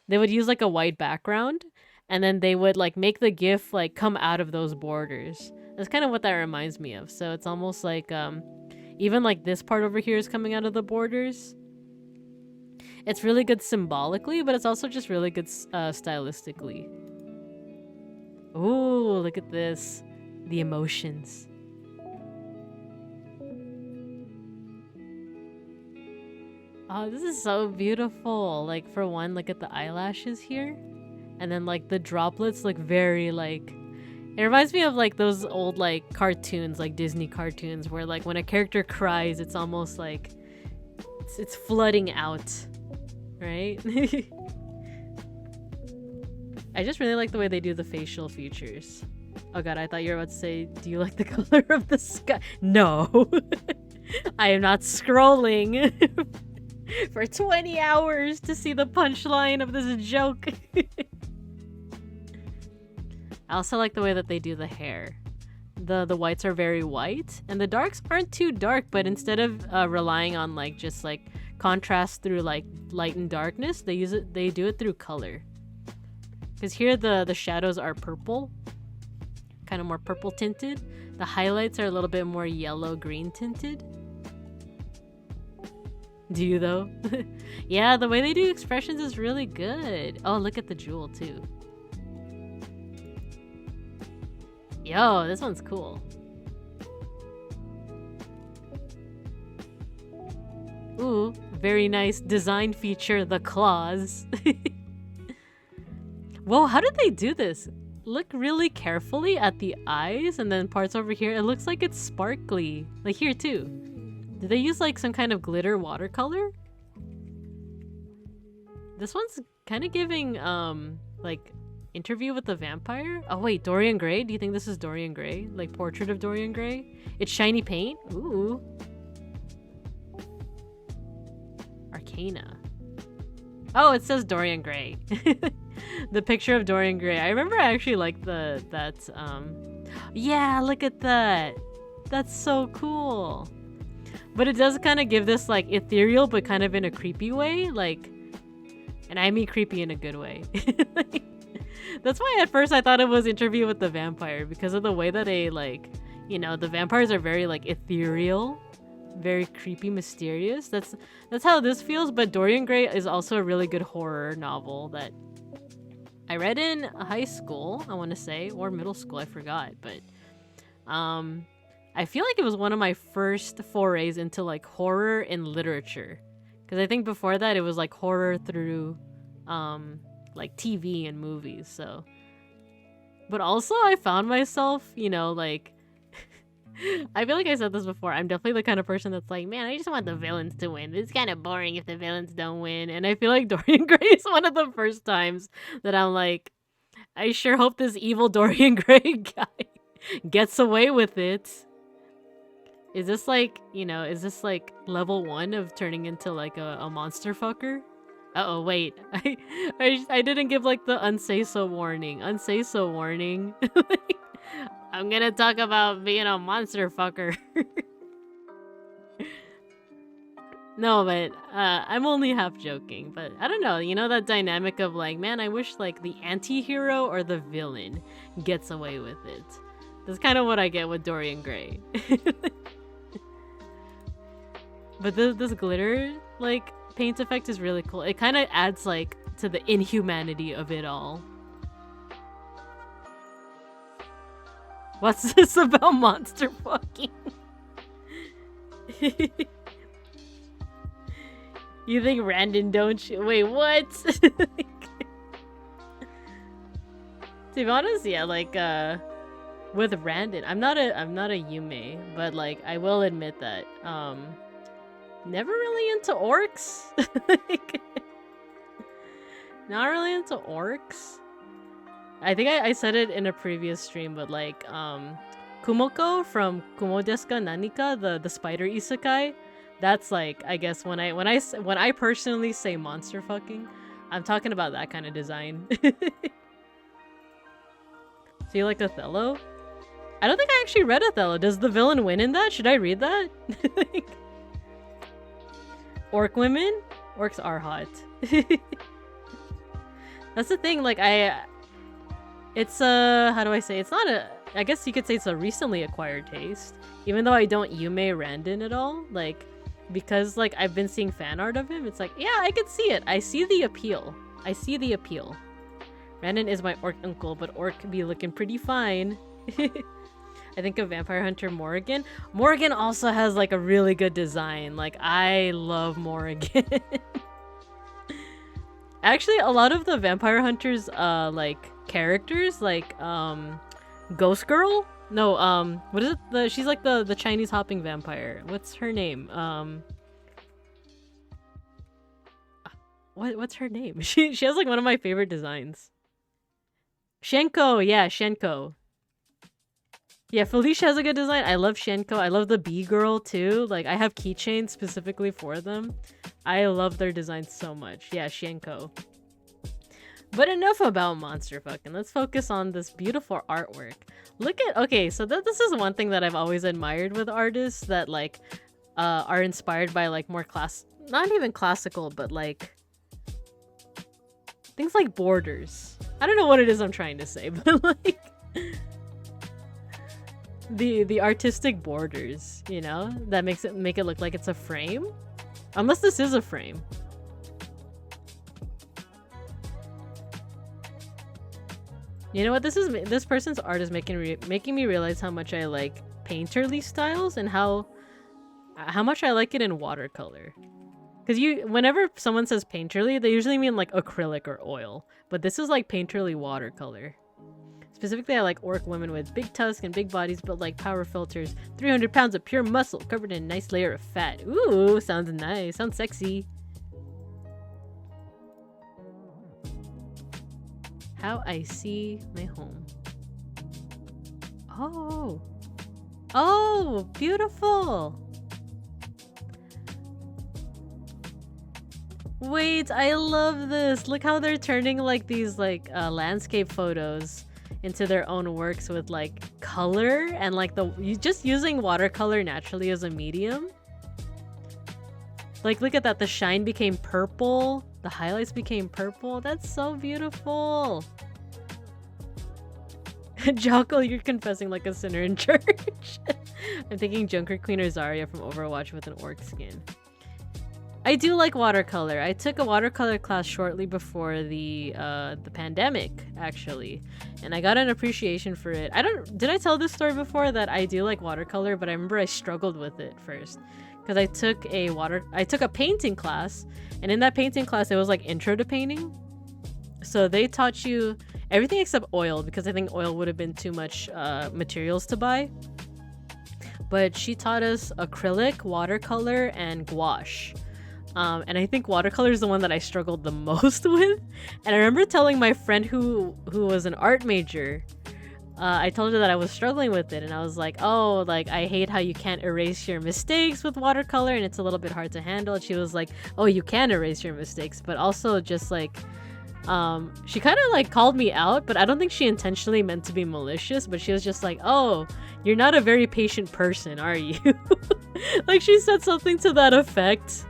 Speaker 2: They would use like a white background, and then they would like make the GIF like come out of those borders. That's kind of what that reminds me of. So it's almost like even like this part over here is coming out of the borders. It's really good symbolically, but it's also just really good stylistically. Ooh, look at this. The emotions. Oh, this is so beautiful. Like for one, look at the eyelashes here. And then like the droplets look very like, it reminds me of like those old like cartoons, like Disney cartoons, where like when a character cries, it's almost like it's flooding out, right? I just really like the way they do the facial features. Oh god, I thought you were about to say, do you like the color of the sky? No. I am not scrolling for 20 hours to see the punchline of this joke. I also like the way that they do the hair. The whites are very white, and the darks aren't too dark, but instead of relying on like just like contrast through like light and darkness, they do it through color. Because here the shadows are purple, kind of more purple tinted. The highlights are a little bit more yellow green tinted. Do you though? Yeah, the way they do expressions is really good. Oh, look at the jewel too. Yo, this one's cool. Ooh, very nice design feature, the claws. Whoa, how did they do this? Look really carefully at the eyes, and then parts over here, it looks like it's sparkly. Like here too. Did they use like some kind of glitter watercolor? This one's kind of giving like Interview with the Vampire? Oh wait, Dorian Gray? Do you think this is Dorian Gray? Like Portrait of Dorian Gray? It's shiny paint? Ooh. Arcana. Oh, it says Dorian Gray. The picture of Dorian Gray. I remember I actually liked yeah, look at that. That's so cool. But it does kind of give this like ethereal, but kind of in a creepy way. Like, and I mean creepy in a good way. Like, that's why at first I thought it was Interview with the Vampire, because of the way that they like, you know, the vampires are very like ethereal, very creepy, mysterious. That's how this feels. But Dorian Gray is also a really good horror novel that I read in high school, I want to say, or middle school, I forgot. But I feel like it was one of my first forays into like horror in literature, because I think before that it was like horror through like TV and movies. So, but also I found myself, you know, like I feel like I said this before, I'm definitely the kind of person that's like, man, I just want the villains to win. It's kind of boring if the villains don't win. And I feel like Dorian Gray is one of the first times that I'm like, I sure hope this evil Dorian Gray guy gets away with it. Is this like, you know, is this like level 1 of turning into like a monster fucker? Uh-oh, wait. I didn't give like the unsay so warning. Unsay so warning. I'm gonna talk about being a monster fucker. No, but I'm only half joking. But I don't know, you know that dynamic of like, man, I wish like the anti-hero or the villain gets away with it. That's kind of what I get with Dorian Gray. But this glitter like paint effect is really cool. It kind of adds like to the inhumanity of it all. What's this about monster fucking? You think Randon don't you? Wait, what? To be honest, yeah, like with Randon, I'm not a Yume, but like I will admit that never really into orcs. Like, not really into orcs. I think I said it in a previous stream, but like Kumoko from Kumo desu ka Nanika, the spider isekai, that's like, I guess when I personally say monster fucking, I'm talking about that kind of design. So you like Othello? I don't think I actually read Othello. Does the villain win in that? Should I read that? Orc women? Orcs are hot. That's the thing, like it's how do I say? It's not I guess you could say it's a recently acquired taste. Even though I don't Yume Randon at all, like, because like I've been seeing fan art of him, it's like, yeah, I could see it. I see the appeal. Randon is my orc uncle, but orc be looking pretty fine. I think of Vampire Hunter Morrigan. Morrigan also has like a really good design. Like, I love Morrigan. Actually, a lot of the Vampire Hunters like characters, like Ghost Girl? No, what is it? She's like the Chinese hopping vampire. What's her name? What's her name? She has like one of my favorite designs. Shenko, yeah, Shenko. Yeah, Felicia has a good design. I love Shenko. I love the bee girl too. Like, I have keychains specifically for them. I love their designs so much. Yeah, Shenko. But enough about monster fucking. Let's focus on this beautiful artwork. Look at, okay, so this is one thing that I've always admired with artists that like are inspired by like more not even classical, but like things like borders. I don't know what it is I'm trying to say, but like the artistic borders, you know, that make it look like it's a frame, unless this is a frame. You know what, this person's art is making me realize how much I like painterly styles and how much I like it in watercolor. Because whenever someone says painterly, they usually mean like acrylic or oil, but this is like painterly watercolor. Specifically, I like orc women with big tusks and big bodies built like power filters. 300 pounds of pure muscle covered in a nice layer of fat. Ooh, sounds nice. Sounds sexy. How I see my home. Oh. Oh, beautiful. Wait, I love this. Look how they're turning like these like landscape photos into their own works with like color and like just using watercolor naturally as a medium. Like, look at that. The shine became purple. The highlights became purple. That's so beautiful. Jocko, you're confessing like a sinner in church. I'm thinking Junker Queen or Zarya from Overwatch with an orc skin. I do like watercolor. I took a watercolor class shortly before the pandemic, actually, and I got an appreciation for it. Did I tell this story before that I do like watercolor, but I remember I struggled with it first because I took a painting class, and in that painting class it was like intro to painting. So they taught you everything except oil, because I think oil would have been too much materials to buy. But she taught us acrylic, watercolor, and gouache. And I think watercolor is the one that I struggled the most with. And I remember telling my friend who was an art major, I told her that I was struggling with it, and I was like, oh, like, I hate how you can't erase your mistakes with watercolor and it's a little bit hard to handle. And she was like, oh, you can erase your mistakes, but also just like, she kind of like called me out, but I don't think she intentionally meant to be malicious, but she was just like, oh, you're not a very patient person, are you? Like, she said something to that effect.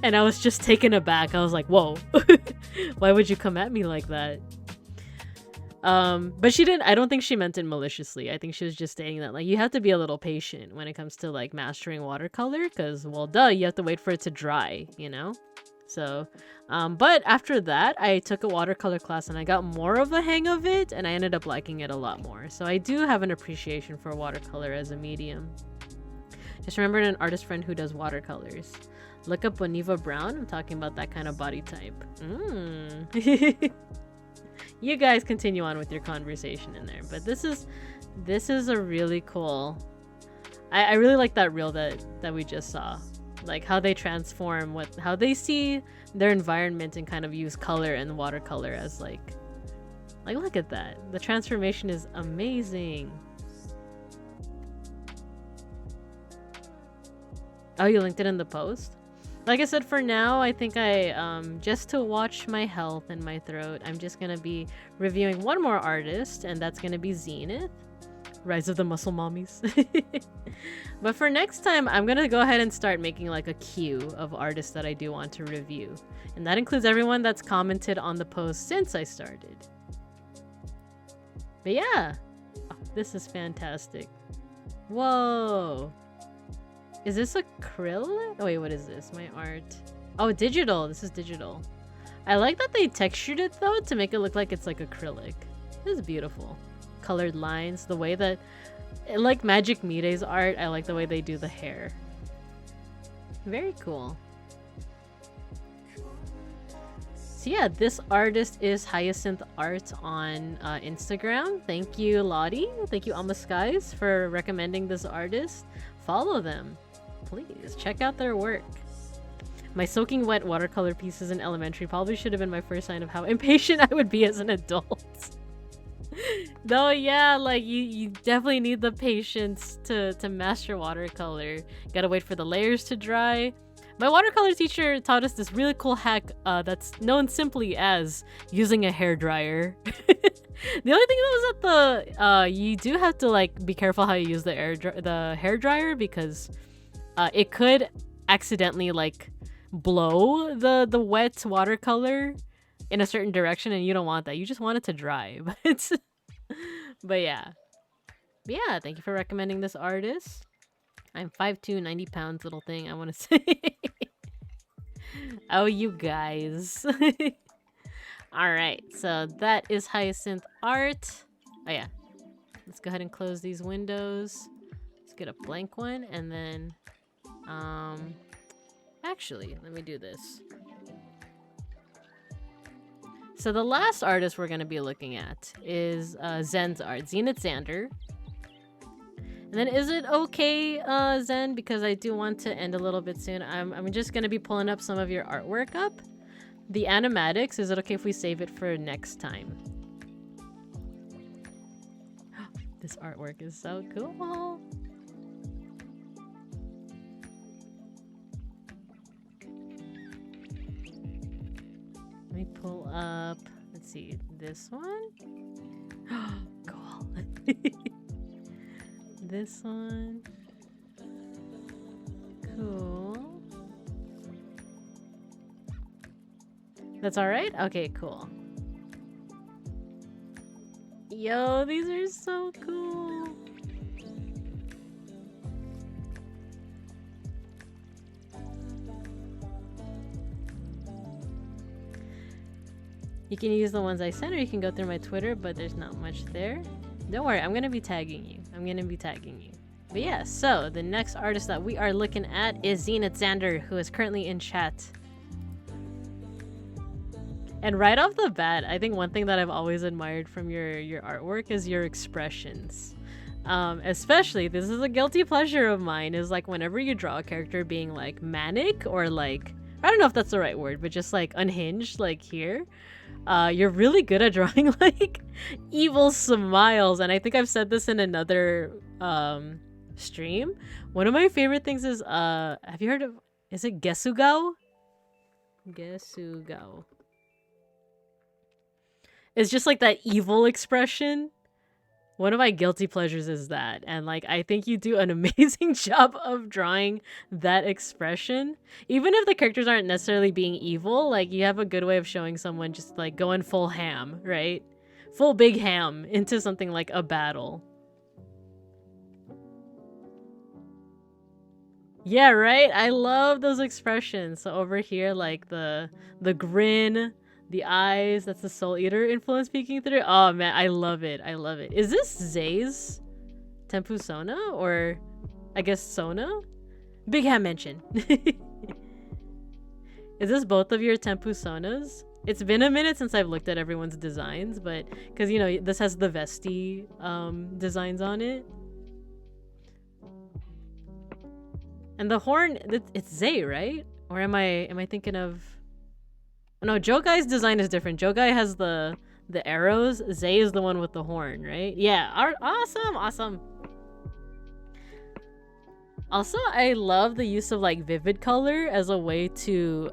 Speaker 2: And I was just taken aback. I was like, whoa. Why would you come at me like that? But she didn't. I don't think she meant it maliciously. I think she was just saying that like you have to be a little patient when it comes to like mastering watercolor, because well, duh, you have to wait for it to dry, you know. So, but after that, I took a watercolor class and I got more of a hang of it, and I ended up liking it a lot more. So I do have an appreciation for watercolor as a medium. Just remembered an artist friend who does watercolors. Look up Boniva Brown. I'm talking about that kind of body type. You guys continue on with your conversation in there, but this is a really cool. I really like that reel that we just saw, like how they transform how they see their environment and kind of use color and watercolor as like look at that. The transformation is amazing. Oh, you linked it in the post? Like I said, for now, I think just to watch my health and my throat, I'm just gonna be reviewing one more artist, and that's gonna be Zenith, Rise of the Muscle Mommies. But for next time, I'm gonna go ahead and start making like a queue of artists that I do want to review. And that includes everyone that's commented on the post since I started. But yeah, oh, this is fantastic. Whoa. Is this acrylic? Oh wait, what is this? My art. Oh, digital. This is digital. I like that they textured it though to make it look like it's like acrylic. This is beautiful. Colored lines. The way that, like Magic Mire's art, I like the way they do the hair. Very cool. So yeah, this artist is Hyacinth Art on Instagram. Thank you, Lottie. Thank you, Alma Skies, for recommending this artist. Follow them. Please check out their work. My soaking wet watercolor pieces in elementary probably should have been my first sign of how impatient I would be as an adult. Though, yeah, like you definitely need the patience to master watercolor. Gotta wait for the layers to dry. My watercolor teacher taught us this really cool hack that's known simply as using a hairdryer. The only thing that was that you do have to like be careful how you use the hairdryer, because it could accidentally like blow the wet watercolor in a certain direction, and you don't want that. You just want it to dry. But yeah. Thank you for recommending this artist. I'm 5'2", 90 pounds, little thing, I want to say. Oh, you guys. Alright, so that is Hyacinth Art. Oh yeah. Let's go ahead and close these windows. Let's get a blank one, and then... Actually, let me do this. So the last artist we're going to be looking at is Zen's art. Zenith Zander. And then is it okay, Zen? Because I do want to end a little bit soon. I'm just going to be pulling up some of your artwork up. The animatics, is it okay if we save it for next time? This artwork is so cool. Let me pull up, let's see, this one. Cool. This one. Cool. That's alright? Okay, cool. Yo, these are so cool. You can use the ones I sent, or you can go through my Twitter, but there's not much there. Don't worry, I'm gonna be tagging you. But yeah, so the next artist that we are looking at is Zenith Zander, who is currently in chat. And right off the bat, I think one thing that I've always admired from your artwork is your expressions. Especially, this is a guilty pleasure of mine, is like whenever you draw a character being like manic, or like, I don't know if that's the right word, but just like unhinged, like here. You're really good at drawing like evil smiles, and I think I've said this in another stream. One of my favorite things is have you heard of, is it Gesugao? Gesugao. It's just like that evil expression. One of my guilty pleasures is that, and like I think you do an amazing job of drawing that expression. Even if the characters aren't necessarily being evil, like you have a good way of showing someone just like going full ham, right? full big ham into something like a battle. Yeah, right? I love those expressions. So over here, like the grin, the eyes, that's the Soul Eater influence peeking through. Oh man, I love it. I love it. Is this Zay's Tempu Sona? Or I guess Sona? Big Ham mention. Is this both of your Tempu Sonas? It's been a minute since I've looked at everyone's designs, but because you know this has the Vesti designs on it. And the horn, it's Zay, right? Or am I thinking of? No, Jogai's design is different. Jogai has the arrows. Zay is the one with the horn, right? Yeah. Awesome. Also, I love the use of like vivid color as a way to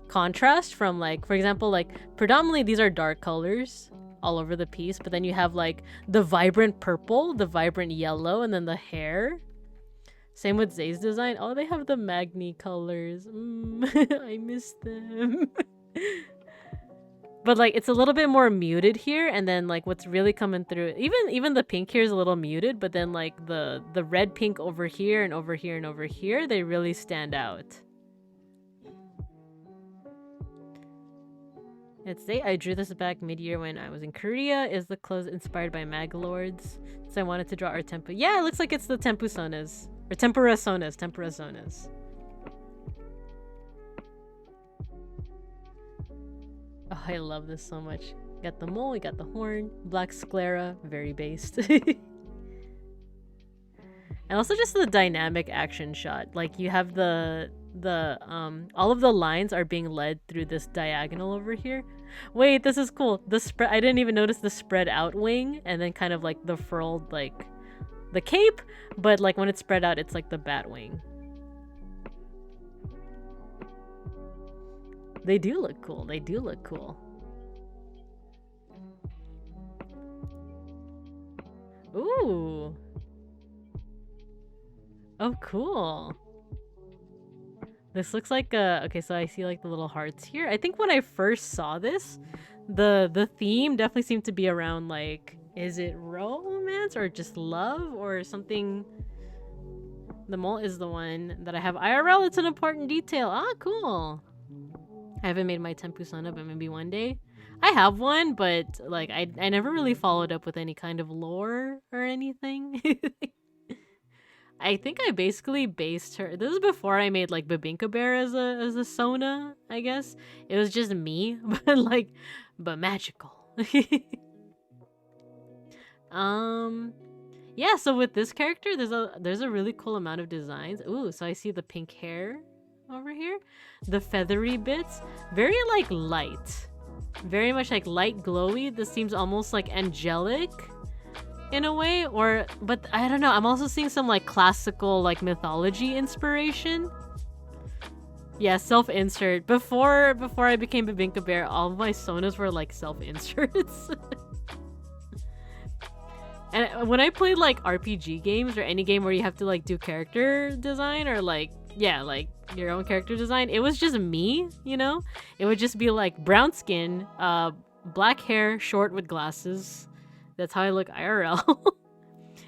Speaker 2: contrast from, like, for example, like predominantly these are dark colors all over the piece, but then you have like the vibrant purple, the vibrant yellow, and then the hair. Same with Zay's design. Oh, they have the Magni colors. I miss them. But like it's a little bit more muted here, and then like what's really coming through, even the pink here is a little muted, but then like the red pink over here and over here and over here, they really stand out. It's Zay. I drew this back mid-year when I was in Korea. Is the clothes inspired by Maglords? So I wanted to draw our Tempu. Yeah, it looks like it's the Tempu Sonas. Or Tempura Sonas. Oh, I love this so much. Got the mole, we got the horn, black sclera, very based. And also just the dynamic action shot. Like you have the all of the lines are being led through this diagonal over here. Wait, this is cool. The spread, I didn't even notice the spread out wing and then kind of like the furled like the cape, but like when it's spread out, it's like the bat wing. They do look cool. Ooh. Oh, cool. This looks like okay, so I see like the little hearts here. I think when I first saw this, the theme definitely seemed to be around like, is it romance or just love or something? The mole is the one that I have IRL. It's an important detail. Ah, cool. I haven't made my Tempu Sona, but maybe one day. I have one, but like I never really followed up with any kind of lore or anything. I think I basically based her. This is before I made like Babinka Bear as a Sona, I guess. It was just me, but magical. Yeah, so with this character, there's a really cool amount of designs. Ooh, so I see the pink hair over here, the feathery bits, very like light, very much like light glowy. This seems almost like angelic in a way, but I don't know, I'm also seeing some like classical like mythology inspiration. Yeah, self-insert. Before I became Babinka Bear, all of my Sonas were like self-inserts. And when I played like RPG games or any game where you have to like do character design or like, yeah, like your own character design, it was just me, you know? It would just be like brown skin, black hair, short with glasses. That's how I look IRL.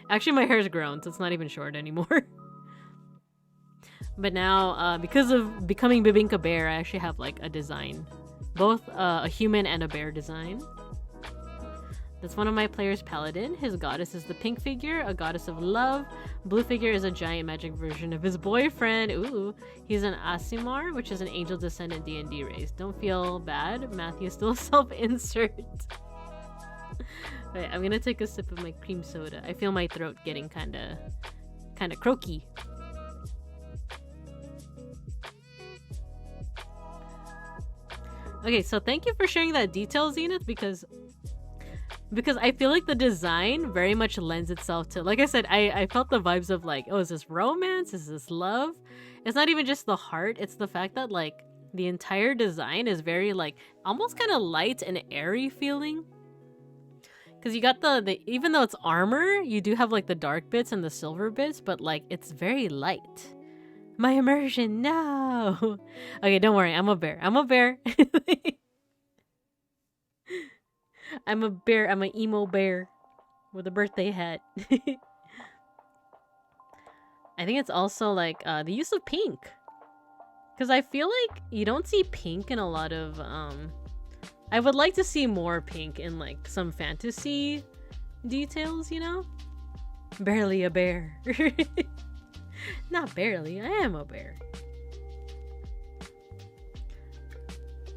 Speaker 2: Actually, my hair's grown, so it's not even short anymore. But now, because of becoming Babinka Bear, I actually have like a design. Both a human and a bear design. That's one of my players' paladin. His goddess is the pink figure, a goddess of love. Blue figure is a giant magic version of his boyfriend. Ooh, he's an Aasimar, which is an angel descendant D&D race. Don't feel bad. Matthew still self-insert. Wait, I'm gonna take a sip of my cream soda. I feel my throat getting kinda croaky. Okay, so thank you for sharing that detail, Zenith, because I feel like the design very much lends itself to, like I said, I felt the vibes of like, oh, is this romance? Is this love? It's not even just the heart. It's the fact that like the entire design is very like almost kind of light and airy feeling. Because you got the even though it's armor, you do have like the dark bits and the silver bits, but like it's very light. My immersion, no. Okay, don't worry. I'm a bear. I'm a bear. I'm an emo bear with a birthday hat. I think it's also like the use of pink. Because I feel like you don't see pink in a lot of I would like to see more pink in like some fantasy details, you know? Barely a bear. Not barely, I am a bear.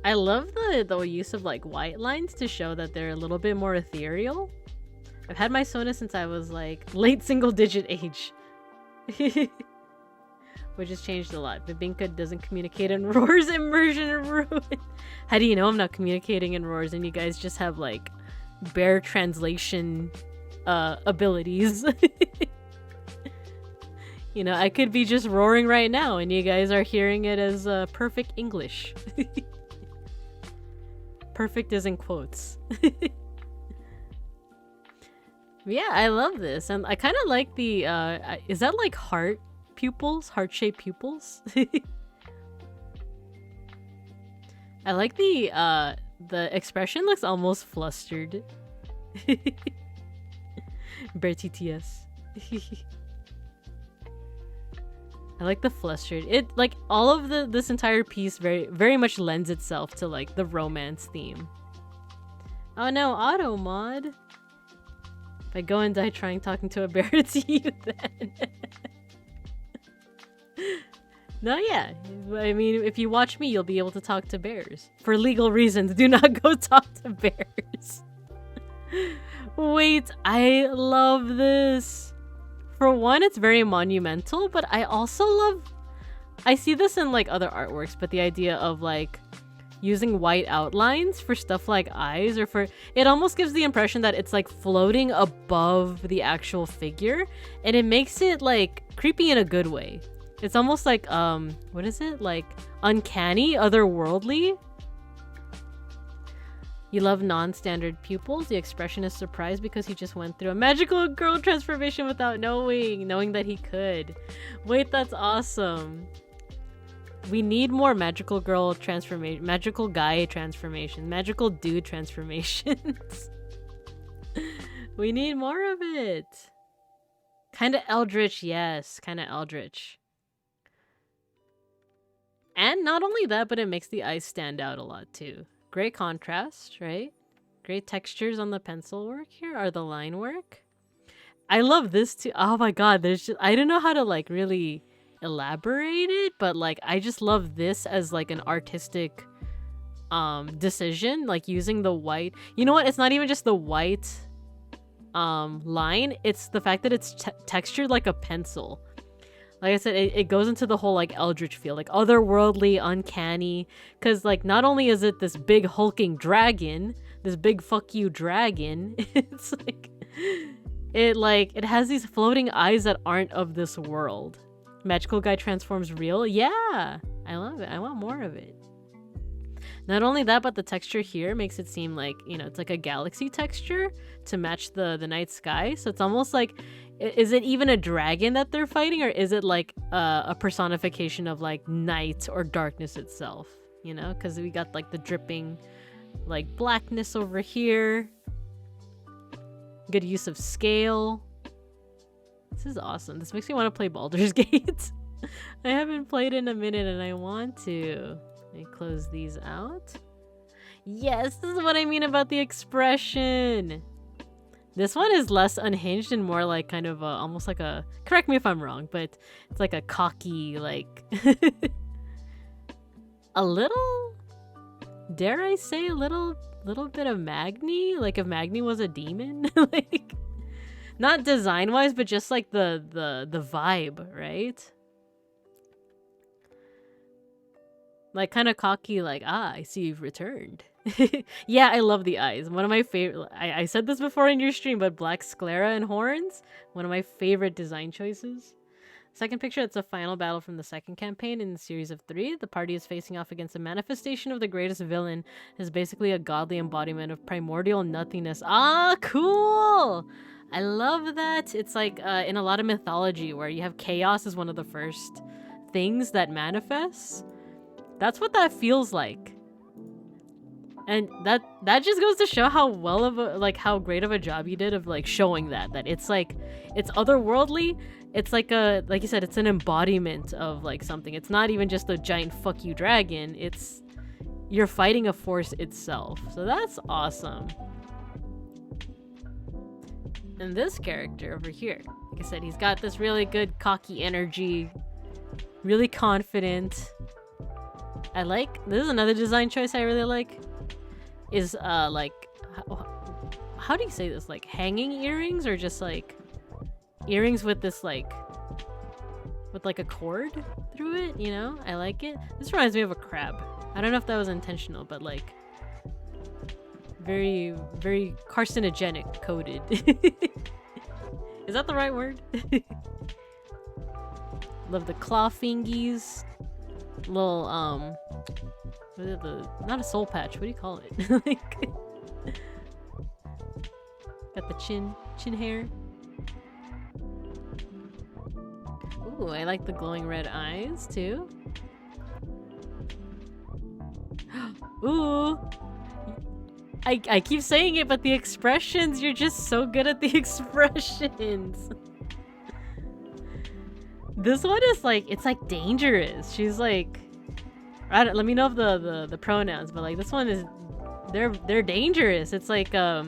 Speaker 2: I love the use of like white lines to show that they're a little bit more ethereal. I've had my Sona since I was like late single digit age. Which has changed a lot. Bibinka doesn't communicate in roars, immersion, and ruin. How do you know I'm not communicating in roars and you guys just have like bear translation abilities? You know, I could be just roaring right now and you guys are hearing it as perfect English. Perfect is in quotes. Yeah, I love this. And I kind of like the, is that like heart pupils? Heart-shaped pupils? I like the expression looks almost flustered. Bear TTS. I like the flustered. It like all of this entire piece very much lends itself to like the romance theme. Oh no, auto mod. If I go and die trying talking to a bear, it's you then. No, yeah. I mean, if you watch me, you'll be able to talk to bears. For legal reasons, do not go talk to bears. Wait, I love this. For one, it's very monumental, but I also love... I see this in like other artworks, but the idea of like using white outlines for stuff like eyes or for... It almost gives the impression that it's like floating above the actual figure, and it makes it like creepy in a good way. It's almost like, what is it? Like uncanny, otherworldly. You love non-standard pupils. The expression is surprised because he just went through a magical girl transformation without knowing that he could. Wait, that's awesome. We need more magical girl transformation, magical guy transformation, magical dude transformations. We need more of it. Kind of eldritch, yes, kind of eldritch. And not only that, but it makes the eyes stand out a lot too. Great contrast, right? Great textures on the pencil work here, or the line work. I love this too. Oh my god, there's just... I don't know how to like really elaborate it, but like I just love this as like an artistic decision, like using the white. You know what? It's not even just the white line. It's the fact that it's textured like a pencil. Like I said, it goes into the whole like eldritch feel, like otherworldly, uncanny. Because like not only is it this big hulking dragon, this big fuck you dragon, it's like it has these floating eyes that aren't of this world. Magical guy transforms real. Yeah, I love it. I want more of it. Not only that, but the texture here makes it seem like, you know, it's like a galaxy texture to match the night sky. So it's almost like, is it even a dragon that they're fighting, or is it like a personification of like night or darkness itself? You know, because we got like the dripping like blackness over here. Good use of scale. This is awesome. This makes me want to play Baldur's Gate. I haven't played in a minute and I want to. Let me close these out. Yes, this is what I mean about the expression. This one is less unhinged and more like kind of almost like a... Correct me if I'm wrong, but it's like a cocky, like... a little... Dare I say a little bit of Magni? Like if Magni was a demon? Like... Not design-wise, but just like the vibe, right? Like kind of cocky, like, I see you've returned. Yeah, I love the eyes. One of my favorite... I said this before in your stream, but black sclera and horns, one of my favorite design choices. Second picture, it's a final battle from the second campaign in the series of 3. The party is facing off against a manifestation of the greatest villain. Is basically a godly embodiment of primordial nothingness. Ah, cool! I love that. It's like in a lot of mythology where you have chaos as one of the first things that manifests. That's what that feels like. And that just goes to show how well of a, like, how great of a job you did of like showing that it's like, it's otherworldly. It's like like you said, it's an embodiment of like something. It's not even just a giant fuck you dragon. You're fighting a force itself. So that's awesome. And this character over here, like I said, he's got this really good cocky energy, really confident. This is another design choice I really like. Is like, how do you say this? Like hanging earrings, or just like earrings with this like, with like a cord through it, you know? I like it. This reminds me of a crab. I don't know if that was intentional, but like very, very carcinogenic coated. Is that the right word? Love the claw fingies. Little what is it, not a soul patch, what do you call it? Like, got the chin hair. Ooh, I like the glowing red eyes too. Ooh, I keep saying it, but the expressions, you're just so good at the expressions. This one is like, it's like dangerous. She's like, let me know if the pronouns, but like this one is, they're dangerous. It's like how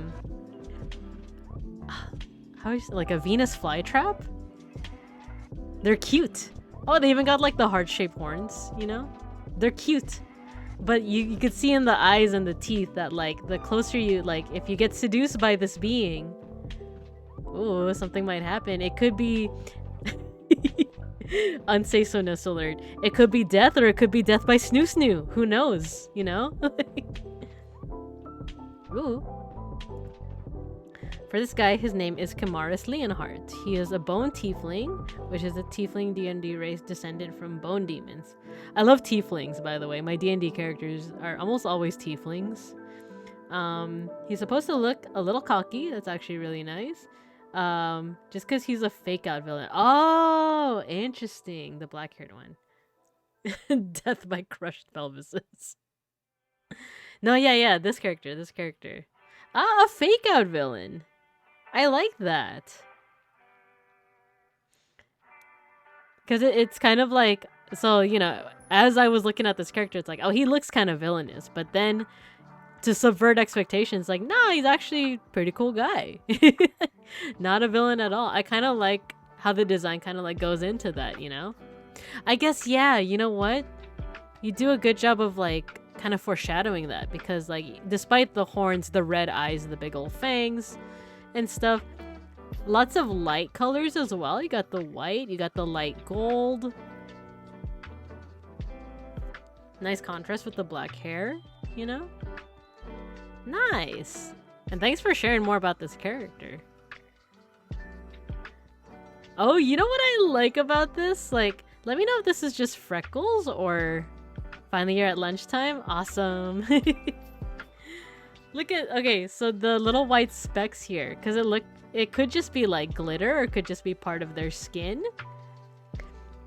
Speaker 2: is it, like a Venus flytrap? They're cute. Oh, they even got like the heart-shaped horns, you know? They're cute. But you could see in the eyes and the teeth that like the closer you, like if you get seduced by this being, ooh, something might happen. It could be unsay-so-ness alert. It could be death, or it could be death by snoo. Who knows, you know? Ooh. For this guy, his name is Kamaris Leonhardt. He is a bone tiefling, which is a tiefling D&D race descended from bone demons. I love tieflings, by the way. My D&D characters are almost always tieflings. He's supposed to look a little cocky. That's actually really nice. Just because he's a fake out villain. Oh, interesting. The black-haired one. Death by crushed pelvises. No, yeah, this character. Ah, a fake out villain. I like that. Because it's kind of like, so, you know, as I was looking at this character, it's like, oh, he looks kind of villainous. But then to subvert expectations, like, nah, he's actually a pretty cool guy. Not a villain at all. I kind of like how the design kind of like goes into that, you know? I guess, yeah, you know what? You do a good job of like kind of foreshadowing that, because like despite the horns, the red eyes, the big old fangs and stuff, lots of light colors as well. You got the white, you got the light gold. Nice contrast with the black hair, you know? Nice. And thanks for sharing more about this character. Oh, you know what I like about this? Like, let me know if this is just freckles or finally here at lunchtime. Awesome. Look at, okay, so the little white specks here, because it could just be like glitter, or it could just be part of their skin.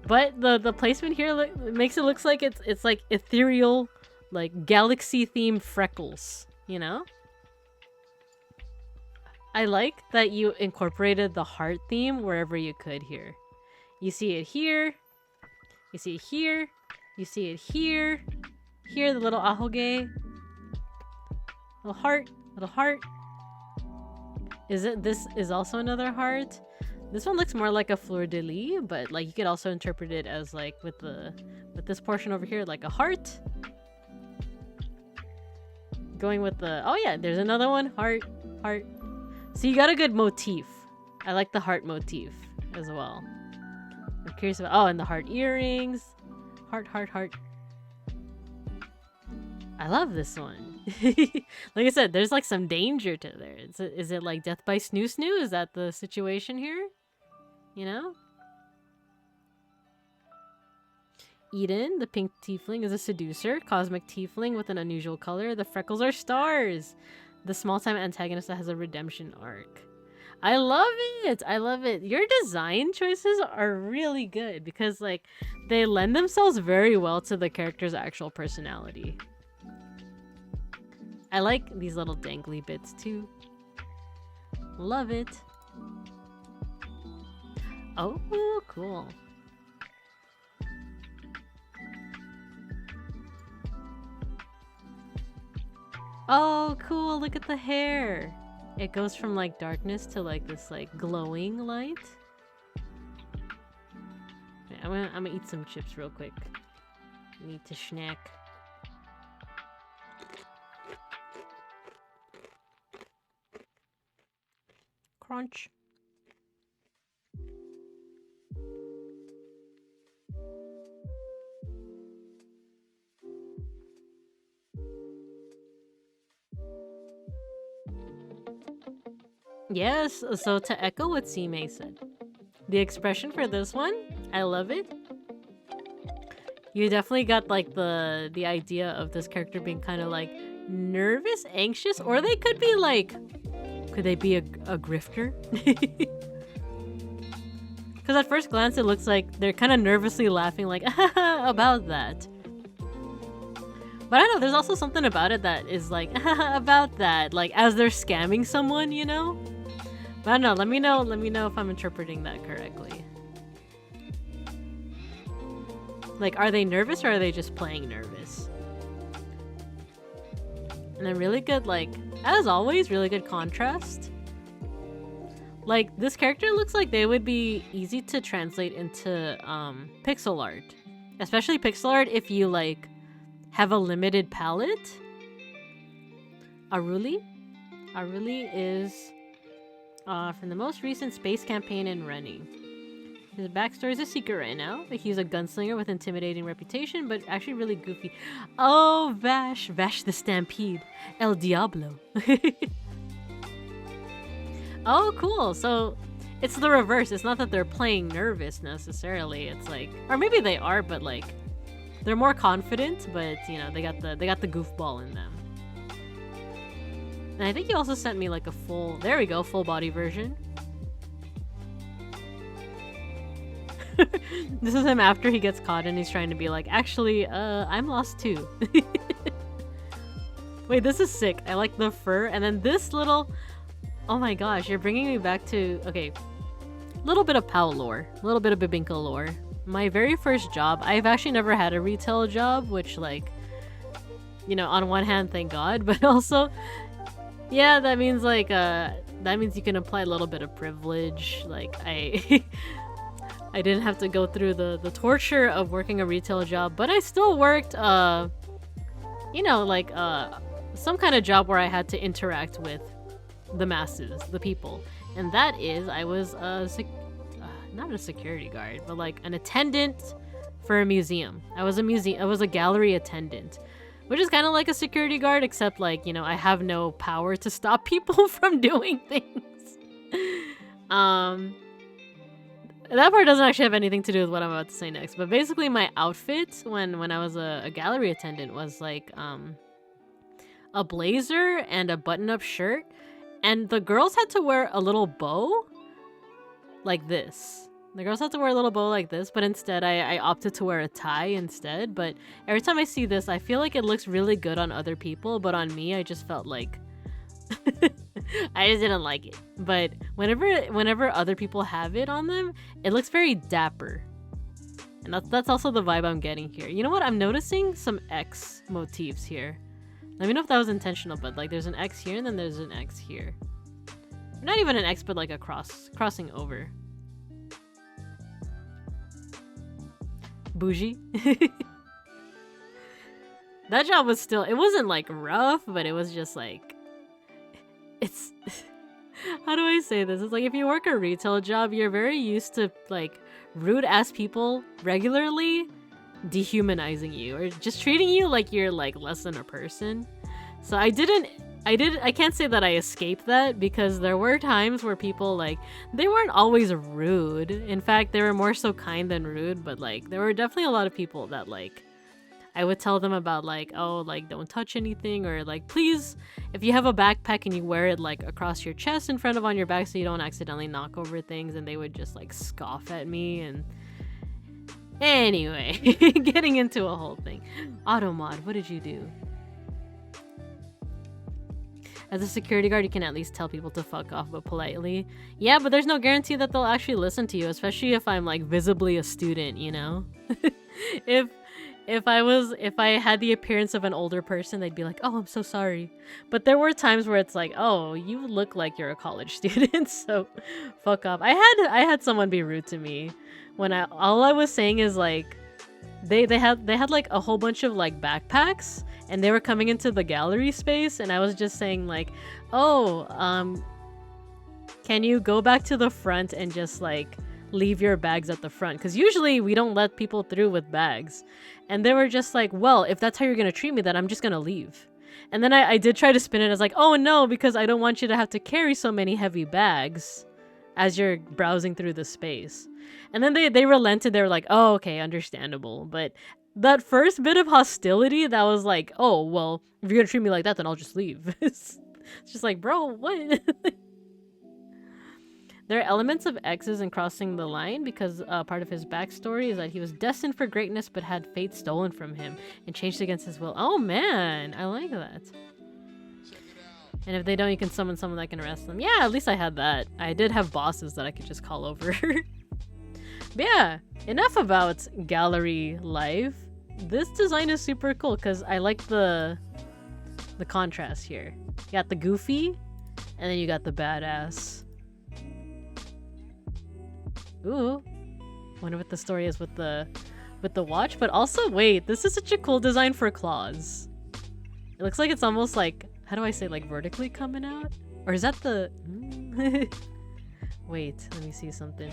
Speaker 2: But the placement here makes it looks like it's like ethereal, like galaxy themed freckles, you know? I like that you incorporated the heart theme wherever you could here. You see it here, you see it here, you see it here, here the little ahoge, little heart. This is also another heart. This one looks more like a fleur-de-lis, but like you could also interpret it as like with this portion over here, like a heart. Going with the, oh yeah, there's another one, heart. So you got a good motif. I like the heart motif as well. I'm curious about, oh, and the heart earrings. Heart. I love this one. Like I said, there's like some danger to there. Is it like death by snoo? Is that the situation here? You know? Eden, the pink tiefling, is a seducer. Cosmic tiefling with an unusual color. The freckles are stars. The small-time antagonist that has a redemption arc. I love it. Your design choices are really good because like they lend themselves very well to the character's actual personality. I like these little dangly bits too. Love it. Oh, cool. Oh, cool. Look at the hair. It goes from like darkness to like this like glowing light. Okay, I'm gonna eat some chips real quick. Need to snack. Crunch. Yes, so to echo what C-May said, the expression for this one, I love it. You definitely got like the idea of this character being kind of like nervous, anxious, or they could be like, could they be a grifter? Because at first glance it looks like they're kind of nervously laughing like about that. But I don't know, there's also something about it that is like about that, like as they're scamming someone, you know? But I don't know, let me know if I'm interpreting that correctly. Like, are they nervous or are they just playing nervous? And then really good, like, as always, really good contrast. Like, this character looks like they would be easy to translate into pixel art. Especially pixel art if you, like, have a limited palette. Aruli? Aruli is from the most recent space campaign in running. His backstory is a secret right now. He's a gunslinger with intimidating reputation, but actually really goofy. Oh, Vash. Vash the Stampede. El Diablo. Oh, cool. So it's the reverse. It's not that they're playing nervous necessarily. It's like, or maybe they are, but like they're more confident, but you know, they got the goofball in them. And I think he also sent me like a full, there we go, full body version. This is him after he gets caught and he's trying to be like, actually, I'm lost too. Wait, this is sick. I like the fur. And then this little, oh my gosh, you're bringing me back to, okay, little bit of POW lore, a little bit of Bibinka lore. My very first job, I've actually never had a retail job, which like, you know, on one hand, thank God, but also, yeah, that means like, that means you can apply a little bit of privilege. Like I didn't have to go through the torture of working a retail job, but I still worked, you know, like, some kind of job where I had to interact with the masses, the people. And that is, I was not a security guard, but like an attendant for a museum. I was a gallery attendant, which is kind of like a security guard, except like, you know, I have no power to stop people from doing things. That part doesn't actually have anything to do with what I'm about to say next, but basically my outfit when I was a gallery attendant was like a blazer and a button-up shirt, and the girls had to wear a little bow like this. The girls had to wear a little bow like this, but instead I opted to wear a tie instead. But every time I see this, I feel like it looks really good on other people, but on me, I just felt like I just didn't like it. But whenever other people have it on them, it looks very dapper. And that's also the vibe I'm getting here. You know what? I'm noticing some X motifs here. Let me know if that was intentional, but like there's an X here and then there's an X here. Not even an X, but like a crossing over. Bougie. That job was still, it wasn't like rough, but it was just like, it's, how do I say this? It's like if you work a retail job, you're very used to like rude ass people regularly dehumanizing you or just treating you like you're like less than a person. So I can't say that I escaped that, because there were times where people like, they weren't always rude. In fact, they were more so kind than rude, but like there were definitely a lot of people that like I would tell them about like, oh, like don't touch anything, or like please, if you have a backpack and you wear it like across your chest in front of on your back so you don't accidentally knock over things, and they would just like scoff at me. And anyway, getting into a whole thing. Automod, what did you do? As a security guard, you can at least tell people to fuck off, but politely. Yeah, but there's no guarantee that they'll actually listen to you, especially if I'm like visibly a student, you know? if if I had the appearance of an older person, they'd be like, "Oh, I'm so sorry." But there were times where it's like, "Oh, you look like you're a college student, so fuck off." I had someone be rude to me when all I was saying is like they had like a whole bunch of like backpacks and they were coming into the gallery space and I was just saying like, "Oh, can you go back to the front and just like leave your bags at the front?" Because usually we don't let people through with bags. And they were just like, "Well, if that's how you're gonna treat me, then I'm just gonna leave." And then I did try to spin it as like, "Oh no, because I don't want you to have to carry so many heavy bags as you're browsing through the space." And then they relented. They were like, "Oh, okay, understandable." But that first bit of hostility, that was like, "Oh, well, if you're gonna treat me like that, then I'll just leave." It's just like, bro, what? There are elements of X's in crossing the line because part of his backstory is that he was destined for greatness but had fate stolen from him and changed against his will. Oh man, I like that. And if they don't, you can summon someone that can arrest them. Yeah, at least I had that. I did have bosses that I could just call over. But yeah, enough about gallery life. This design is super cool because I like the contrast here. You got the goofy, and then you got the badass. Ooh, wonder what the story is with the watch. But also, wait, this is such a cool design for claws. It looks like it's almost like, how do I say, like vertically coming out? Or is that the... Wait, let me see something.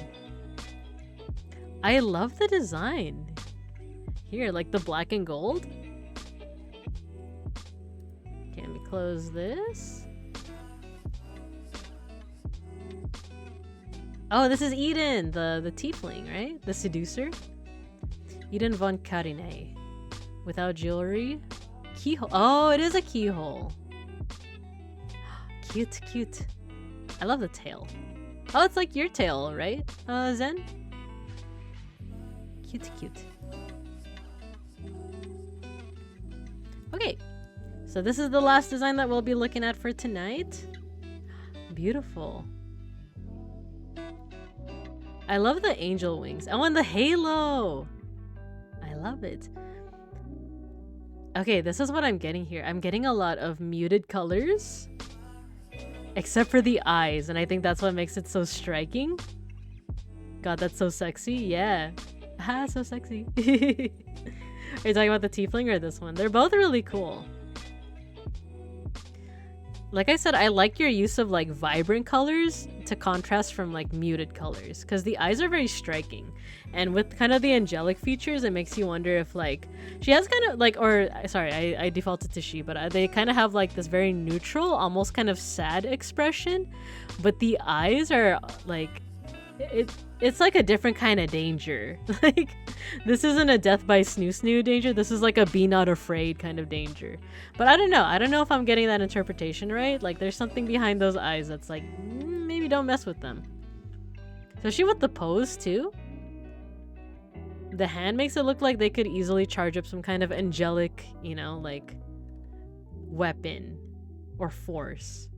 Speaker 2: I love the design. Here, like the black and gold. Can we close this? Oh, this is Eden, the tiefling, right? The seducer. Eden von Karine. Without jewelry. Keyhole. Oh, it is a keyhole. Cute, cute. I love the tail. Oh, it's like your tail, right, Zen? Cute, cute. Okay, so this is the last design that we'll be looking at for tonight. Beautiful. I love the angel wings. I want the halo. I love it. Okay, this is what I'm getting here. I'm getting a lot of muted colors. Except for the eyes, and I think that's what makes it so striking. God, that's so sexy. Yeah. Ah, so sexy. Are you talking about the tiefling or this one? They're both really cool. Like I said, I like your use of like vibrant colors to contrast from like muted colors because the eyes are very striking, and with kind of the angelic features, it makes you wonder if like she has kind of like, or sorry, I defaulted to she, but they kind of have like this very neutral, almost kind of sad expression, but the eyes are like it's like a different kind of danger. Like this isn't a death by snoo danger. This is like a be not afraid kind of danger. But I don't know. I don't know if I'm getting that interpretation right. Like there's something behind those eyes that's like, maybe don't mess with them. Especially with the pose too. The hand makes it look like they could easily charge up some kind of angelic, you know, like weapon or force.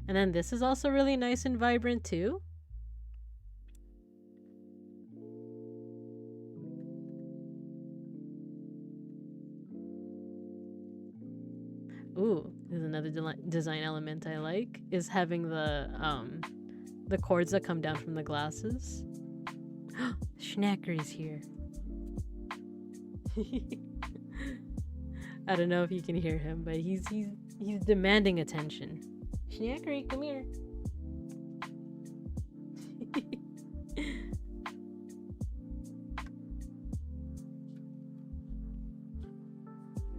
Speaker 2: And then this is also really nice and vibrant too. Ooh, there's another design element I like, is having the cords that come down from the glasses. Schnacker is here. I don't know if you can hear him, but he's demanding attention. Schnackery, come here.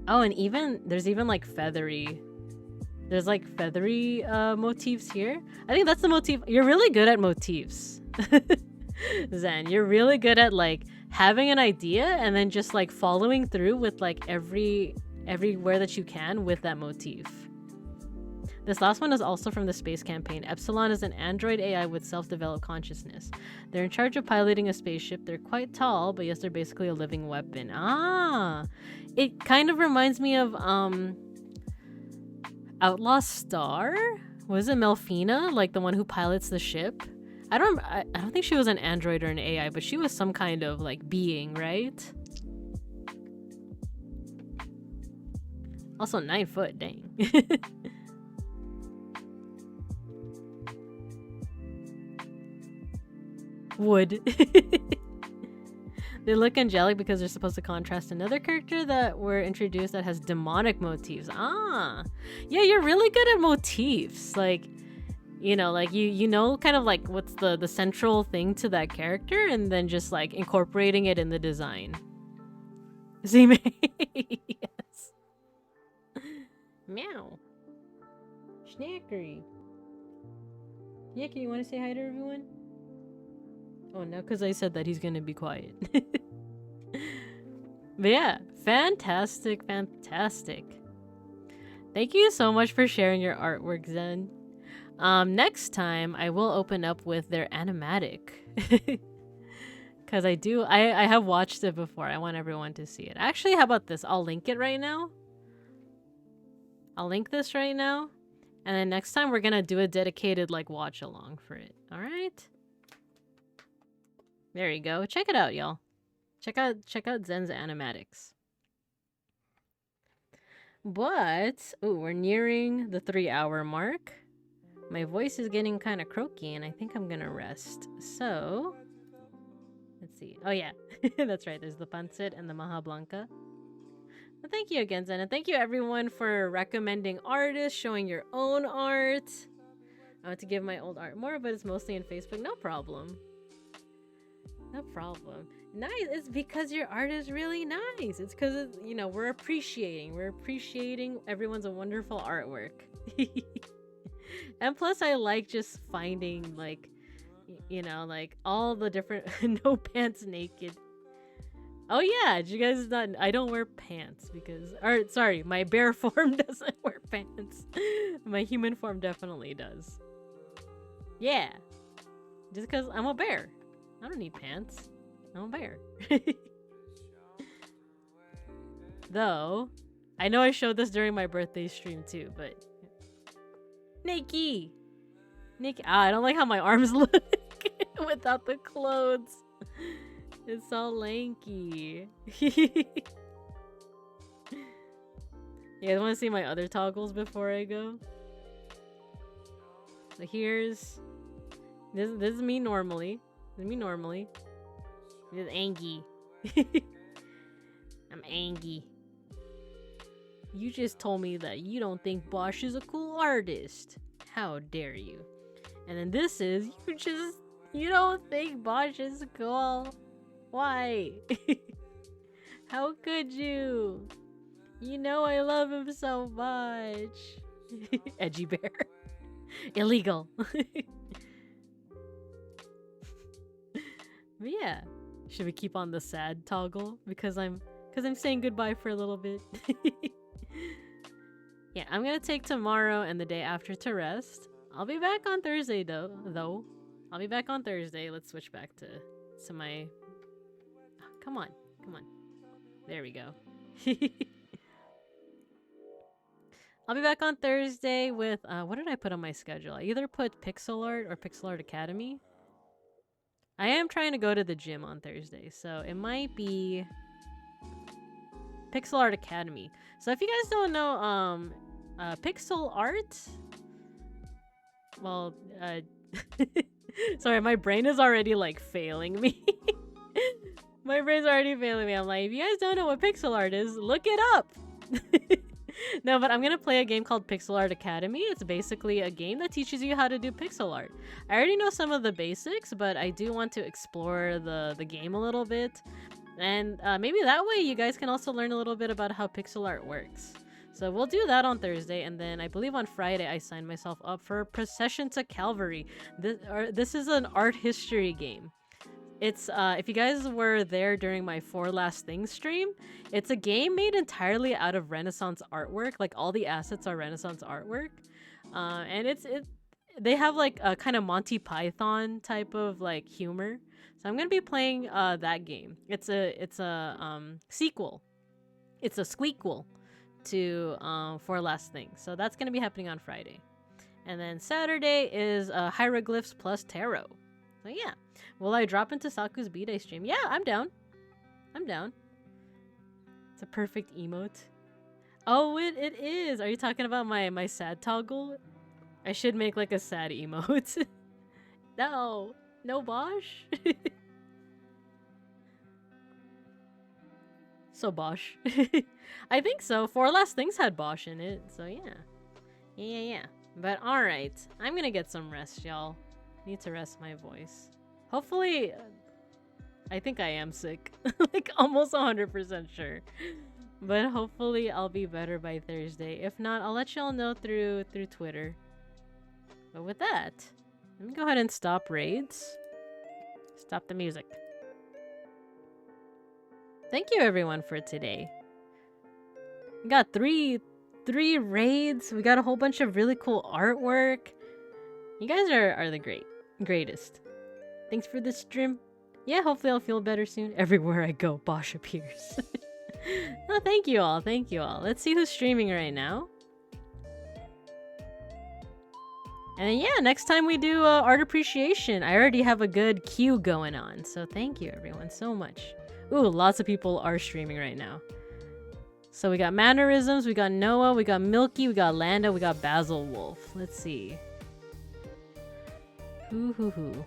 Speaker 2: Oh, and there's even like feathery. There's like feathery motifs here. I think that's the motif. You're really good at motifs. Zen, you're really good at like having an idea and then just like following through with like everywhere that you can with that motif. This last one is also from the space campaign. Epsilon is an android AI with self-developed consciousness. They're in charge of piloting a spaceship. They're quite tall, but yes, they're basically a living weapon. Ah, it kind of reminds me of Outlaw Star? Was it Melfina, like the one who pilots the ship? I don't think she was an android or an AI, but she was some kind of like being, right? Also 9 foot, dang. Wood. They look angelic because they're supposed to contrast another character that were introduced that has demonic motifs. Ah, yeah, you're really good at motifs. Like, you know, like you know kind of like what's the central thing to that character, and then just like incorporating it in the design. Zime. Yes. Meow. Snackery. Yeah, can you want to say hi to everyone? Oh, no, because I said that he's going to be quiet. But yeah, fantastic, fantastic. Thank you so much for sharing your artwork, Zen. Next time, I will open up with their animatic. Because I have watched it before. I want everyone to see it. Actually, how about this? I'll link it right now. I'll link this right now. And then next time, we're going to do a dedicated, like, watch along for it. All right? There you go. Check it out, y'all. Check out Zen's animatics. But, ooh, we're nearing the 3-hour mark. My voice is getting kind of croaky, and I think I'm gonna rest. So, let's see. Oh yeah, that's right. There's the Pancit and the Maha Blanca. Well, thank you again, Zen, and thank you everyone for recommending artists, showing your own art. I want to give my old art more, but it's mostly in Facebook. No problem. No problem. Nice. It's because your art is really nice. It's because, you know, we're appreciating everyone's a wonderful artwork. And plus, I like just finding, like, you know, like all the different no pants naked. Oh yeah, did you guys not? I don't wear pants because, or sorry, my bear form doesn't wear pants. My human form definitely does. Yeah, just because I'm a bear. I don't need pants. I'm a bear. Though, I know I showed this during my birthday stream too, but Nikki! I don't like how my arms look without the clothes. It's all lanky. You guys want to see my other toggles before I go? So here's... This is me normally. This is Angie. I'm Angie. You just told me that you don't think Bosch is a cool artist. How dare you? And then this is, you don't think Bosch is cool. Why? How could you? You know I love him so much. Edgy bear. Illegal. But yeah, should we keep on the sad toggle because I'm saying goodbye for a little bit. Yeah, I'm gonna take tomorrow and the day after to rest. I'll be back on Thursday though. I'll be back on Thursday. Let's switch back to my. Oh, come on. There we go. I'll be back on Thursday with what did I put on my schedule? I either put Pixel Art or Pixel Art Academy. I am trying to go to the gym on Thursday, so it might be Pixel Art Academy. So if you guys don't know, Pixel Art, well, sorry, my brain is already like failing me. My brain's already failing me. I'm like, if you guys don't know what Pixel Art is, look it up. No, but I'm gonna play a game called Pixel Art Academy. It's basically a game that teaches you how to do pixel art. I already know some of the basics, but I do want to explore the game a little bit. And maybe that way you guys can also learn a little bit about how pixel art works. So we'll do that on Thursday, and then I believe on Friday I signed myself up for Procession to Calvary. This is an art history game. It's, if you guys were there during my 4 Last Things stream, it's a game made entirely out of Renaissance artwork. Like, all the assets are Renaissance artwork. And they have, like, a kind of Monty Python type of, like, humor. So I'm gonna be playing, that game. It's a sequel. It's a squeakquel to For Last Things. So that's gonna be happening on Friday. And then Saturday is hieroglyphs plus tarot. So yeah. Will I drop into Saku's B-Day stream? Yeah, I'm down. I'm down. It's a perfect emote. Oh, it is. Are you talking about my sad toggle? I should make like a sad emote. No. No Bosch? So Bosch. I think so. For Last Things had Bosch in it. So yeah. Yeah. But alright. I'm gonna get some rest, y'all. Need to rest my voice. Hopefully... I think I am sick. Like, almost 100% sure. But hopefully I'll be better by Thursday. If not, I'll let y'all know through Twitter. But with that, let me go ahead and stop raids. Stop the music. Thank you everyone for today. We got three raids. We got a whole bunch of really cool artwork. You guys are the greatest. Thanks for the stream. Yeah, hopefully I'll feel better soon. Everywhere I go, Bosch appears. Oh, thank you all. Thank you all. Let's see who's streaming right now. And then, yeah, next time we do art appreciation, I already have a good queue going on. So thank you everyone so much. Ooh, lots of people are streaming right now. So we got Mannerisms, we got Noah, we got Milky, we got Landa, we got Basil Wolf. Let's see. Hoo.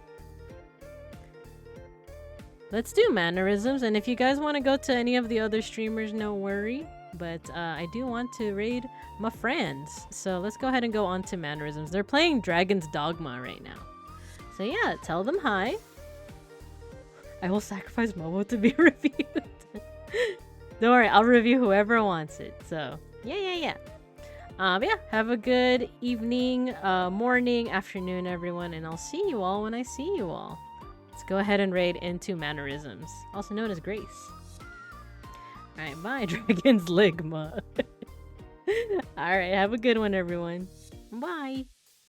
Speaker 2: Let's do Mannerisms, and if you guys want to go to any of the other streamers, no worry. But I do want to raid my friends. So let's go ahead and go on to Mannerisms. They're playing Dragon's Dogma right now. So yeah, tell them hi. I will sacrifice Momo to be reviewed. Don't worry, I'll review whoever wants it. So yeah. But yeah, have a good evening, morning, afternoon, everyone, and I'll see you all when I see you all. Let's go ahead and raid into Mannerisms, also known as Grace. Alright, bye, Dragon's Ligma. Alright, have a good one, everyone. Bye.